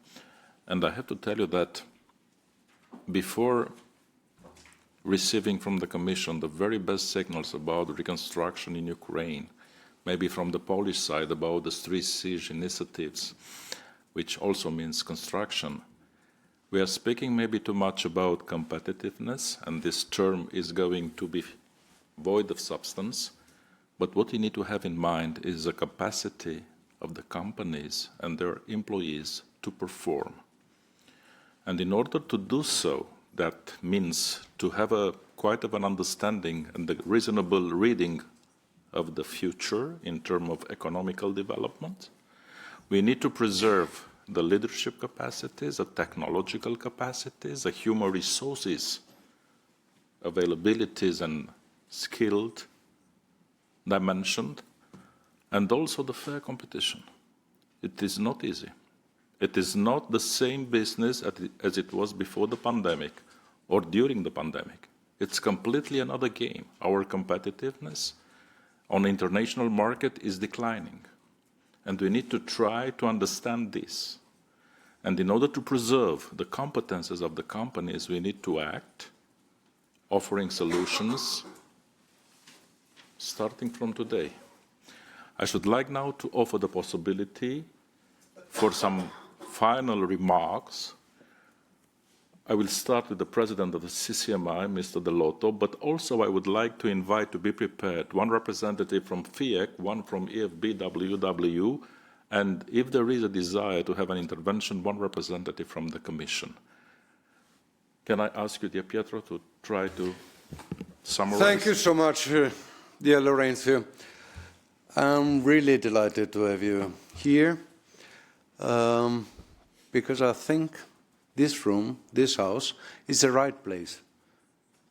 And I have to tell you that before receiving from the Commission the very best signals about reconstruction in Ukraine, maybe from the Polish side about the three siege initiatives, which also means construction, we are speaking maybe too much about competitiveness, and this term is going to be void of substance. But what we need to have in mind is the capacity of the companies and their employees to perform. And in order to do so, that means to have quite of an understanding and the reasonable reading of the future in terms of economical development. We need to preserve the leadership capacities, the technological capacities, the human resources, availabilities and skilled dimension, and also the fair competition. It is not easy. It is not the same business as it was before the pandemic or during the pandemic. It's completely another game. Our competitiveness on the international market is declining. And we need to try to understand this. And in order to preserve the competences of the companies, we need to act, offering solutions starting from today. I should like now to offer the possibility for some final remarks. I will start with the President of the CCMI, Mr. Dell'Otto, but also I would like to invite to be prepared one representative from FIEC, one from EFBWW, and if there is a desire to have an intervention, one representative from the Commission. Can I ask you, dear Pietro, to try to summarize? Thank you so much, dear Lorenzo. I'm really delighted to have you here because I think this room, this house, is the right place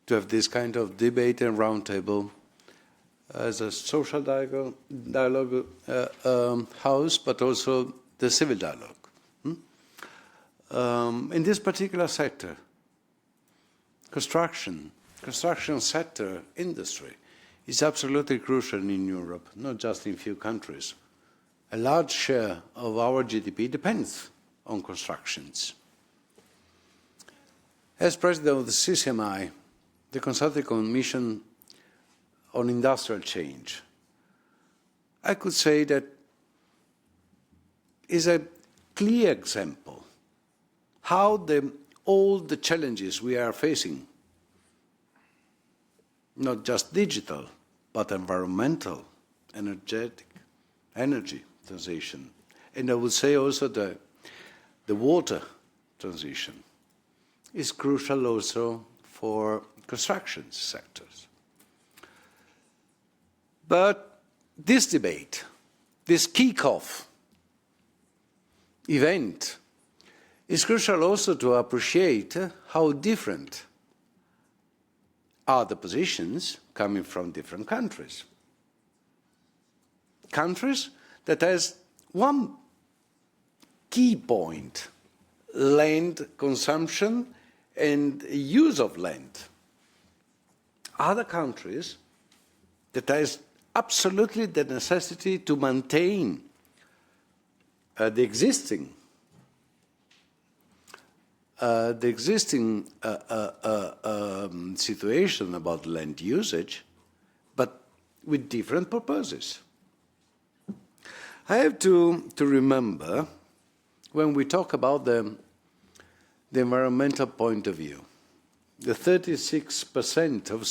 to have this kind of debate and roundtable as a social dialogue house, but also the civil dialogue. In this particular sector, construction sector, industry, is absolutely crucial in Europe, not just in a few countries. A large share of our GDP depends on constructions. As President of the CCMI, the Consultative Commission on Industrial Change, I could say that is a clear example how all the challenges we are facing, not just digital, but environmental, energy transition, and I would say also the water transition, is crucial also for construction sectors. But this debate, this kick-off event, is crucial also to appreciate how different are the positions coming from different countries. Countries that has one key point, land consumption and use of land. Other countries that has absolutely the necessity to maintain the existing situation about land usage, but with different purposes. I have to remember, when we talk about the environmental point of view, the 36% of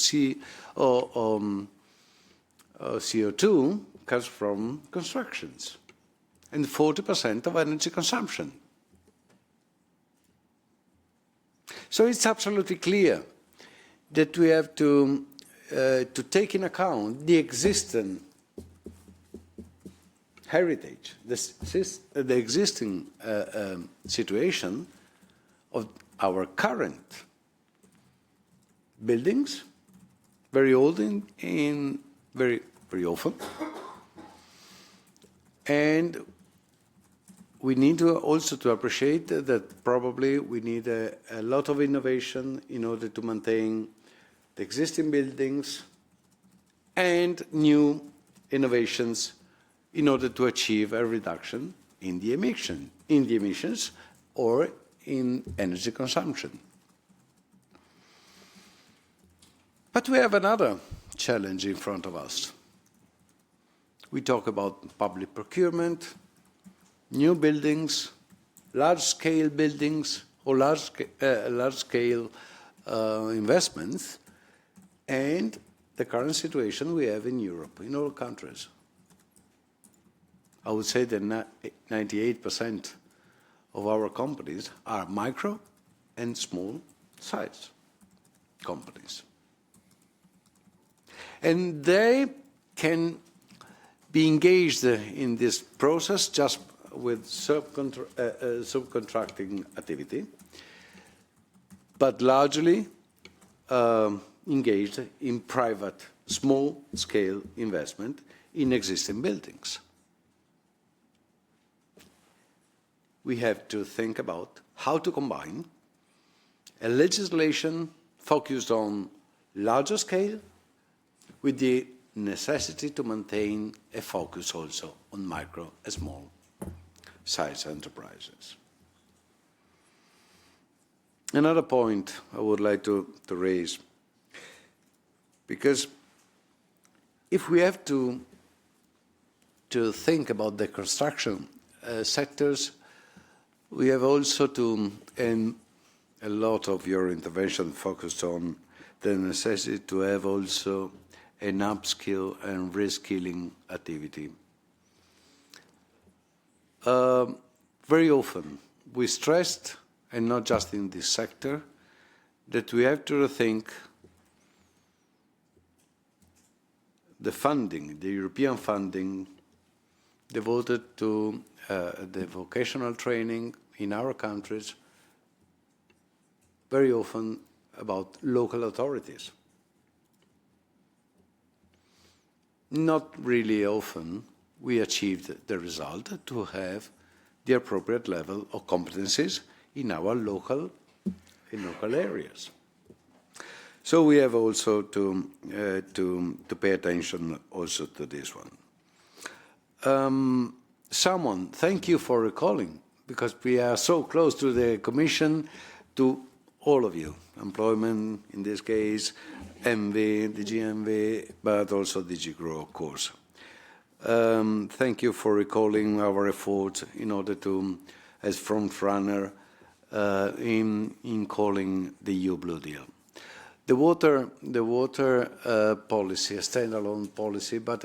CO2 comes from constructions and 40% of energy consumption. So it's absolutely clear that we have to take in account the existing heritage, the existing situation of our current buildings, very old in very often, and we need to also to appreciate that probably we need a lot of innovation in order to maintain the existing buildings and new innovations in order to achieve a reduction in the emissions or in energy consumption. But we have another challenge in front of us. We talk about public procurement, new buildings, large-scale buildings, or large-scale investments, and the current situation we have in Europe, in all countries. I would say that 98% of our companies are micro and small size companies. And they can be engaged in this process just with subcontracting activity, but largely engaged in private small-scale investment in existing buildings. We have to think about how to combine a legislation focused on larger scale with the necessity to maintain a focus also on micro and small size enterprises. Another point I would like to raise, because if we have to think about the construction sectors, we have also to, and a lot of your intervention focused on the necessity to have also an upskill and reskilling activity. Very often we stressed, and not just in this sector, that we have to rethink the funding, the European funding devoted to the vocational training in our countries, very often about local authorities. Not really often we achieved the result to have the appropriate level of competencies in our local areas. So we have also to pay attention also to this one. Thank you for recalling, because we are so close to the Commission, to all of you, employment in this case, MV, DG MV, but also DG GROW, of course. Thank you for recalling our efforts in order to, as front runner, in calling the EU Blue Deal. The water policy, a standalone policy, but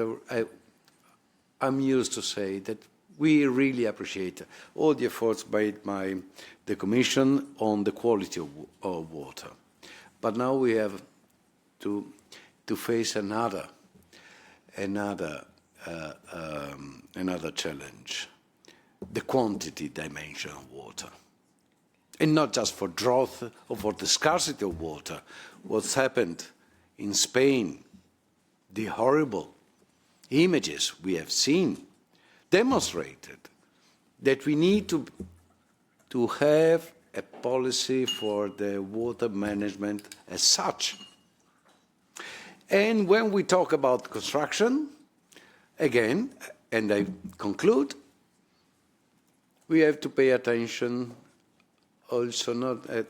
I'm used to say that we really appreciate all the efforts made by the Commission on the quality of water. But now we have to face another challenge, the quantity dimension of water. And not just for drought or for the scarcity of water. What's happened in Spain, the horrible images we have seen, demonstrated that we need to have a policy for the water management as such. And when we talk about construction, again, and I conclude, we have to pay attention also not at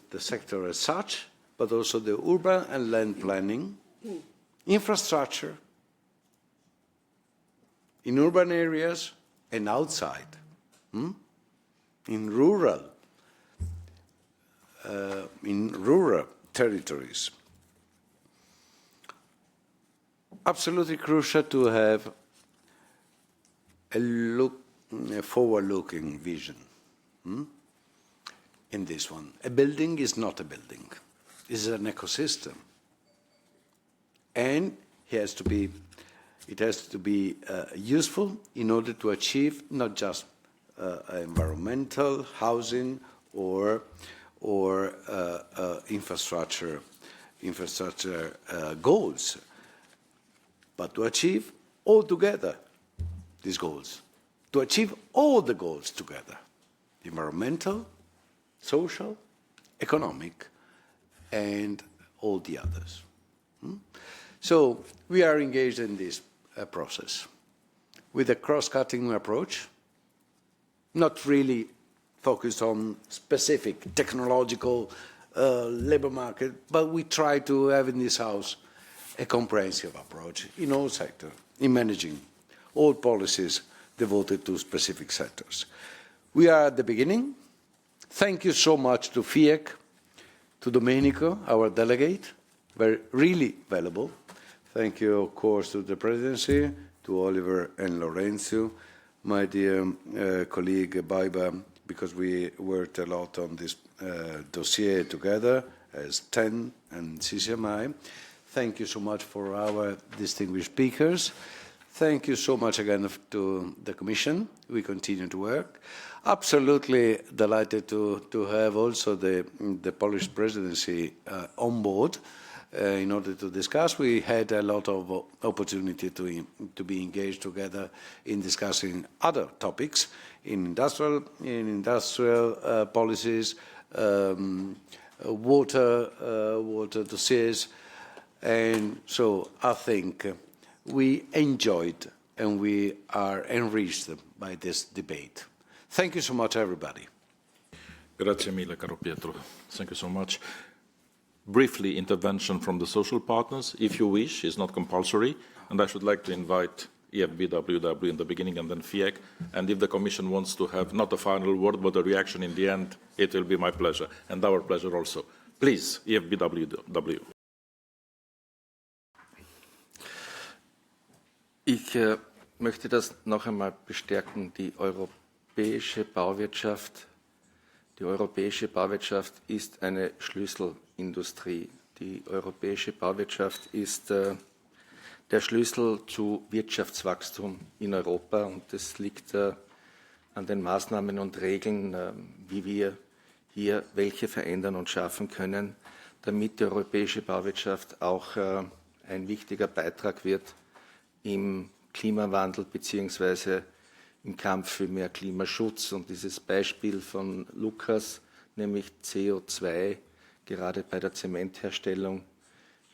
the sector as such, but also the urban and land planning, infrastructure, in urban areas and outside, in rural territories. Absolutely crucial to have a forward-looking vision. in this one. A building is not a building. It's an ecosystem. And it has to be useful in order to achieve not just environmental, housing, or infrastructure goals, but to achieve all together these goals, to achieve all the goals together, environmental, social, economic, and all the others. So we are engaged in this process with a cross-cutting approach, not really focused on specific technological labor market, but we try to have in this house a comprehensive approach in all sectors, in managing all policies devoted to specific sectors. We are at the beginning. Thank you so much to FIEC, to Domenico, our delegate, really valuable. Thank you, of course, to the presidency, to Oliver and Lorenzo, my dear colleague Baiba, because we worked a lot on this dossier together as TEN and CCMI. Thank you so much for our distinguished speakers. Thank you so much again to the Commission. We continue to work. Absolutely delighted to have also the Polish presidency on board in order to discuss. We had a lot of opportunity to be engaged together in discussing other topics in industrial policies, water dossiers, and so I think we enjoyed and we are enriched by this debate. Thank you so much, everybody. Grazie mille, caro Pietro. Thank you so much. Briefly, intervention from the social partners, if you wish, is not compulsory, and I should like to invite EFBWW in the beginning and then FIEC, and if the Commission wants to have not a final word but a reaction in the end, it will be my pleasure, and our pleasure also. Please, EFBWW. Ich möchte das noch einmal bestärken. Die europäische Bauwirtschaft ist eine Schlüsselindustrie. Die europäische Bauwirtschaft ist der Schlüssel zu Wirtschaftswachstum in Europa, und es liegt an den Maßnahmen und Regeln, wie wir hier welche verändern und schaffen können, damit die europäische Bauwirtschaft auch ein wichtiger Beitrag wird im Klimawandel bzw. im Kampf für mehr Klimaschutz. Und dieses Beispiel von Lukas, nämlich CO2, gerade bei der Zementherstellung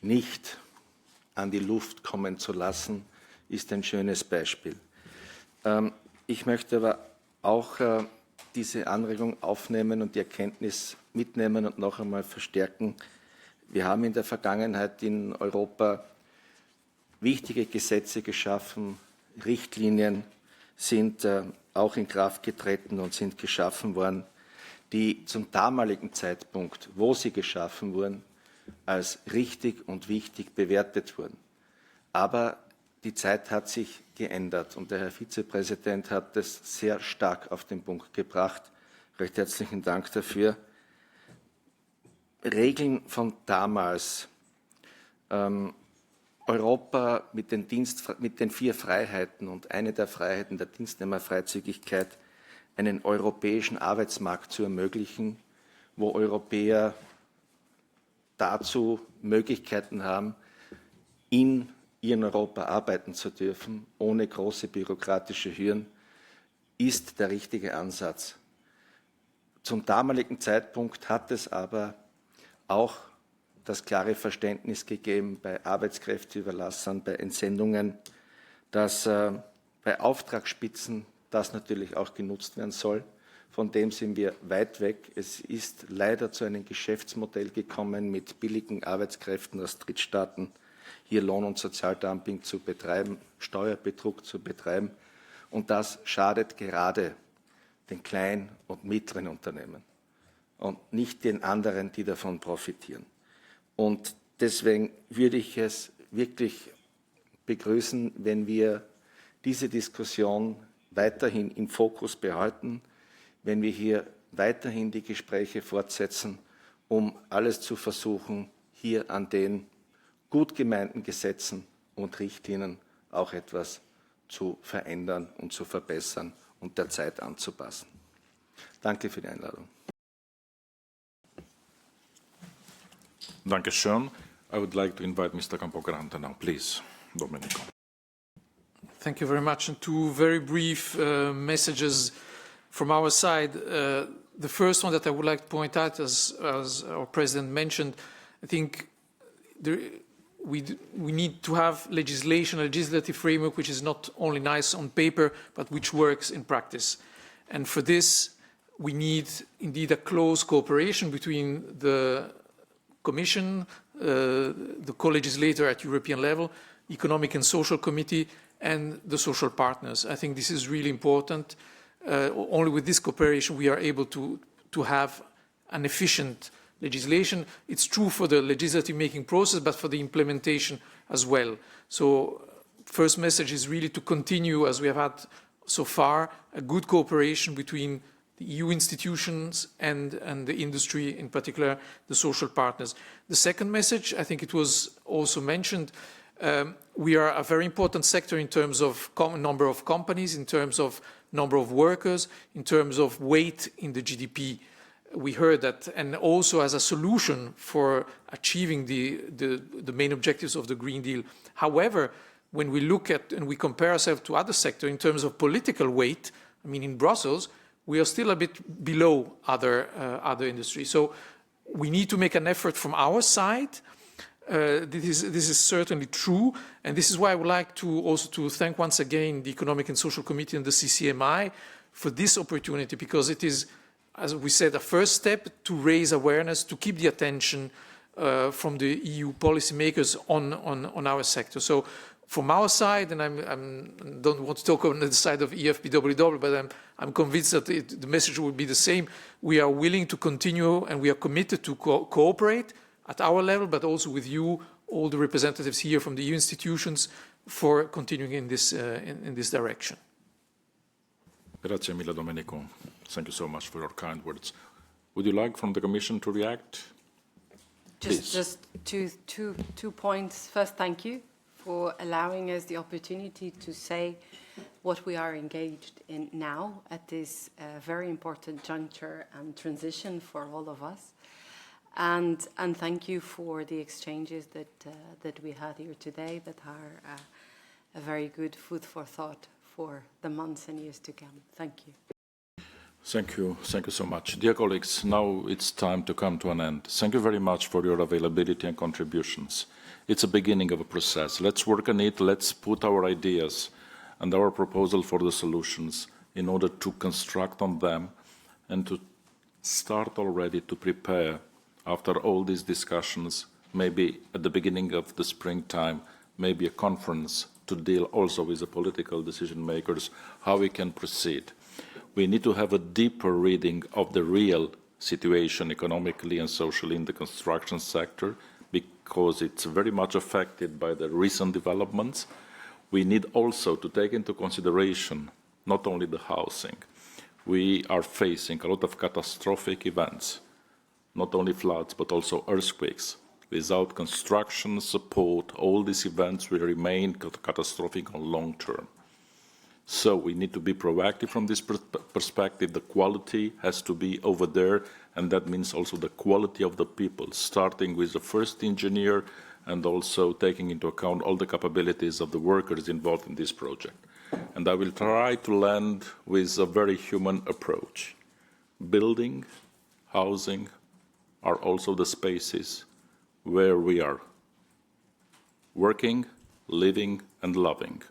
nicht an die Luft kommen zu lassen, ist ein schönes Beispiel. Ich möchte aber auch diese Anregung aufnehmen und die Erkenntnis mitnehmen und noch einmal verstärken. Wir haben in der Vergangenheit in Europa wichtige Gesetze geschaffen, Richtlinien sind auch in Kraft getreten und sind geschaffen worden, die zum damaligen Zeitpunkt, wo sie geschaffen wurden, als richtig und wichtig bewertet wurden. Aber die Zeit hat sich geändert und der Herr Vizepräsident hat es sehr stark auf den Punkt gebracht. Recht herzlichen Dank dafür. Regeln von damals, Europa mit den 4 Freiheiten und eine der Freiheiten der Dienstnehmerfreizügigkeit, einen europäischen Arbeitsmarkt zu ermöglichen, wo Europäer dazu Möglichkeiten haben, in ihrem Europa arbeiten zu dürfen, ohne große bürokratische Hürden, ist der richtige Ansatz. Zum damaligen Zeitpunkt hat es aber auch das klare Verständnis gegeben bei Arbeitskräfteüberlassern, bei Entsendungen, dass bei Auftragsspitzen das natürlich auch genutzt werden soll. Von dem sind wir weit weg. Es ist leider zu einem Geschäftsmodell gekommen, mit billigen Arbeitskräften aus Drittstaaten hier Lohn- und Sozialdumping zu betreiben, Steuerbetrug zu betreiben. Und das schadet gerade den kleinen und mittleren Unternehmen und nicht den anderen, die davon profitieren. Und deswegen würde ich es wirklich begrüßen, wenn wir diese Diskussion weiterhin im Fokus behalten, wenn wir hier weiterhin die Gespräche fortsetzen, um alles zu versuchen, hier an den gut gemeinten Gesetzen und Richtlinien auch etwas zu verändern und zu verbessern und der Zeit anzupassen. Danke für die Einladung. Dankeschön. I would like to invite Mr. Campogrande now, please. Domenico. Thank you very much. And two very brief messages from our side. The first one that I would like to point out, as our President mentioned, I think we need to have legislation, a legislative framework which is not only nice on paper, but which works in practice. And for this, we need indeed a close cooperation between the Commission, the co-legislator at European level, Economic and Social Committee, and the social partners. I think this is really important. Only with this cooperation we are able to have an efficient legislation. It's true for the legislative making process, but for the implementation as well. So first message is really to continue, as we have had so far, a good cooperation between the EU institutions and the industry, in particular the social partners. The second message, I think it was also mentioned, we are a very important sector in terms of number of companies, in terms of number of workers, in terms of weight in the GDP. We heard that, and also as a solution for achieving the main objectives of the Green Deal. However, when we look at and we compare ourselves to other sectors in terms of political weight, I mean in Brussels, we are still a bit below other industries. So we need to make an effort from our side. This is certainly true, and this is why I would like to also thank once again the Economic and Social Committee and the CCMI for this opportunity, because it is, as we said, a first step to raise awareness, to keep the attention from the EU policymakers on our sector. So from our side, and I don't want to talk on the side of EFPWW, but I'm convinced that the message will be the same. We are willing to continue, and we are committed to cooperate at our level, but also with you, all the representatives here from the EU institutions, for continuing in this direction. Grazie mille, Domenico. Thank you so much for your kind words. Would you like from the Commission to react? Just two points. First, thank you for allowing us the opportunity to say what we are engaged in now at this very important juncture and transition for all of us. And thank you for the exchanges that we had here today that are a very good food for thought for the months and years to come. Thank you. Thank you. Thank you so much. Dear colleagues, now it's time to come to an end. Thank you very much for your availability and contributions. It's a beginning of a process. Let's work on it. Let's put our ideas and our proposal for the solutions in order to construct on them and to start already to prepare after all these discussions, maybe at the beginning of the springtime, maybe a conference to deal also with the political decision makers, how we can proceed. We need to have a deeper reading of the real situation economically and socially in the construction sector, because it's very much affected by the recent developments. We need also to take into consideration not only the housing. We are facing a lot of catastrophic events, not only floods, but also earthquakes. Without construction support, all these events will remain catastrophic on long term. So we need to be proactive from this perspective. The quality has to be over there, and that means also the quality of the people, starting with the first engineer and also taking into account all the capabilities of the workers involved in this project. And I will try to land with a very human approach. Building, housing are also the spaces where we are working, living, and loving.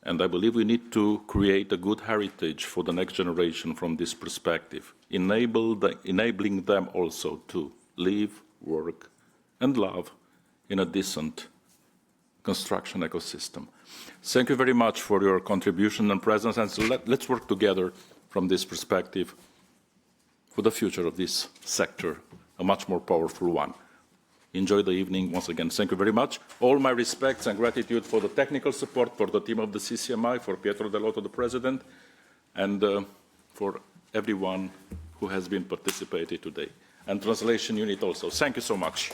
And I believe we need to create a good heritage for the next generation from this perspective, enabling them also to live, work, and love in a decent construction ecosystem. Thank you very much for your contribution and presence, and so let's work together from this perspective for the future of this sector, a much more powerful one. Enjoy the evening once again. Thank you very much. All my respects and gratitude for the technical support, for the team of the CCMI, for Pietro Dell'Otto, the president, and for everyone who has been participating today. And translation unit also. Thank you so much.